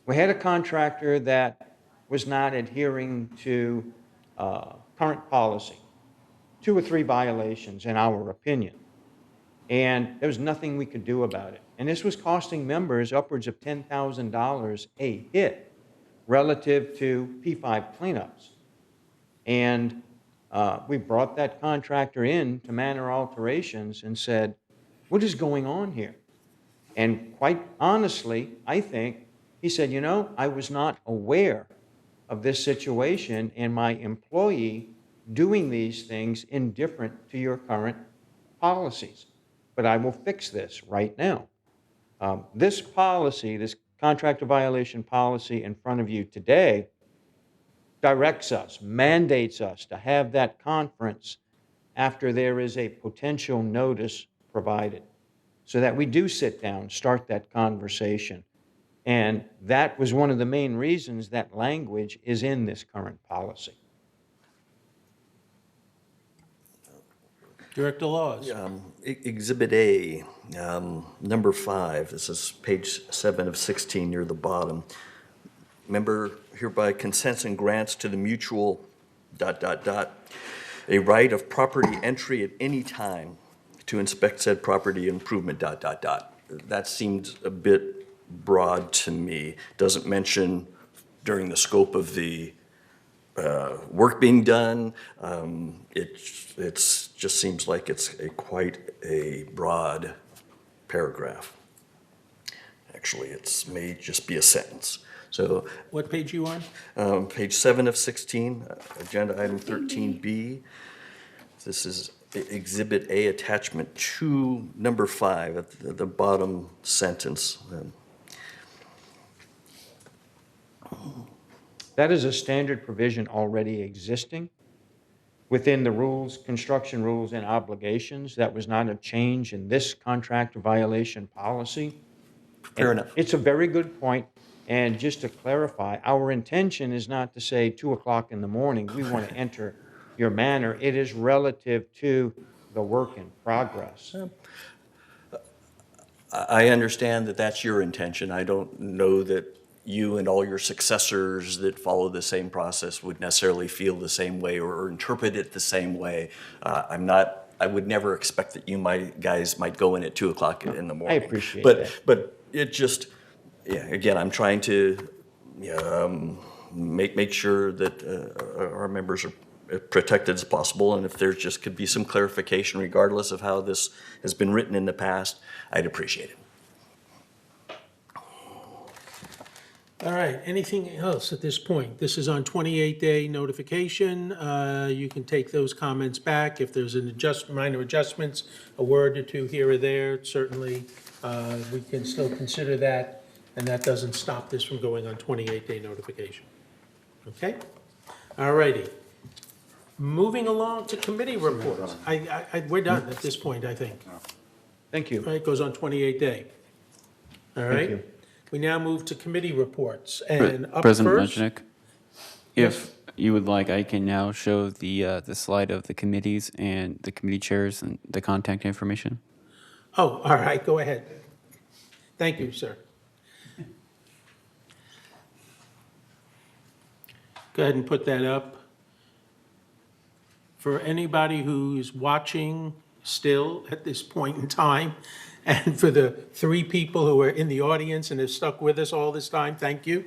We had a contractor that was not adhering to current policy. 2 or 3 violations, in our opinion. And there was nothing we could do about it. And this was costing members upwards of $10,000 a hit relative to P5 cleanups. And we brought that contractor in to Manor Alterations and said, what is going on here? And quite honestly, I think, he said, I was not aware of this situation and my employee doing these things indifferent to your current policies. But I will fix this right now. This policy, this contractor violation policy in front of you today, directs us, mandates us to have that conference after there is a potential notice provided, so that we do sit down, start that conversation. And that was one of the main reasons that language is in this current policy. Director Laws. Exhibit A, number 5, this is page 7 of 16 near the bottom. Member hereby consents and grants to the mutual ... a right of property entry at any time to inspect said property improvement ... That seemed a bit broad to me. Doesn't mention during the scope of the work being done. It just seems like it's quite a broad paragraph. actually. May just be a sentence. So What page you on? page 7 of 16, agenda item 13B. This is Exhibit A, attachment 2, number 5, at the bottom sentence. That is a standard provision already existing within the rules, construction rules and obligations. That was not a change in this contract violation policy. Fair And enough. It's a very good point. And just to clarify, our intention is not to say 2 o'clock in the morning, we want to enter your manor. It is relative to the work in progress. I understand that that's your intention. I don't know that you and all your successors that follow the same process would necessarily feel the same way or interpret it the same way. I would never expect that you guys might go in at 2 o'clock in the morning. I appreciate but, that. But it just, yeah, again, I'm trying to make sure that our members are protected as possible, and if there just could be some clarification regardless of how this has been written in the past, I'd appreciate it. All right, anything else at this point? This is on 28-day notification. You can take those comments back. If there's minor adjustments, a word or two here or there, certainly we can still consider that, and that doesn't stop this from going on 28-day notification. Okay? All righty. Moving along to committee reports. We're done at this point, I think. Thank you. All right, goes on 28-day. All right? Thank you. We now move to committee reports, and up President first. Lechnick, if you would like, I can now show the slide of the committees and the committee chairs and the contact information. Oh, all right, go ahead. Thank you, sir. Go ahead and put that up. For anybody who's watching still at this point in time, and for the 3 people who are in the audience and have stuck with us all this time, thank you.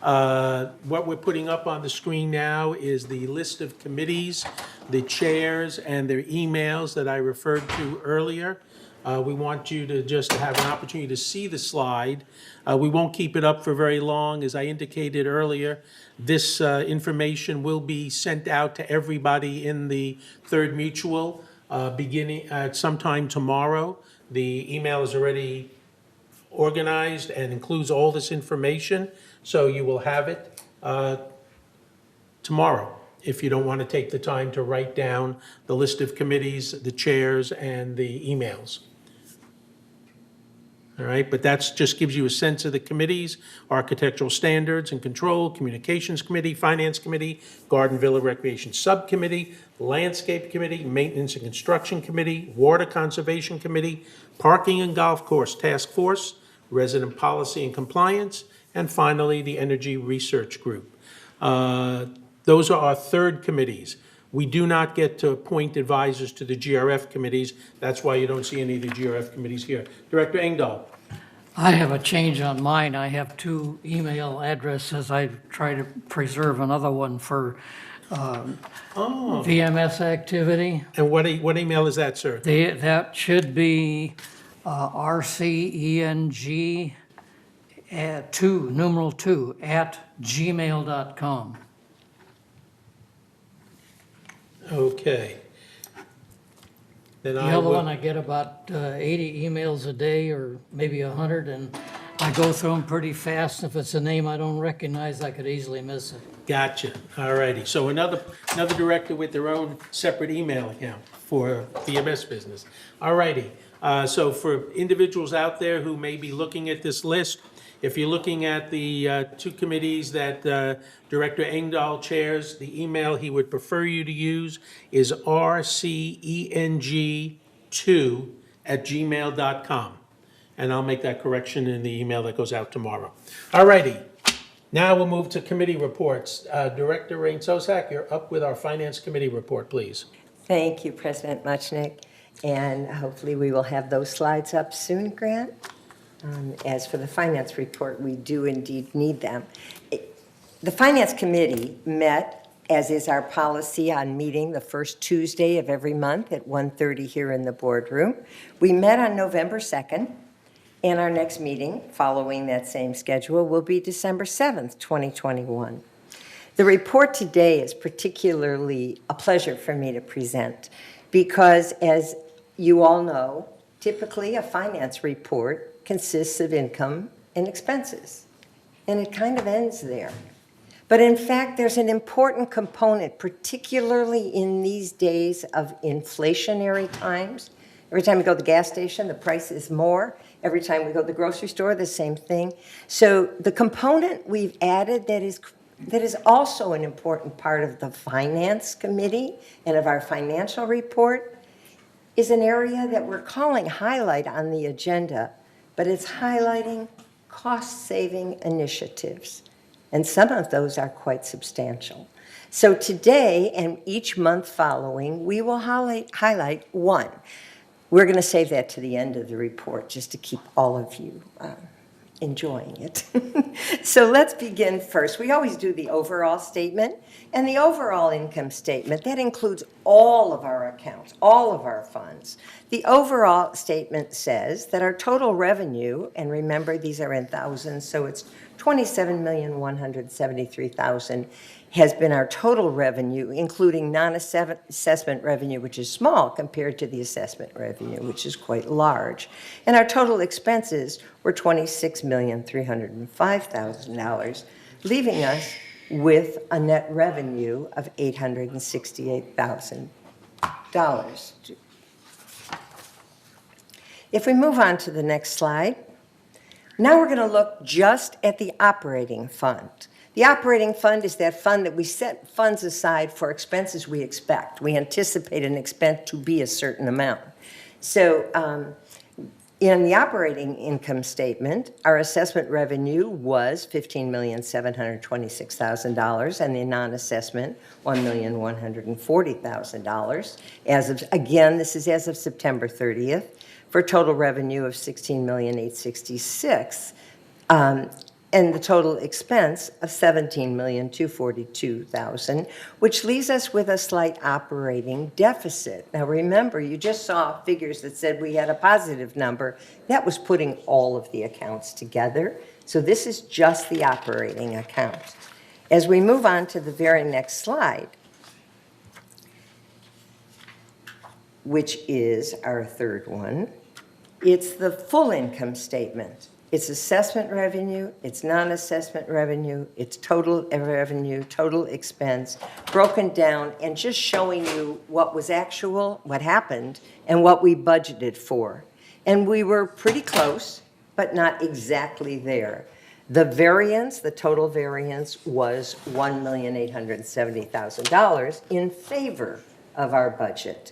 What we're putting up on the screen now is the list of committees, the chairs, and their emails that I referred to earlier. We want you to just have an opportunity to see the slide. We won't keep it up for very long. As I indicated earlier, this information will be sent out to everybody in the Third Mutual beginning at sometime tomorrow. The email is already organized and includes all this information, so you will have it tomorrow if you don't want to take the time to write down the list of committees, the chairs, and the emails. All right, but that just gives you a sense of the committees: Architectural Standards and Control, Communications Committee, Finance Committee, Garden Villa Recreation Subcommittee, Landscape Committee, Maintenance and Construction Committee, Water Conservation Committee, Parking and Golf Course Task Force, Resident Policy and Compliance, and finally, the Energy Research Group. Those are our third committees. We do not get to appoint advisors to the GRF committees. That's why you don't see any of the GRF committees here. Director Engdahl. I have a change on mine. I have 2 email addresses. I try to preserve another one for VMS activity. And what email is that, sir? That should be RCENG at 2, numeral 2, @gmail.com. Okay. Then The I other will- one, I get about 80 emails a day, or maybe 100, and I go through them pretty fast. If it's a name I don't recognize, I could easily miss it. Gotcha. All righty. So another director with their own separate email account for VMS business. All righty. So for individuals out there who may be looking at this list, if you're looking at the 2 committees that Director Engdahl chairs, the email he would prefer you to use is rceng2@gmail.com. And I'll make that correction in the email that goes out tomorrow. All righty. Now we'll move to committee reports. Director Rain Sosak, you're up with our Finance Committee report, please. Thank you, President Muchnick, and hopefully we will have those slides up soon, Grant. As for the finance report, we do indeed need them. The Finance Committee met, as is our policy, on meeting the first Tuesday of every month at 1:30 here in the boardroom. We met on November 2nd, And our next meeting, following that same schedule, will be December 7th, 2021. The report today is particularly a pleasure for me to present because, as you all know, typically a finance report consists of income and expenses, and it kind of ends there. But in fact, there's an important component, particularly in these days of inflationary times. Every time we go to the gas station, the price is more. Every time we go to the grocery store, the same thing. So the component we've added that is also an important part of the Finance Committee and of our financial report is an area that we're calling highlight on the agenda, but it's highlighting cost-saving initiatives. And some of those are quite substantial. So today and each month following, we will highlight one. We're going to save that to the end of the report just to keep all of you enjoying it. So let's begin first. We always do the overall statement, and the overall income statement, that includes all of our accounts, all of our funds. The overall statement says that our total revenue, and remember these are in thousands, so it's $27,173,000 has been our total revenue, including non-assessment revenue, which is small compared to the assessment revenue, which is quite large. And our total expenses were $26,305,000, leaving us with a net revenue of $868,000. If we move on to the next slide, now we're going to look just at the operating fund. The operating fund is that fund that we set funds aside for expenses we expect. We anticipate an expense to be a certain amount. So in the operating income statement, our assessment revenue was $15,726,000, and the non-assessment, $1,140,000. Again, this is as of September 30th, for a total revenue of $16,866,000. And the total expense of $17,242,000, which leaves us with a slight operating deficit. Now remember, you just saw figures that said we had a positive number. That was putting all of the accounts together. So this is just the operating account. As we move on to the very next slide, which is our third one, it's the full income statement. It's assessment revenue, it's non-assessment revenue, it's total revenue, total expense, broken down and just showing you what was actual, what happened, and what we budgeted for. And we were pretty close, but not exactly there. The variance, the total variance, was $1,870,000 in favor of our budget.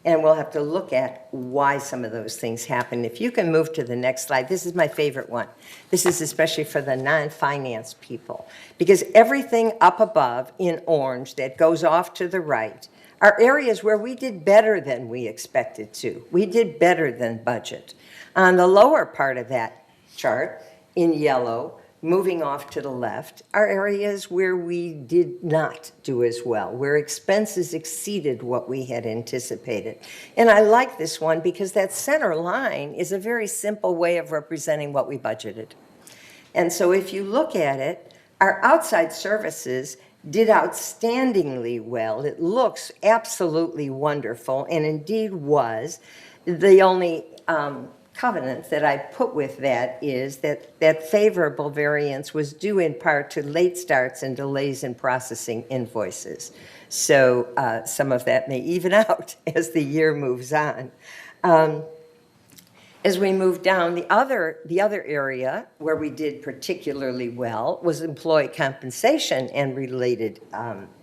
And we'll have to look at why some of those things happen. If you can move to the next slide, this is my favorite one. This is especially for the non-finance people, because everything up above in orange that goes off to the right are areas where we did better than we expected to. We did better than budget. On the lower part of that chart, in yellow, moving off to the left, are areas where we did not do as well, where expenses exceeded what we had anticipated. And I like this one because that center line is a very simple way of representing what we budgeted. And so if you look at it, our outside services did outstandingly well. It looks absolutely wonderful, and indeed was. The only covenant that I put with that is that that favorable variance was due in part to late starts and delays in processing invoices. So some of that may even out as the year moves on. As we move down, the other area where we did particularly well was employee compensation and related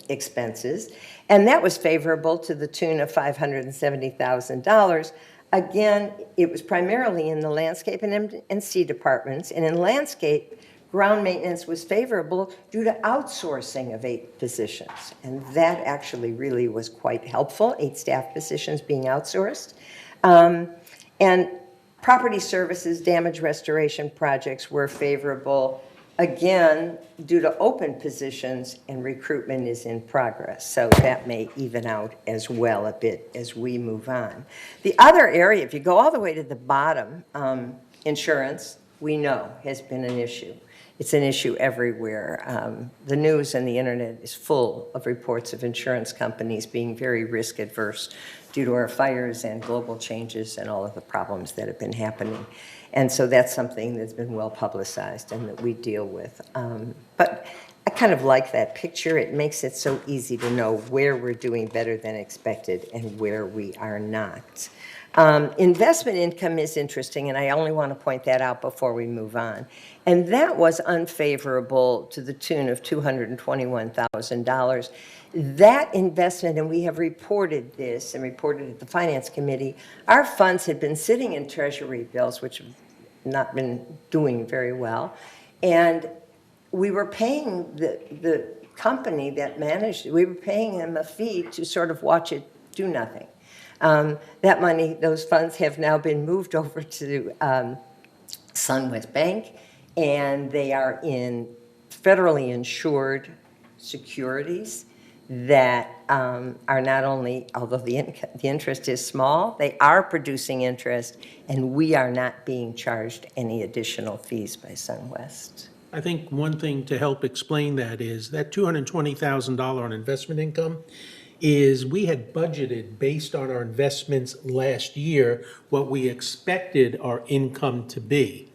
expenses, and that was favorable to the tune of $570,000. Again, it was primarily in the landscape and M&C departments, and in landscape, ground maintenance was favorable due to outsourcing of 8 positions, and that actually really was quite helpful, 8 staff positions being outsourced. And property services, damage restoration projects were favorable, again, due to open positions, and recruitment is in progress. So that may even out as well a bit as we move on. The other area, if you go all the way to the bottom, Insurance, we know, has been an issue. It's an issue everywhere. The news and the internet is full of reports of insurance companies being very risk adverse due to our fires and global changes and all of the problems that have been happening. And so that's something that's been well publicized and that we deal with. But I kind of like that picture. It makes it so easy to know where we're doing better than expected and where we are not. Investment income is interesting, and I only want to point that out before we move on. And that was unfavorable to the tune of $221,000. That investment, and we have reported this and reported at the Finance Committee, our funds had been sitting in Treasury bills, which have not been doing very well. And we were paying the company that managed it, we were paying them a fee to sort of watch it do nothing. That money, those funds have now been moved over to SunWest Bank, and they are in federally insured securities that are not only, although the interest is small, they are producing interest, and we are not being charged any additional fees by SunWest. I think one thing to help explain that is that $220,000 on investment income is we had budgeted based on our investments last year what we expected our income to be.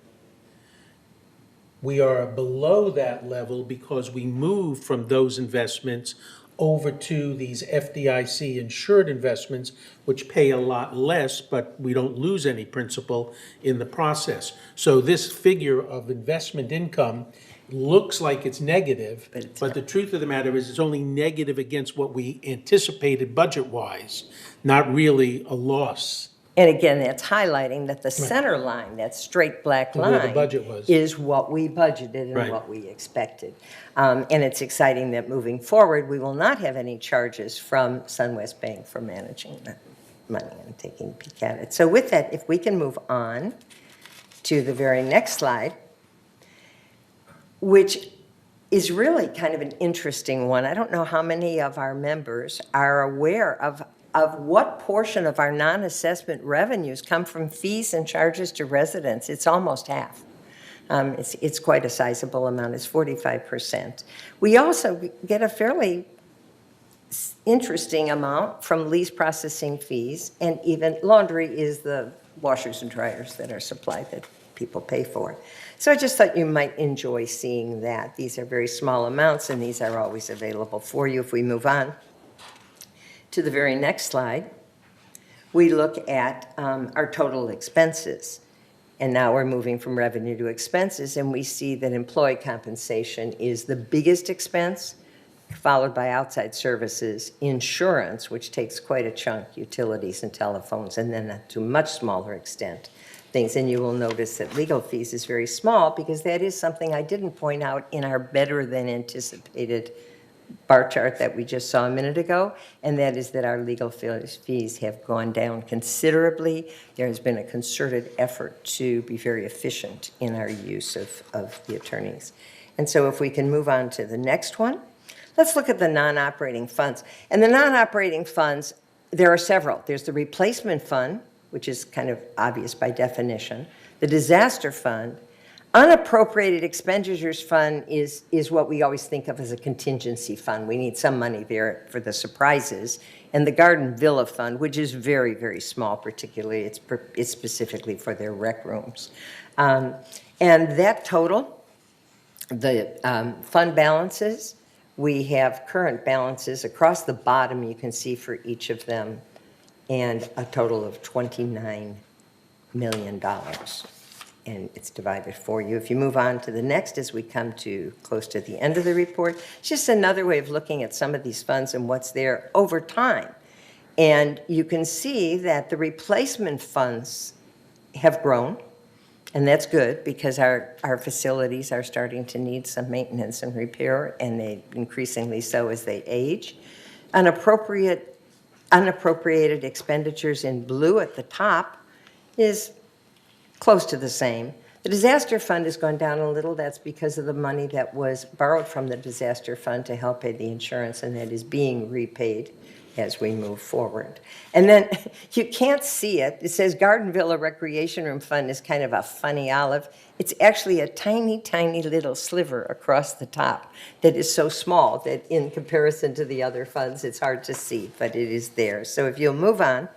We are below that level because we moved from those investments over to these FDIC insured investments, which pay a lot less, but we don't lose any principal in the process. So this figure of investment income looks like it's negative, but the truth of the matter is it's only negative against what we anticipated budget-wise, not really a loss. And again, that's highlighting that the center line, that straight black Where the line, budget was. is what we budgeted and Right. what we expected. And it's exciting that moving forward, we will not have any charges from SunWest Bank for managing the money and taking a peek at it. So with that, if we can move on to the very next slide, which is really kind of an interesting one. I don't know how many of our members are aware of what portion of our non-assessment revenues come from fees and charges to residents. It's almost half. It's quite a sizable amount. It's 45%. We also get a fairly interesting amount from lease processing fees, and even laundry is the washers and dryers that are supplied that people pay for. So I just thought you might enjoy seeing that. These are very small amounts, and these are always available for you. If we move on to the very next slide, we look at our total expenses. And now we're moving from revenue to expenses, and we see that employee compensation is the biggest expense, followed by outside services, insurance, which takes quite a chunk, utilities and telephones, and then to a much smaller extent, things. And you will notice that legal fees is very small, because that is something I didn't point out in our better than anticipated bar chart that we just saw a minute ago, and that is that our legal fees have gone down considerably. There has been a concerted effort to be very efficient in our use of the attorneys. And so if we can move on to the next one, let's look at the non-operating funds. And the non-operating funds, there are several. There's the replacement fund, which is kind of obvious by definition, the disaster fund. Unappropriated expenditures fund is what we always think of as a contingency fund. We need some money there for the surprises. And the Garden Villa fund, which is very, very small, particularly, it's specifically for their rec rooms. And that total, the fund balances, we have current balances across the bottom, you can see for each of them, and a total of $29 million. And it's divided for you. If you move on to the next, as we come to close to the end of the report, it's just another way of looking at some of these funds and what's there over time. And you can see that the replacement funds have grown, and that's good, because our facilities are starting to need some maintenance and repair, and they increasingly so as they age. Unappropriated expenditures in blue at the top is close to the same. The disaster fund has gone down a little. That's because of the money that was borrowed from the disaster fund to help pay the insurance, and that is being repaid as we move forward. And then you can't see it. It says Garden Villa Recreation Room Fund is kind of a funny olive. It's actually a tiny, tiny little sliver across the top that is so small that in comparison to the other funds, it's hard to see, but it is there. So if you'll move on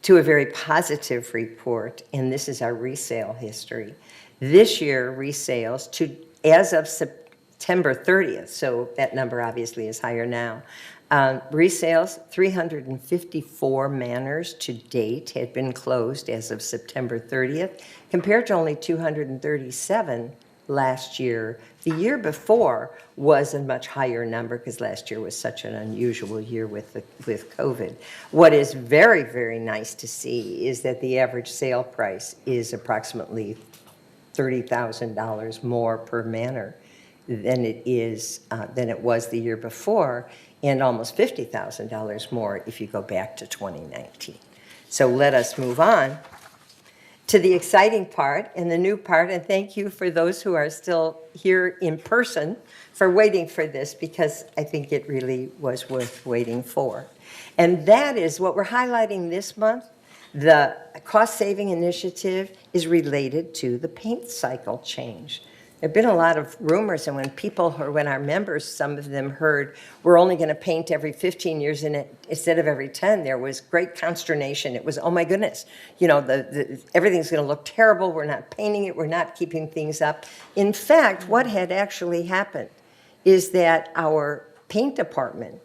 to a very positive report, and this is our resale history. This year, resales as of September 30th, so that number obviously is higher now. Resales, 354 manors to date had been closed as of September 30th, compared to only 237 last year. The year before was a much higher number because last year was such an unusual year with COVID. What is very, very nice to see is that the average sale price is approximately $30,000 more per manor than it was the year before, and almost $50,000 more if you go back to 2019. So let us move on to the exciting part and the new part, and thank you for those who are still here in person for waiting for this, because I think it really was worth waiting for. And that is what we're highlighting this month. The cost-saving initiative is related to the paint cycle change. There have been a lot of rumors, and when our members, some of them heard, we're only going to paint every 15 years instead of every 10, there was great consternation. It was, oh my goodness, everything's going to look terrible. We're not painting it. We're not keeping things up. In fact, what had actually happened is that our paint department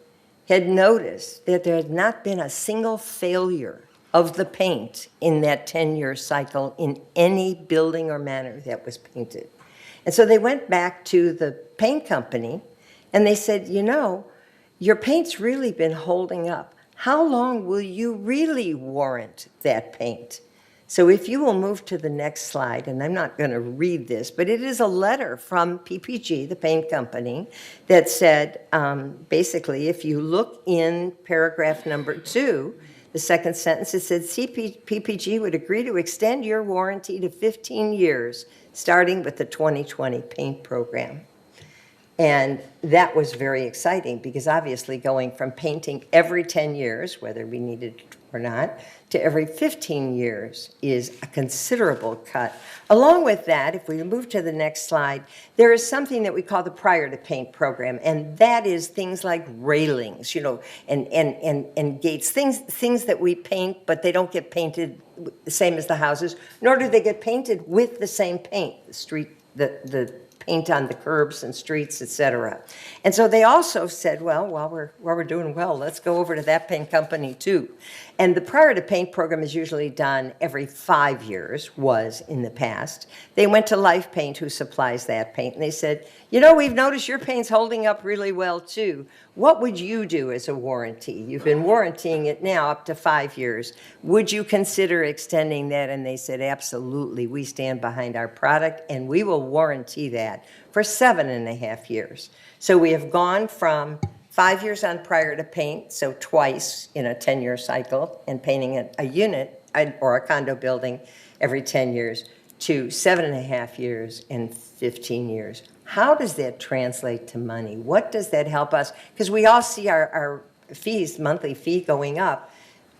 had noticed that there had not been a single failure of the paint in that 10-year cycle in any building or manor that was painted. And so they went back to the paint company and they said, your paint's really been holding up. How long will you really warrant that paint? So if you will move to the next slide, and I'm not going to read this, but it is a letter from PPG, the paint company, that said, basically, if you look in paragraph number 2, the second sentence, it said, PPG would agree to extend your warranty to 15 years, starting with the 2020 paint program. And that was very exciting because obviously going from painting every 10 years, whether we needed it or not, to every 15 years is a considerable cut. Along with that, if we move to the next slide, there is something that we call the prior to paint program, and that is things like railings, and gates, things that we paint, but they don't get painted the same as the houses, nor do they get painted with the same paint, the paint on the curbs and streets, etc. And so they also said, well, while we're doing well, let's go over to that paint company too. And the prior to paint program is usually done every 5 years, was in the past. They went to Life Paint, who supplies that paint, and they said, we've noticed your paint's holding up really well too. What would you do as a warranty? You've been warrantying it now up to 5 years. Would you consider extending that? And they said, absolutely, we stand behind our product and we will warranty that for 7.5 years. So we have gone from 5 years on prior to paint, so twice in a 10-year cycle, and painting a unit or a condo building every 10 years, to 7.5 years and 15 years. How does that translate to money? What does that help us? Because we all see our fees, monthly fee going up.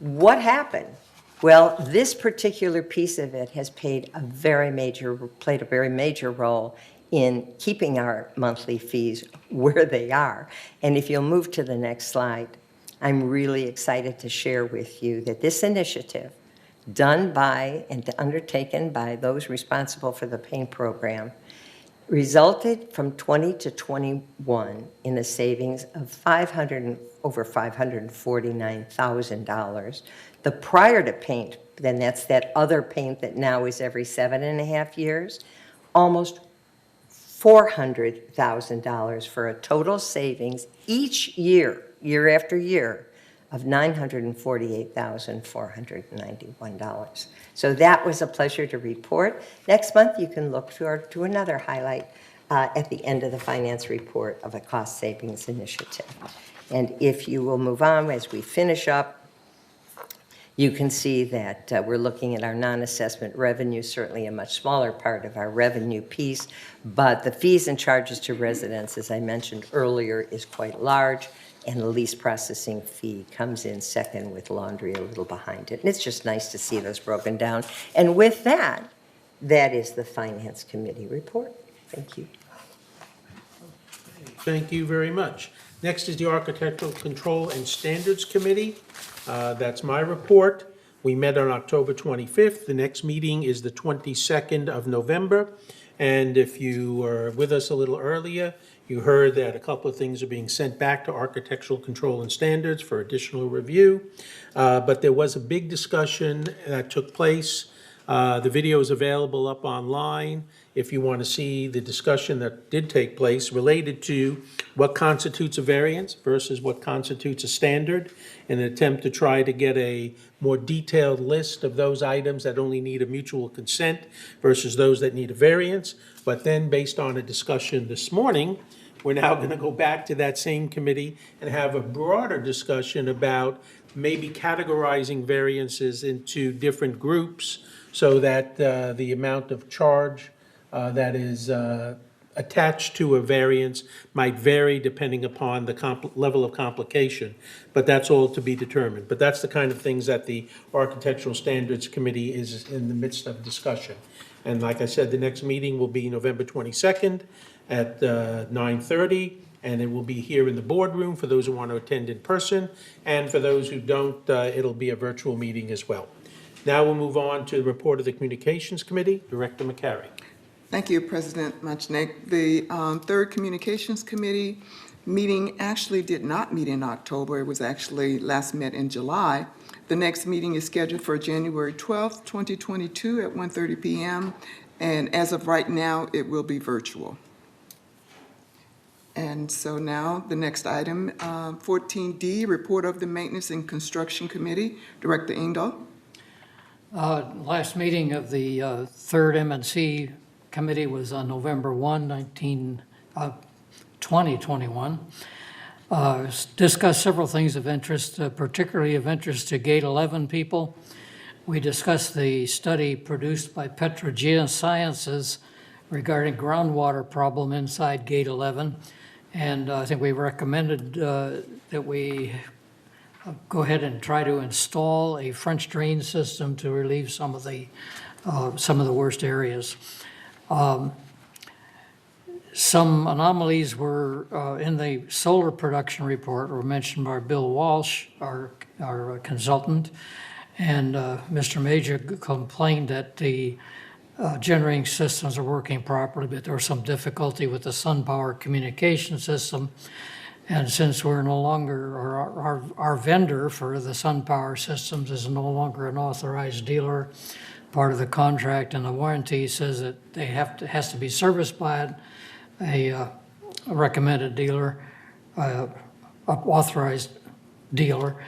What happened? Well, this particular piece of it has played a very major role in keeping our monthly fees where they are. And if you'll move to the next slide, I'm really excited to share with you that this initiative, done by and undertaken by those responsible for the paint program, resulted from 20 to 21 in a savings of over $549,000. The prior to paint, then that's that other paint that now is every 7.5 years, almost $400,000 for a total savings each year, year after year, of $948,491. So that was a pleasure to report. Next month, you can look to another highlight at the end of the finance report of a cost savings initiative. And if you will move on as we finish up, you can see that we're looking at our non-assessment revenue, certainly a much smaller part of our revenue piece, but the fees and charges to residents, as I mentioned earlier, is quite large. and the lease processing fee comes in second with laundry a little behind it. And it's just nice to see those broken down. And with that, that is the Finance Committee report. Thank you. Thank you very much. Next is the Architectural Control and Standards Committee. That's my report. We met on October 25th. The next meeting is the 22nd of November. And if you were with us a little earlier, you heard that a couple of things are being sent back to Architectural Control and Standards for additional review. But there was a big discussion that took place. The video is available up online if you want to see the discussion that did take place related to what constitutes a variance versus what constitutes a standard, in an attempt to try to get a more detailed list of those items that only need a mutual consent versus those that need a variance. But then, based on a discussion this morning, we're now going to go back to that same committee and have a broader discussion about maybe categorizing variances into different groups so that the amount of charge that is attached to a variance might vary depending upon the level of complication. But that's all to be determined. But that's the kind of things that the Architectural Standards Committee is in the midst of discussion. And like I said, the next meeting will be November 22nd at 9:30, and it will be here in the boardroom for those who want to attend in person. And for those who don't, it'll be a virtual meeting as well. Now we'll move on to the report of the Communications Committee. Director McCary. Thank you, President Muchnick. The Third Communications Committee meeting actually did not meet in October. It was actually last met in July. The next meeting is scheduled for January 12th, 2022 at 1:30 p.m. And as of right now, it will be virtual. And so now the next item, 14D, Report of the Maintenance and Construction Committee. Director Engdahl. Last meeting of the third M&C committee was on November 1, 2021. Discussed several things of interest, particularly of interest to Gate 11 people. We discussed the study produced by Petrogeosciences regarding groundwater problem inside Gate 11. And I think we recommended that we go ahead and try to install a French drain system to relieve some of the worst areas. Some anomalies were in the solar production report were mentioned by Bill Walsh, our consultant, and Mr. Major complained that the generating systems are working properly, but there was some difficulty with the SunPower communication system. And since we're no longer, or our vendor for the SunPower systems is no longer an authorized dealer, part of the contract and the warranty says that they has to be serviced by a recommended dealer, authorized dealer.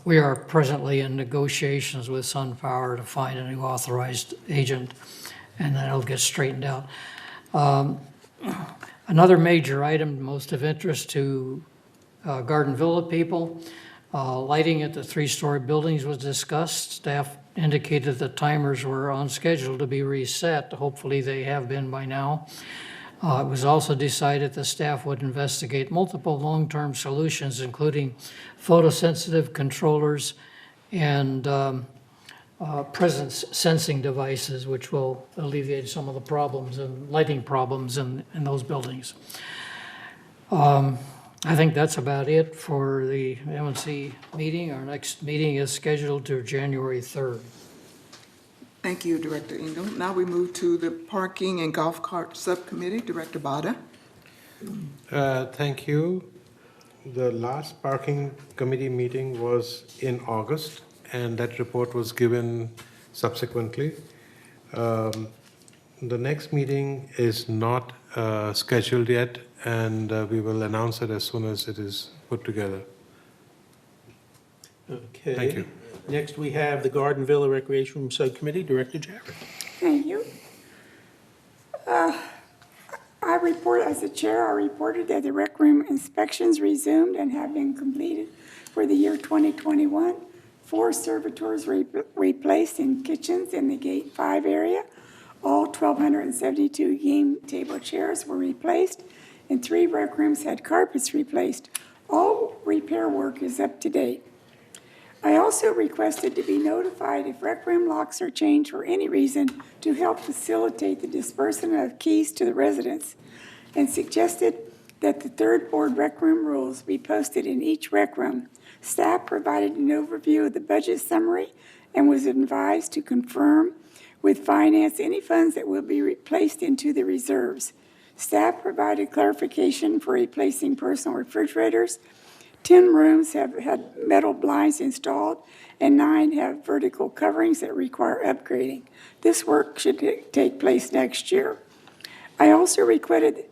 We are presently in negotiations with SunPower to find a new authorized agent, and then it'll get straightened out. Another major item, most of interest to Garden Villa people, lighting at the 3-story buildings was discussed. Staff indicated the timers were on schedule to be reset. Hopefully they have been by now. It was also decided the staff would investigate multiple long-term solutions, including photosensitive controllers and presence sensing devices, which will alleviate some of the problems and lighting problems in those buildings. I think that's about it for the M&C meeting. Our next meeting is scheduled to January 3rd. Thank you, Director Engel. Now we move to the Parking and Golf Cart Subcommittee. Director Bada. Thank you. The last parking committee meeting was in August, and that report was given subsequently. The next meeting is not scheduled yet, and we will announce it as soon as it is put together. Okay. Thank you. Next, we have the Garden Villa Recreation Room Subcommittee, Director Jarrett. Thank you. As the chair, I reported that the rec room inspections resumed and have been completed for the year 2021. 4 servitors replaced in kitchens in the Gate 5 area. All 1,272 game table chairs were replaced, and 3 rec rooms had carpets replaced. All repair work is up to date. I also requested to be notified if rec room locks are changed for any reason to help facilitate the disbursement of keys to the residents, and suggested that the third board rec room rules be posted in each rec room. Staff provided an overview of the budget summary and was advised to confirm with finance any funds that will be placed into the reserves. Staff provided clarification for replacing personal refrigerators. 10 rooms have had metal blinds installed, and 9 have vertical coverings that require upgrading. This work should take place next year. I also requested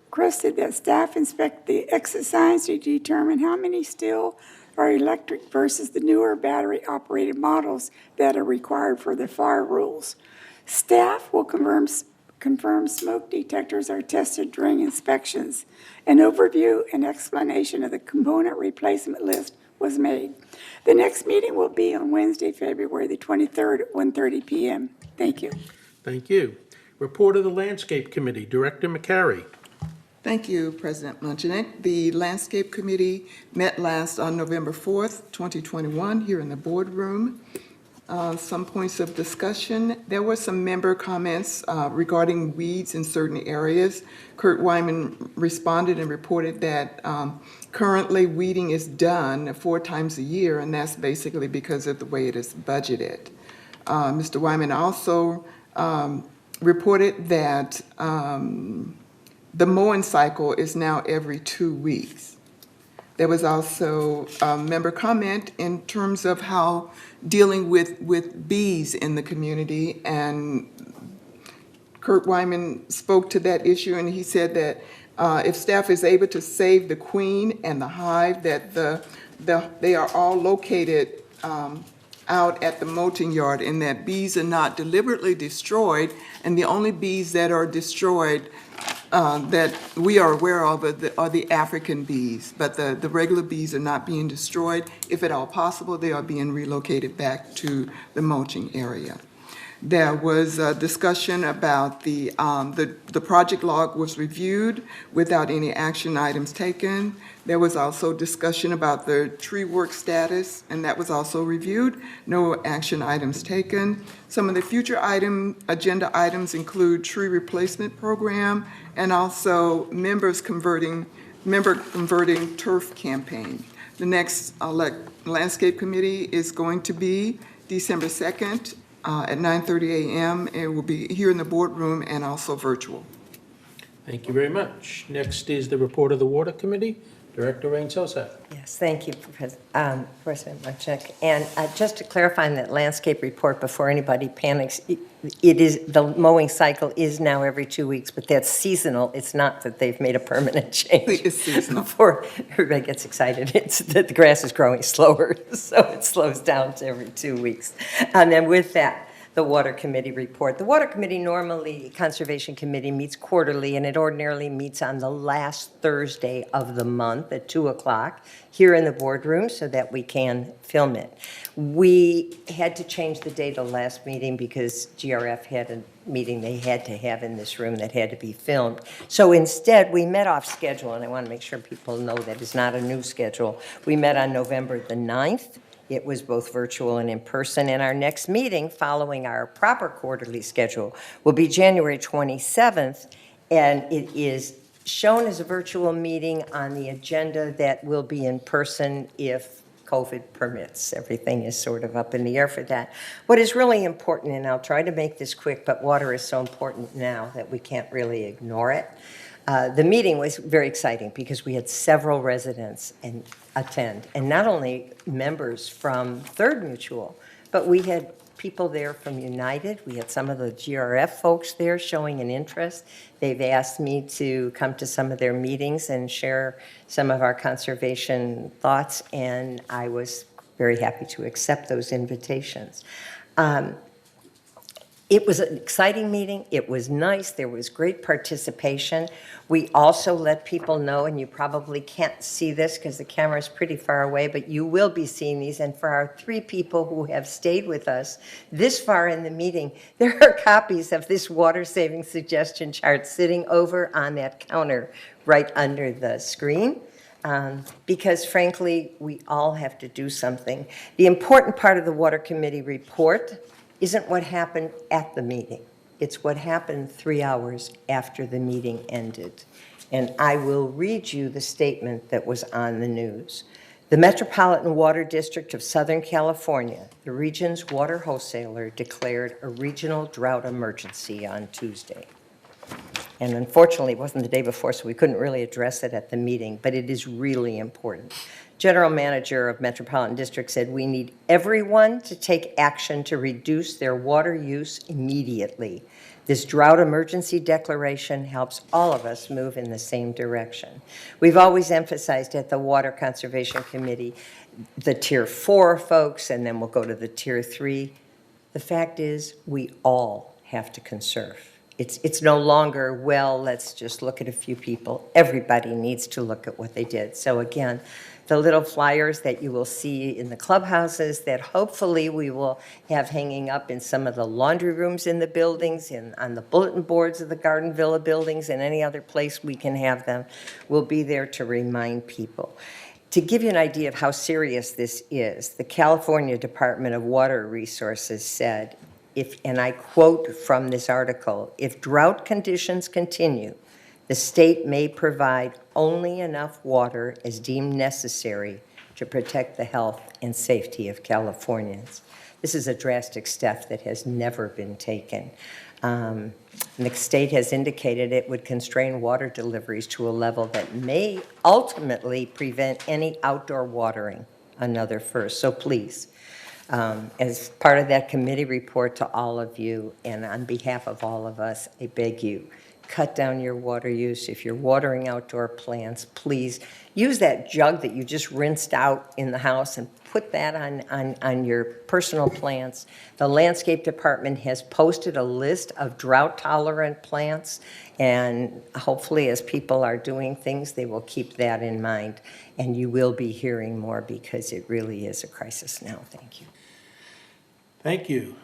that staff inspect the exit signs to determine how many still are electric versus the newer battery-operated models that are required for the fire rules. Staff will confirm smoke detectors are tested during inspections. An overview and explanation of the component replacement list was made. The next meeting will be on Wednesday, February the 23rd at 1:30 p.m. Thank you. Thank you. Report of the Landscape Committee, Director McCary. Thank you, President Munchenick. The Landscape Committee met last on November 4th, 2021, here in the boardroom. Some points of discussion. There were some member comments regarding weeds in certain areas. Kurt Wyman responded and reported that currently weeding is done 4 times a year, and that's basically because of the way it is budgeted. Mr. Wyman also reported that the mowing cycle is now every 2 weeks. There was also a member comment in terms of how dealing with bees in the community, and Kurt Wyman spoke to that issue, and he said that if staff is able to save the queen and the hive, that they are all located out at the molting yard, and that bees are not deliberately destroyed, and the only bees that are destroyed that we are aware of are the African bees, but the regular bees are not being destroyed. If at all possible, they are being relocated back to the mulching area. There was a discussion about the project log was reviewed without any action items taken. There was also discussion about the tree work status, and that was also reviewed. No action items taken. Some of the future agenda items include tree replacement program and also member converting turf campaign. The next landscape committee is going to be December 2nd. At 9:30 a.m. It will be here in the boardroom and also virtual. Thank you very much. Next is the report of the Water Committee, Director Rain Sosat. Yes, thank you, President Munchak. And just to clarify in that landscape report, before anybody panics, it is, the mowing cycle is now every 2 weeks, but that's seasonal. It's not that they've made a permanent change. It's seasonal. Before everybody gets excited, it's that the grass is growing slower, so it slows down to every 2 weeks. And then with that, the Water Committee report. The Water Committee normally, Conservation Committee meets quarterly, and it ordinarily meets on the last Thursday of the month at 2 o'clock here in the boardroom so that we can film it. We had to change the date of the last meeting because GRF had a meeting they had to have in this room that had to be filmed. So instead, we met off schedule, and I want to make sure people know that it's not a new schedule. We met on November the 9th. It was both virtual and in person, and our next meeting, following our proper quarterly schedule, will be January 27th, and it is shown as a virtual meeting on the agenda that will be in person if COVID permits. Everything is sort of up in the air for that. What is really important, and I'll try to make this quick, but water is so important now that we can't really ignore it. The meeting was very exciting because we had several residents attend, and not only members from Third Mutual, but we had people there from United. We had some of the GRF folks there showing an interest. They've asked me to come to some of their meetings and share some of our conservation thoughts, and I was very happy to accept those invitations. It was an exciting meeting. It was nice. There was great participation. We also let people know, and you probably can't see this because the camera is pretty far away, but you will be seeing these. And for our 3 people who have stayed with us this far in the meeting, there are copies of this water saving suggestion chart sitting over on that counter right under the screen. because frankly, we all have to do something. The important part of the Water Committee report isn't what happened at the meeting. It's what happened 3 hours after the meeting ended. And I will read you the statement that was on the news. The Metropolitan Water District of Southern California, the region's water wholesaler, declared a regional drought emergency on Tuesday. And unfortunately, it wasn't the day before, so we couldn't really address it at the meeting, but it is really important. General Manager of Metropolitan District said, we need everyone to take action to reduce their water use immediately. This drought emergency declaration helps all of us move in the same direction. We've always emphasized at the Water Conservation Committee the Tier 4 folks, and then we'll go to the Tier 3. The fact is, we all have to conserve. It's no longer, well, let's just look at a few people. Everybody needs to look at what they did. So again, the little flyers that you will see in the clubhouses that hopefully we will have hanging up in some of the laundry rooms in the buildings, on the bulletin boards of the Garden Villa buildings, and any other place we can have them, will be there to remind people. To give you an idea of how serious this is, the California Department of Water Resources said, and I quote from this article, if drought conditions continue, the state may provide only enough water as deemed necessary to protect the health and safety of Californians. This is a drastic step that has never been taken. The state has indicated it would constrain water deliveries to a level that may ultimately prevent any outdoor watering, another first. So please, as part of that committee report to all of you, and on behalf of all of us, I beg you, cut down your water use. If you're watering outdoor plants, please use that jug that you just rinsed out in the house and put that on your personal plants. The landscape department has posted a list of drought-tolerant plants, and hopefully as people are doing things, they will keep that in mind. And you will be hearing more because it really is a crisis now. Thank you. Thank you.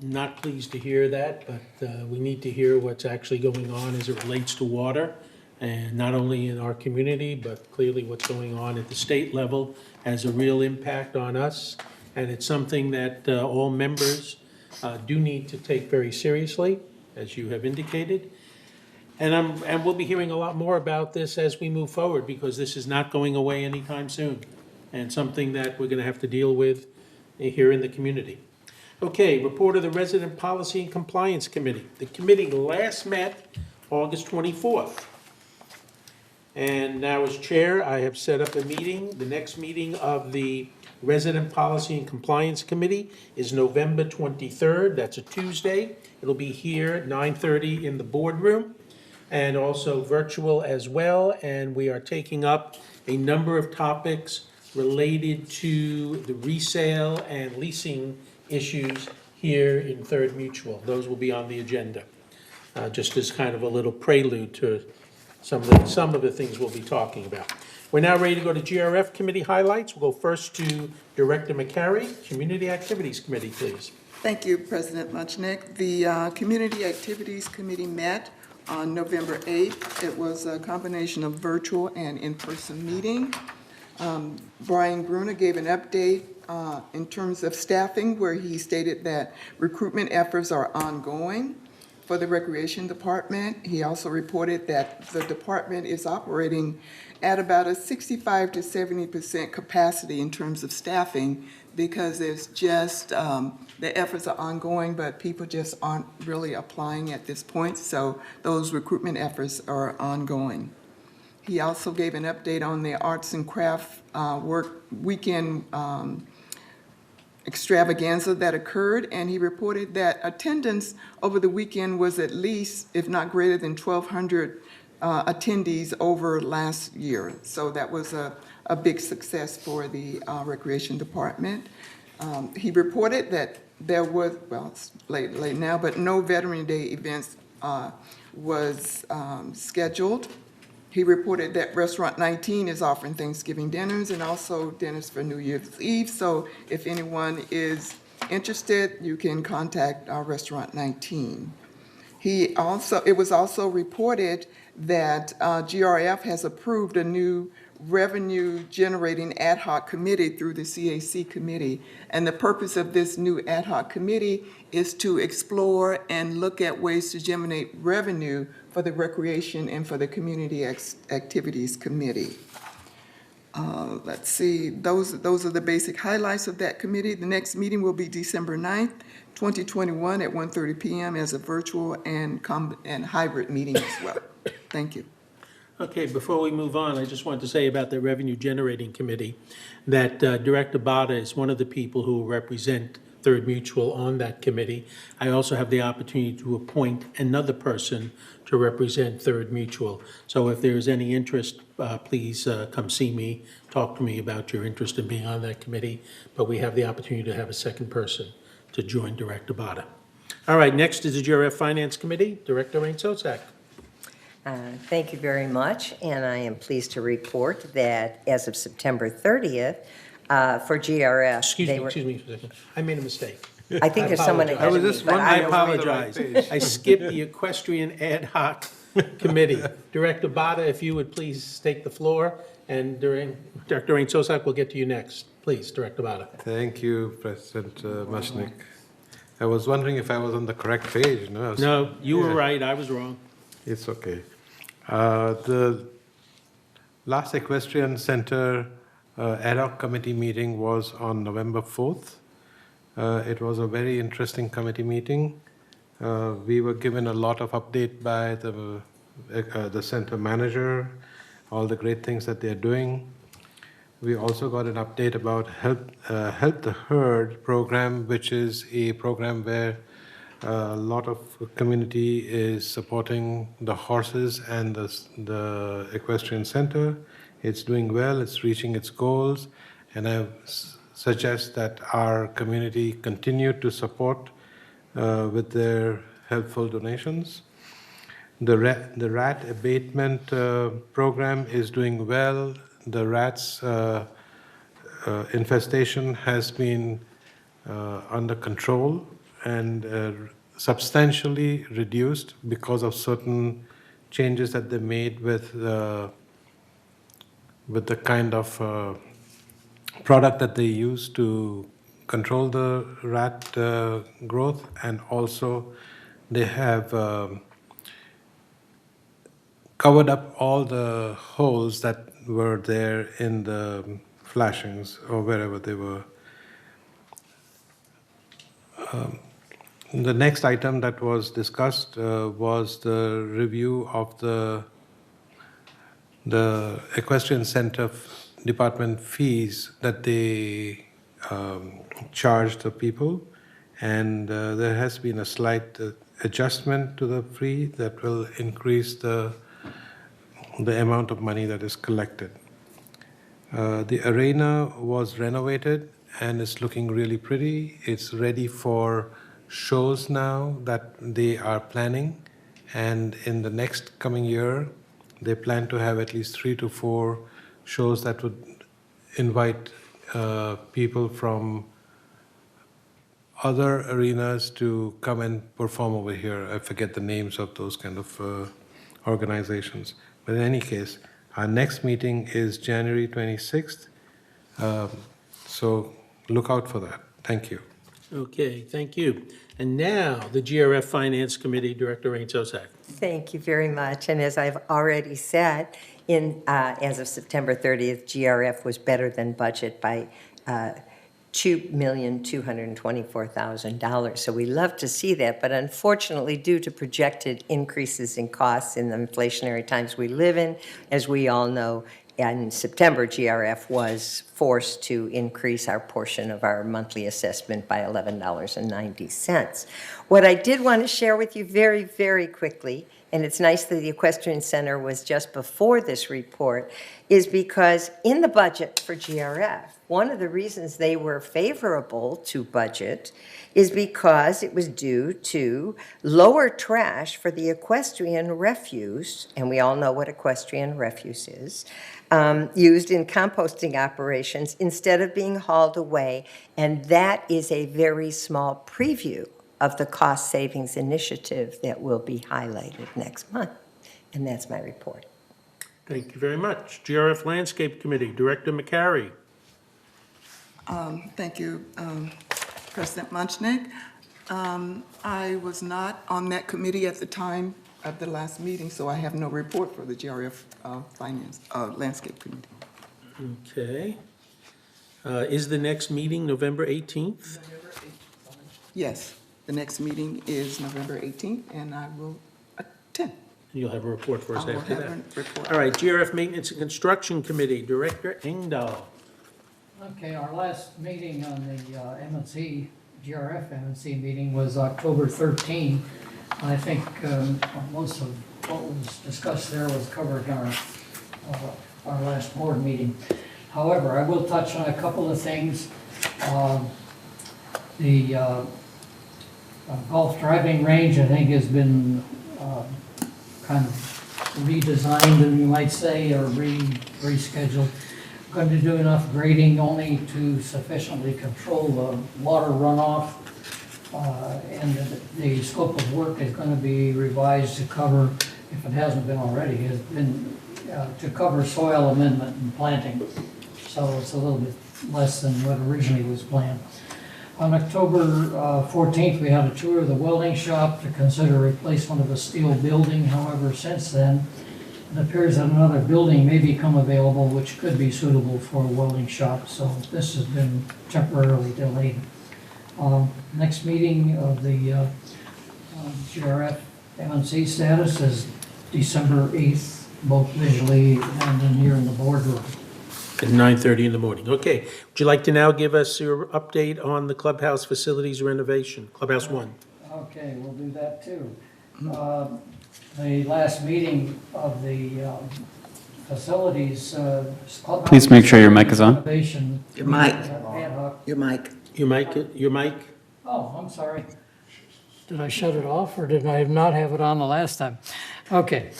Not pleased to hear that, but we need to hear what's actually going on as it relates to water, and not only in our community, but clearly what's going on at the state level has a real impact on us, and it's something that all members do need to take very seriously, as you have indicated. And we'll be hearing a lot more about this as we move forward, because this is not going away anytime soon, and something that we're going to have to deal with here in the community. Okay, report of the Resident Policy and Compliance Committee. The committee last met August 24th. And now as chair, I have set up a meeting. The next meeting of the Resident Policy and Compliance Committee is November 23rd. That's a Tuesday. It'll be here at 9:30 in the boardroom, and also virtual as well. And we are taking up a number of topics related to the resale and leasing issues here in Third Mutual. Those will be on the agenda, just as kind of a little prelude to some of the things we'll be talking about. We're now ready to go to GRF committee highlights. We'll go first to Director McCary, Community Activities Committee, please. Thank you, President Muchnick. The Community Activities Committee met on November 8th. It was a combination of virtual and in-person meeting. Brian Bruner gave an update in terms of staffing, where he stated that recruitment efforts are ongoing for the Recreation Department. He also reported that the department is operating at about a 65 to 70% capacity in terms of staffing, because there's just, the efforts are ongoing, but people just aren't really applying at this point. So those recruitment efforts are ongoing. He also gave an update on the arts and craft work weekend extravaganza that occurred, and he reported that attendance over the weekend was at least, if not greater than 1,200 attendees over last year. So that was a big success for the Recreation Department. He reported that there was, well, it's late now, but no Veteran Day events was scheduled. He reported that Restaurant 19 is offering Thanksgiving dinners and also dinners for New Year's Eve. So if anyone is interested, you can contact Restaurant 19. It was also reported that GRF has approved a new revenue-generating ad hoc committee through the CAC committee. And the purpose of this new ad hoc committee is to explore and look at ways to generate revenue for the Recreation and for the Community Activities Committee. Let's see, those are the basic highlights of that committee. The next meeting will be December 9th, 2021 at 1:30 p.m. as a virtual and hybrid meeting as well. Thank you. Okay, before we move on, I just wanted to say about the Revenue Generating Committee that Director Bada is one of the people who represent Third Mutual on that committee. I also have the opportunity to appoint another person to represent Third Mutual. So if there's any interest, please come see me, talk to me about your interest in being on that committee. But we have the opportunity to have a second person to join Director Bada. All right, next is the GRF Finance Committee. Director Rain-Sozak. Thank you very much, and I am pleased to report that as of September 30th, for GRF, Excuse me for a second. I made a mistake. I think there's someone ahead of me, but I I apologize. I skipped the Equestrian Ad Hoc Committee. Director Bada, if you would please take the floor, and Director Rain-Sozak will get to you next. Please, Director Bada. Thank you, President Mushnick. I was wondering if I was on the correct page. No, you were right. I was wrong. It's okay. The last Equestrian Center ad hoc committee meeting was on November 4th. It was a very interesting committee meeting. We were given a lot of update by the center manager, all the great things that they're doing. We also got an update about Help the Herd program, which is a program where a lot of community is supporting the horses and the equestrian center. It's doing well, it's reaching its goals, and I suggest that our community continue to support with their helpful donations. The rat abatement program is doing well. The rats infestation has been under control and substantially reduced because of certain changes that they made with the kind of product that they use to control the rat growth, and also they have covered up all the holes that were there in the flashings or wherever they were. The next item that was discussed was the review of the equestrian center department fees that they charge the people, and there has been a slight adjustment to the fee that will increase the amount of money that is collected. The arena was renovated and it's looking really pretty. It's ready for shows now that they are planning, and in the next coming year they plan to have at least 3 to 4 shows that would invite people from other arenas to come and perform over here. I forget the names of those kind of organizations. But in any case, our next meeting is January 26th. So look out for that. Thank you. Okay, thank you. And now, the GRF Finance Committee, Director Rain-Sozak. Thank you very much. And as I've already said, as of September 30th, GRF was better than budget by $2,224,000. So we love to see that, but unfortunately, due to projected increases in costs in the inflationary times we live in, as we all know, in September, GRF was forced to increase our portion of our monthly assessment by $11.90. What I did want to share with you very, very quickly, and it's nice that the Equestrian Center was just before this report, is because in the budget for GRF, one of the reasons they were favorable to budget is because it was due to lower trash for the equestrian refuse, and we all know what equestrian refuse is, used in composting operations instead of being hauled away, and that is a very small preview of the cost savings initiative that will be highlighted next month. And that's my report. Thank you very much. GRF Landscape Committee, Director McCary. Thank you, President Munchnick. I was not on that committee at the time of the last meeting, so I have no report for the GRF Landscape Committee. Okay. Is the next meeting November 18th? Yes, the next meeting is November 18th, and I will attend. You'll have a report for us I will after have that. a report. All right, GRF Maintenance and Construction Committee, Director Engdahl. Okay, our last meeting on the MNC, GRF MNC meeting was October 13. I think most of what was discussed there was covered in our last board meeting. However, I will touch on a couple of things. The golf driving range, I think, has been kind of redesigned, and you might say, or rescheduled. Going to do enough grading only to sufficiently control the water runoff. And the scope of work is going to be revised to cover, if it hasn't been already, has been to cover soil amendment and planting. So it's a little bit less than what originally was planned. On October 14th, we had a tour of the welding shop to consider replacement of a steel building. However, since then, it appears that another building may become available which could be suitable for a welding shop. So this has been temporarily delayed. Next meeting of the GRF MNC status is December 8th, both visually and in here in the boardroom. At 9:30 in the morning. Okay. Would you like to now give us your update on the clubhouse facilities renovation, Clubhouse 1? Okay, we'll do that too. The last meeting of the facilities clubhouse. Please make sure your mic is on. Renovation. Your mic. Ad hoc. Your mic. Your mic? Oh, I'm sorry. Did I shut it off, or did I not have it on the last time? Okay.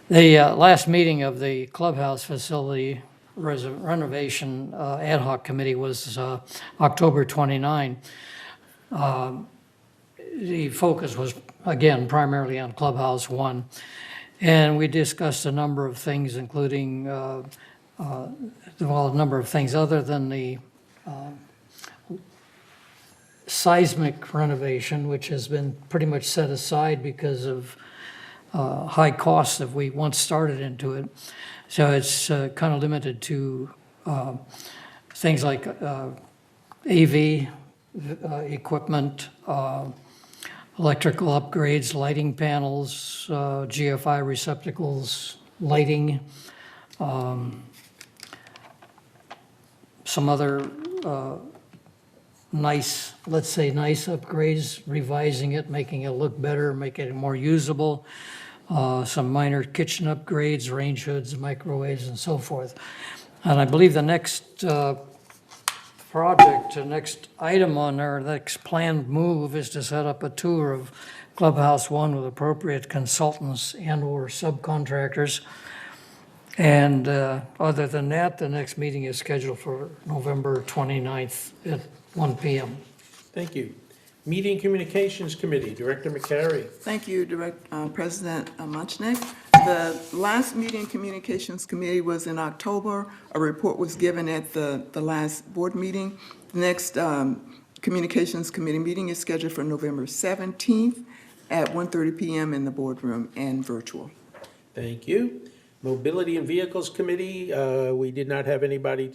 The last meeting of the clubhouse facility renovation ad hoc committee was October 29. The focus was, again, primarily on Clubhouse 1. And we discussed a number of things, including, a number of things other than the seismic renovation, which has been pretty much set aside because of high costs that we once started into it. So it's kind of limited to things like AV equipment, electrical upgrades, lighting panels, GFI receptacles, lighting, some other nice, let's say nice upgrades, revising it, making it look better, making it more usable, some minor kitchen upgrades, range hoods, microwaves, and so forth. And I believe the next project, the next item on our next planned move is to set up a tour of Clubhouse 1 with appropriate consultants and/or subcontractors. And other than that, the next meeting is scheduled for November 29th at 1 p.m. Thank you. Meeting Communications Committee, Director McCary. Thank you, President Munchnick. The last meeting Communications Committee was in October. A report was given at the last board meeting. The next Communications Committee meeting is scheduled for November 17th at 1:30 p.m. in the boardroom and virtual. Thank you. Mobility and Vehicles Committee, we did not have anybody.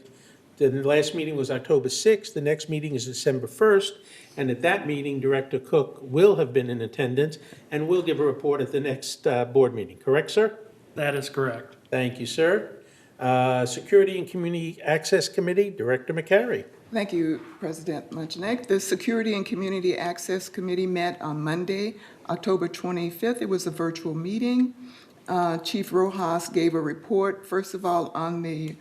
The last meeting was October 6th. The next meeting is December 1st. And at that meeting, Director Cook will have been in attendance and will give a report at the next board meeting. Correct, sir? That is correct. Thank you, sir. Security and Community Access Committee, Director McCary. Thank you, President Munchnick. The Security and Community Access Committee met on Monday, October 25th. It was a virtual meeting. Chief Rojas gave a report, first of all, on the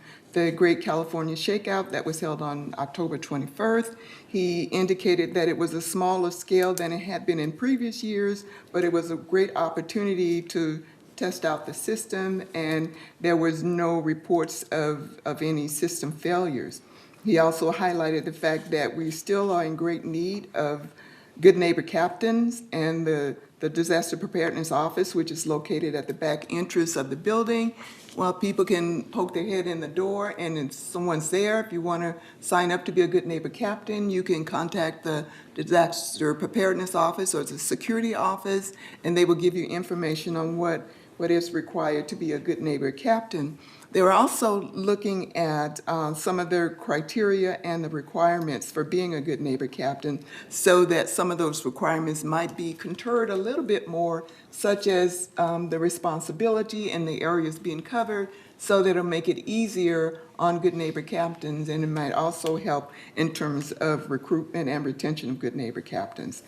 Great California Shakeout that was held on October 21st. He indicated that it was a smaller scale than it had been in previous years, but it was a great opportunity to test out the system, and there was no reports of any system failures. He also highlighted the fact that we still are in great need of Good Neighbor Captains and the Disaster Preparedness Office, which is located at the back entrance of the building. Well, people can poke their head in the door and if someone's there. If you want to sign up to be a Good Neighbor Captain, you can contact the Disaster Preparedness Office or the Security Office, and they will give you information on what is required to be a Good Neighbor Captain. They're also looking at some of their criteria and the requirements for being a Good Neighbor Captain, so that some of those requirements might be contoured a little bit more, such as the responsibility and the areas being covered, so that it'll make it easier on Good Neighbor Captains, and it might also help in terms of recruitment and retention of Good Neighbor Captains.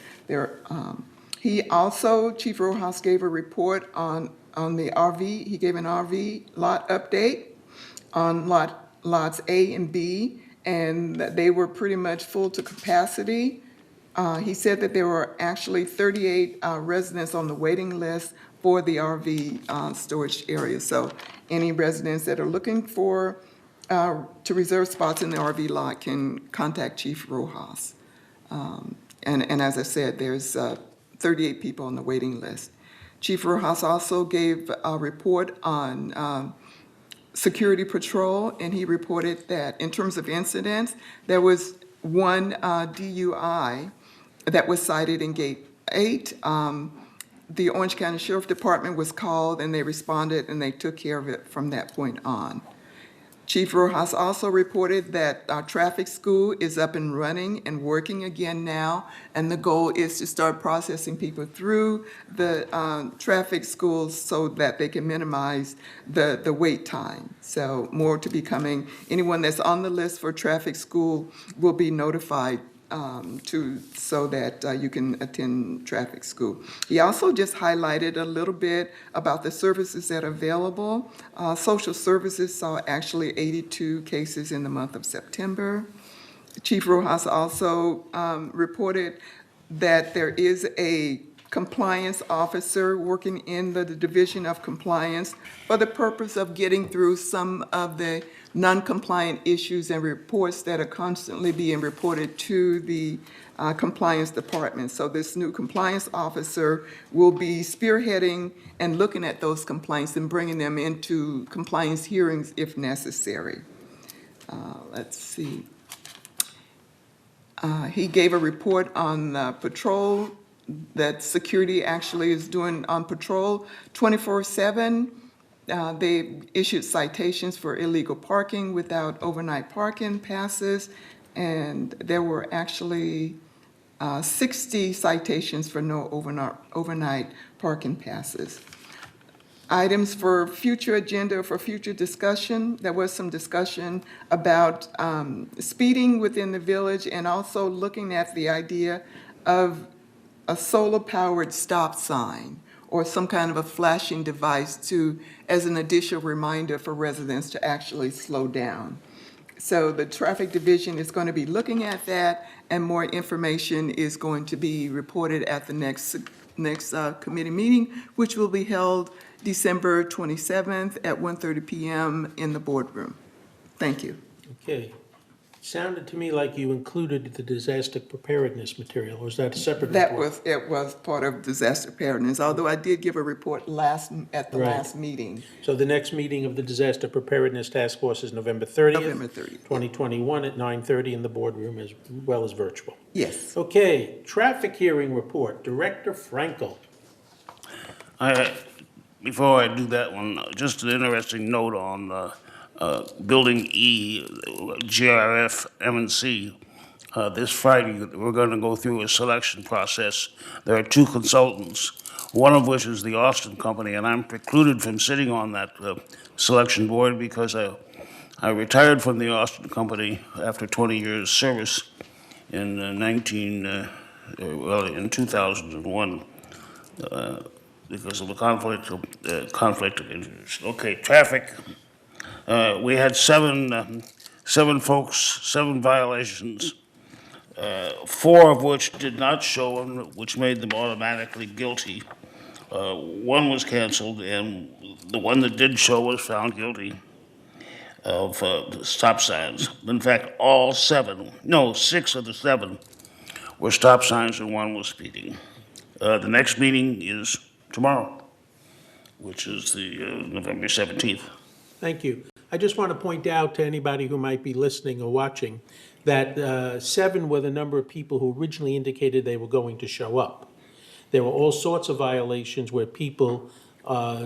He also, Chief Rojas gave a report on the RV. He gave an RV lot update on lots A and B, and that they were pretty much full to capacity. He said that there were actually 38 residents on the waiting list for the RV storage area. So any residents that are looking for to reserve spots in the RV lot can contact Chief Rojas. And as I said, there's 38 people on the waiting list. Chief Rojas also gave a report on security patrol, and he reported that in terms of incidents, there was one DUI that was cited in Gate 8. The Orange County Sheriff Department was called, and they responded, and they took care of it from that point on. Chief Rojas also reported that our traffic school is up and running and working again now, and the goal is to start processing people through the traffic schools so that they can minimize the wait time. So more to be coming. Anyone that's on the list for traffic school will be notified so that you can attend traffic school. He also just highlighted a little bit about the services that are available. Social services saw actually 82 cases in the month of September. Chief Rojas also reported that there is a compliance officer working in the Division of Compliance for the purpose of getting through some of the non-compliant issues and reports that are constantly being reported to the compliance department. So this new compliance officer will be spearheading and looking at those complaints and bringing them into compliance hearings if necessary. Let's see. He gave a report on patrol that security actually is doing on patrol 24/7. They issued citations for illegal parking without overnight parking passes, and there were actually 60 citations for no overnight parking passes. Items for future agenda, for future discussion, there was some discussion about speeding within the village and also looking at the idea of a solar-powered stop sign or some kind of a flashing device as an additional reminder for residents to actually slow down. So the traffic division is going to be looking at that, and more information is going to be reported at the next committee meeting, which will be held December 27th at 1:30 p.m. in the boardroom. Thank you. Okay. Sounded to me like you included the disaster preparedness material, or is that a separate It report? was part of disaster preparedness, although I did give a report at the Right. last meeting. So the next meeting of the Disaster Preparedness Task Force is November 30th. November 30th. 2021 at 9:30 in the boardroom as well as virtual. Yes. Okay, traffic hearing report, Director Frankel. Before I do that one, just an interesting note on Building E, GRF, M&C. This Friday, we're going to go through a selection process. There are two consultants, one of which is the Austin Company, and I'm precluded from sitting on that selection board because I retired from the Austin Company after 20 years service in 2001. Because of a conflict of interest. Okay, traffic. We had seven folks, 7 violations, 4 of which did not show, which made them automatically guilty. 1 was canceled, and the one that did show was found guilty of stop signs. In fact, 6 of the 7 were stop signs and one was speeding. The next meeting is tomorrow, which is the November 17th. Thank you. I just want to point out to anybody who might be listening or watching that 7 were the number of people who originally indicated they were going to show up. There were all sorts of violations where people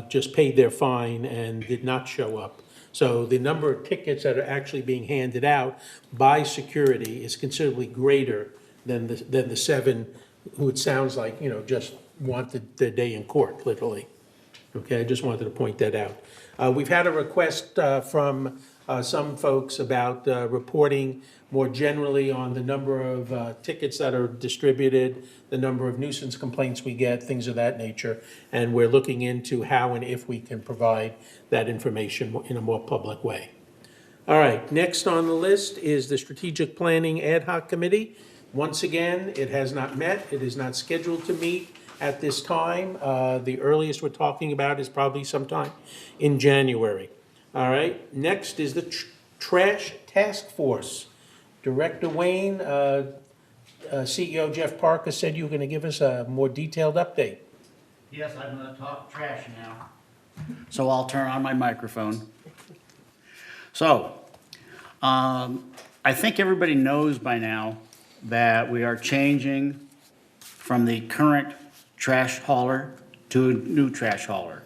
just paid their fine and did not show up. So the number of tickets that are actually being handed out by security is considerably greater than the 7 who it sounds like, just wanted their day in court, literally. Okay, I just wanted to point that out. We've had a request from some folks about reporting more generally on the number of tickets that are distributed, the number of nuisance complaints we get, things of that nature. And we're looking into how and if we can provide that information in a more public way. All right, next on the list is the Strategic Planning Ad Hoc Committee. Once again, it has not met. It is not scheduled to meet at this time. The earliest we're talking about is probably sometime in January. All right, next is the Trash Task Force. Director Wayne, CEO Jeff Parker said you were going to give us a more detailed update. Yes, I'm going to talk trash now. So I'll turn on my microphone. So, I think everybody knows by now that we are changing from the current trash hauler to a new trash hauler.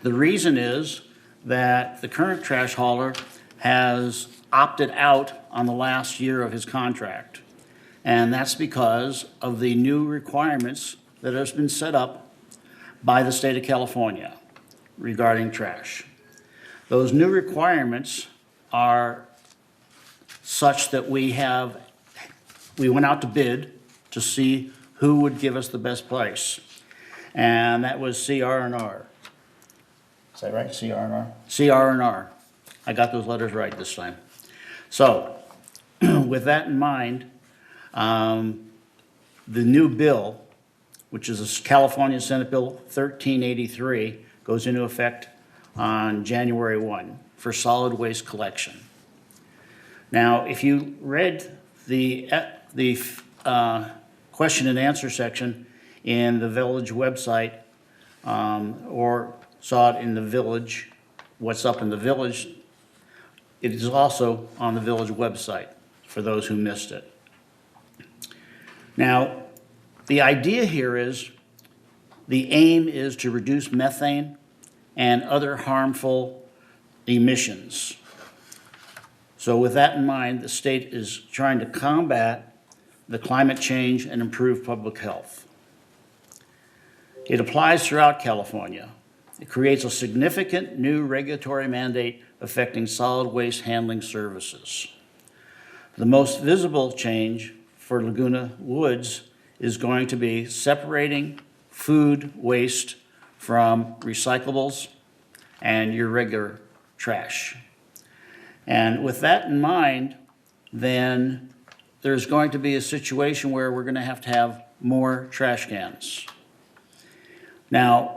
The reason is that the current trash hauler has opted out on the last year of his contract. And that's because of the new requirements that has been set up by the state of California regarding trash. Those new requirements are such that we went out to bid to see who would give us the best price. And that was CR&R. Is that right, CR&R? CR&R. I got those letters right this time. So, with that in mind, the new bill, which is a California Senate Bill 1383, goes into effect on January 1 for solid waste collection. Now, if you read the question and answer section in the village website, or saw it in the village, what's up in the village, it is also on the village website for those who missed it. Now, the idea here is, the aim is to reduce methane and other harmful emissions. So with that in mind, the state is trying to combat the climate change and improve public health. It applies throughout California. It creates a significant new regulatory mandate affecting solid waste handling services. The most visible change for Laguna Woods is going to be separating food waste from recyclables and your regular trash. And with that in mind, then there's going to be a situation where we're going to have more trash cans. Now,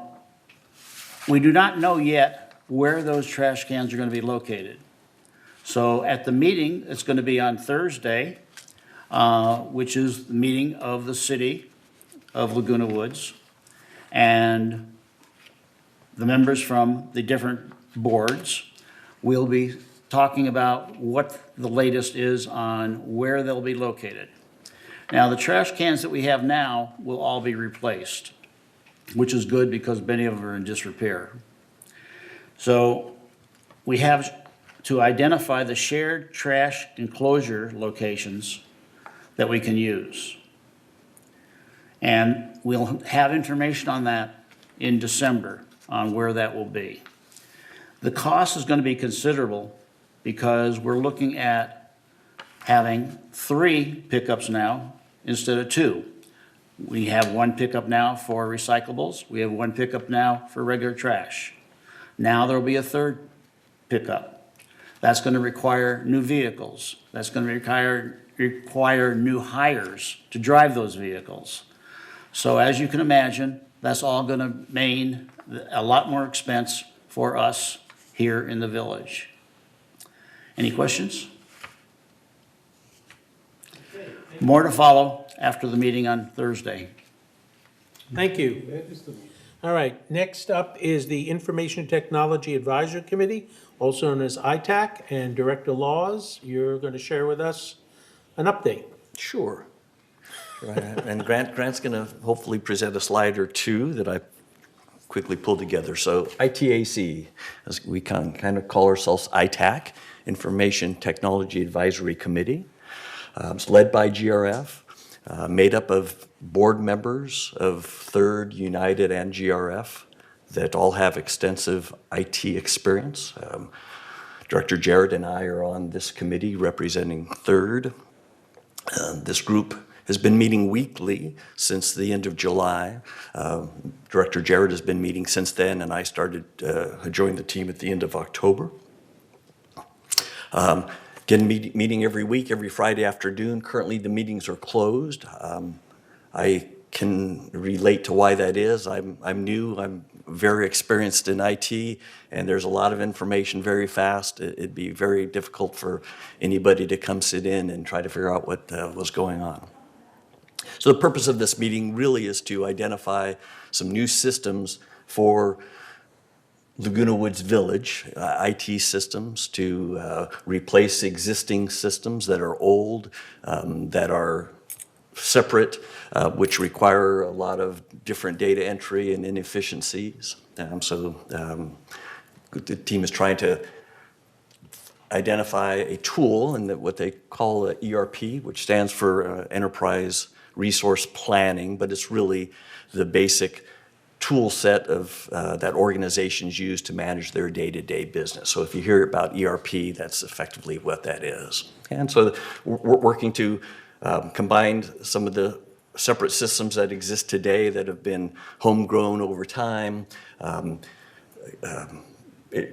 we do not know yet where those trash cans are going to be located. So at the meeting, it's going to be on Thursday, which is the meeting of the city of Laguna Woods, and the members from the different boards will be talking about what the latest is on where they'll be located. Now, the trash cans that we have now will all be replaced, which is good because many of them are in disrepair. So we have to identify the shared trash enclosure locations that we can use. And we'll have information on that in December on where that will be. The cost is going to be considerable because we're looking at having 3 pickups now instead of 2. We have 1 pickup now for recyclables. We have 1 pickup now for regular trash. Now there'll be a 3rd pickup. That's going to require new vehicles. That's going to require new hires to drive those vehicles. So as you can imagine, that's all going to mean a lot more expense for us here in the village. Any questions? More to follow after the meeting on Thursday. Thank you. All right, next up is the Information Technology Advisory Committee, also known as ITAC, and Director Laws, you're going to share with us an update. Sure. Right. And Grant's going to hopefully present a slide or two that I quickly pulled together. So ITAC, as we kind of call ourselves ITAC, Information Technology Advisory Committee. It's led by GRF, made up of board members of Third, United, and GRF that all have extensive IT experience. Director Jarrett and I are on this committee representing Third. This group has been meeting weekly since the end of July. Director Jarrett has been meeting since then, and I joined the team at the end of October. Again, meeting every week, every Friday afternoon. Currently, the meetings are closed. I can relate to why that is. I'm new. I'm very experienced in IT, and there's a lot of information very fast. It'd be very difficult for anybody to come sit in and try to figure out what was going on. So the purpose of this meeting really is to identify some new systems for Laguna Woods Village, IT systems, to replace existing systems that are old, that are separate, which require a lot of different data entry and inefficiencies. The team is trying to identify a tool, and what they call ERP, which stands for Enterprise Resource Planning, but it's really the basic tool set of that organizations use to manage their day-to-day business. So if you hear about ERP, that's effectively what that is. And so we're working to combine some of the separate systems that exist today that have been homegrown over time,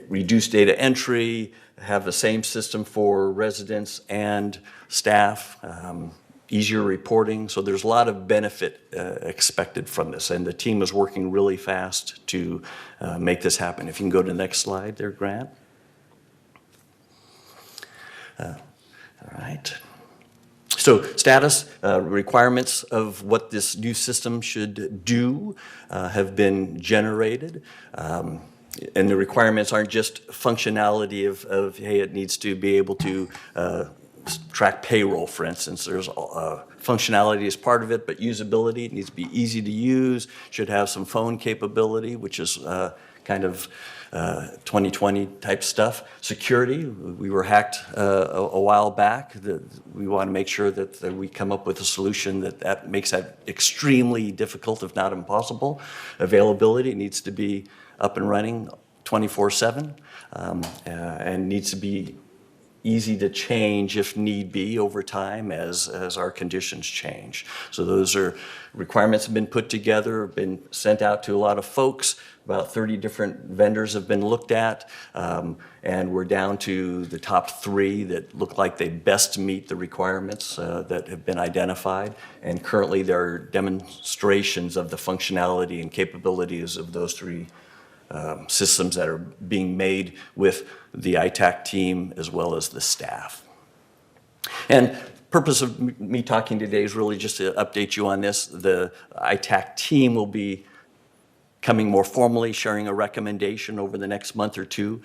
reduce data entry, have the same system for residents and staff, easier reporting. So there's a lot of benefit expected from this, and the team is working really fast to make this happen. If you can go to the next slide there, Grant. All right. So status, requirements of what this new system should do have been generated. And the requirements aren't just functionality of hey, it needs to be able to track payroll, for instance. There's functionality as part of it, but usability, it needs to be easy to use, should have some phone capability, which is kind of 2020 type stuff. Security, we were hacked a while back. We want to make sure that we come up with a solution that makes that extremely difficult, if not impossible. Availability needs to be up and running 24/7 and needs to be easy to change if need be over time as our conditions change. So those are requirements have been put together, been sent out to a lot of folks. About 30 different vendors have been looked at, and we're down to the top 3 that look like they best meet the requirements that have been identified. And currently there are demonstrations of the functionality and capabilities of those 3 systems that are being made with the ITAC team as well as the staff. And purpose of me talking today is really just to update you on this. The ITAC team will be coming more formally, sharing a recommendation over the next month or 2,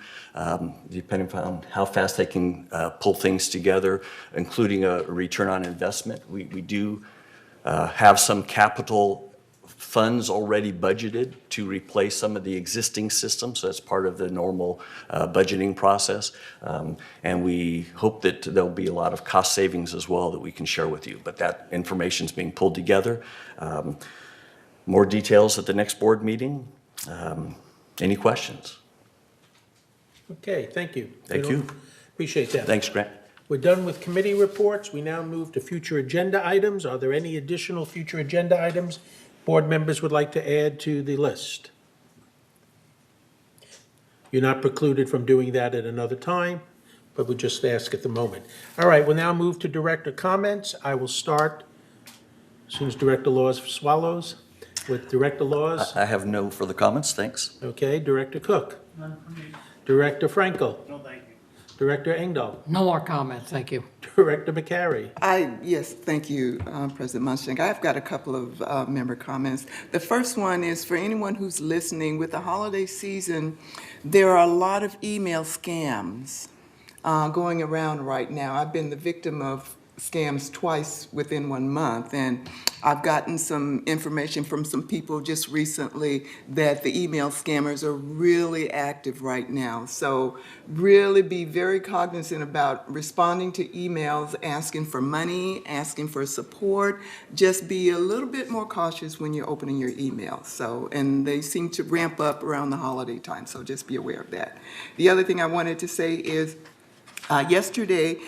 depending on how fast they can pull things together, including a return on investment. We do have some capital funds already budgeted to replace some of the existing systems. So that's part of the normal budgeting process. And we hope that there'll be a lot of cost savings as well that we can share with you. But that information is being pulled together. More details at the next board meeting. Any questions? Okay, thank you. Thank you. Appreciate that. Thanks, Grant. We're done with committee reports. We now move to future agenda items. Are there any additional future agenda items board members would like to add to the list? You're not precluded from doing that at another time, but we'll just ask at the moment. All right, we'll now move to director comments. I will start as soon as Director Laws swallows with Director Laws. I have no further comments, thanks. Okay, Director Cook. None for me. Director Frankel. No, thank you. Director Engdahl. No more comment, thank you. Director McCary. Yes, thank you, President Munchak. I've got a couple of member comments. The first one is for anyone who's listening, with the holiday season, there are a lot of email scams going around right now. I've been the victim of scams twice within 1 month, and I've gotten some information from some people just recently that the email scammers are really active right now. So really be very cognizant about responding to emails, asking for money, asking for support. Just be a little bit more cautious when you're opening your emails. So, and they seem to ramp up around the holiday time, so just be aware of that. The other thing I wanted to say is, yesterday,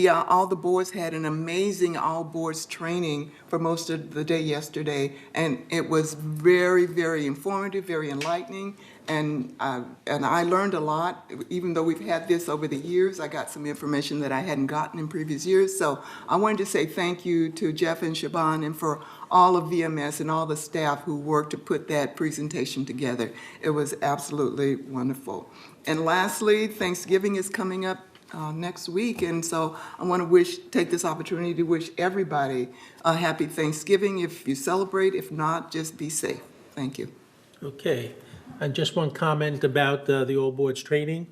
all the boards had an amazing all-boards training for most of the day yesterday, and it was very, very informative, very enlightening, and I learned a lot. Even though we've had this over the years, I got some information that I hadn't gotten in previous years. So I wanted to say thank you to Jeff and Shaban and for all of VMS and all the staff who worked to put that presentation together. It was absolutely wonderful. And lastly, Thanksgiving is coming up next week, and so I want to take this opportunity to wish everybody a happy Thanksgiving if you celebrate. If not, just be safe. Thank you. Okay, and just one comment about the All Boards training.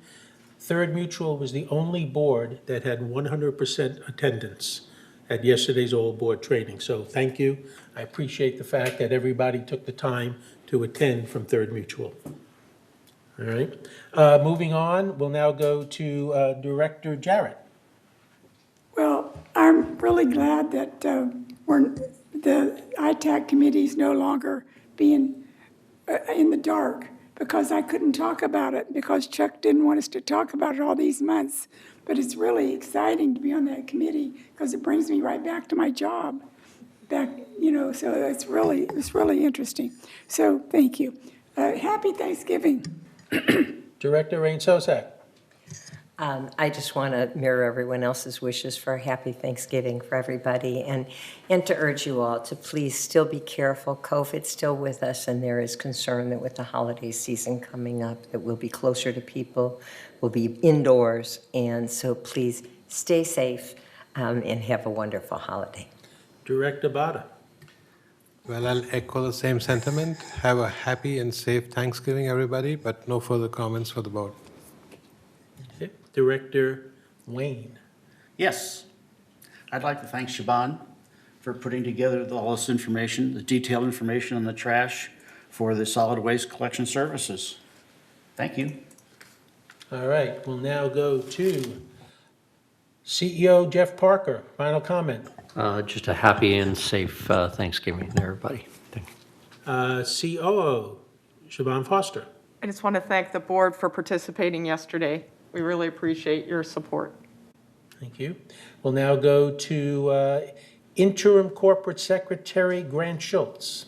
Third Mutual was the only board that had 100% attendance at yesterday's All Board training. So thank you. I appreciate the fact that everybody took the time to attend from Third Mutual. All right. Moving on, we'll now go to Director Jarrett. Well, I'm really glad that the ITAC committee is no longer being in the dark, because I couldn't talk about it because Chuck didn't want us to talk about it all these months. But it's really exciting to be on that committee because it brings me right back to my job. So it's really interesting. So thank you. Happy Thanksgiving. Director Rain Sosak. I just want to mirror everyone else's wishes for a happy Thanksgiving for everybody, and to urge you all to please still be careful. COVID's still with us, and there is concern that with the holiday season coming up that we'll be closer to people, we'll be indoors, and so please stay safe and have a wonderful holiday. Director Bada. Well, I'll echo the same sentiment. Have a happy and safe Thanksgiving, everybody, but no further comments for the board. Okay. Director Wayne. Yes. I'd like to thank Shaban for putting together all this information, the detailed information on the trash for the solid waste collection services. Thank you. All right, we'll now go to CEO Jeff Parker. Final comment. Just a happy and safe Thanksgiving to everybody. Thank you. COO Shaban Foster. I just want to thank the board for participating yesterday. We really appreciate your support. Thank you. We'll now go to Interim Corporate Secretary Grant Schultz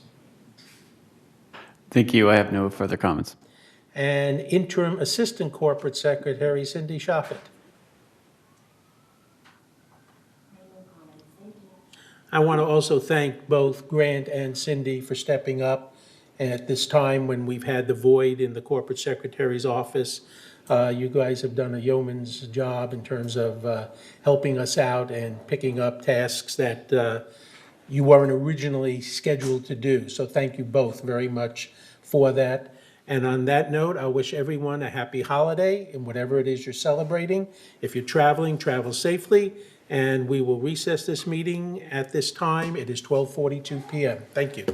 Thank you. I have no further comments. and Interim Assistant Corporate Secretary Cindy Shoffett. I want to also thank both Grant and Cindy for stepping up at this time when we've had the void in the corporate secretary's office. You guys have done a yeoman's job in terms of helping us out and picking up tasks that you weren't originally scheduled to do. So thank you both very much for that. And on that note, I wish everyone a happy holiday in whatever it is you're celebrating. If you're traveling, travel safely. And we will recess this meeting at this time. It is 12:42 p.m. Thank you.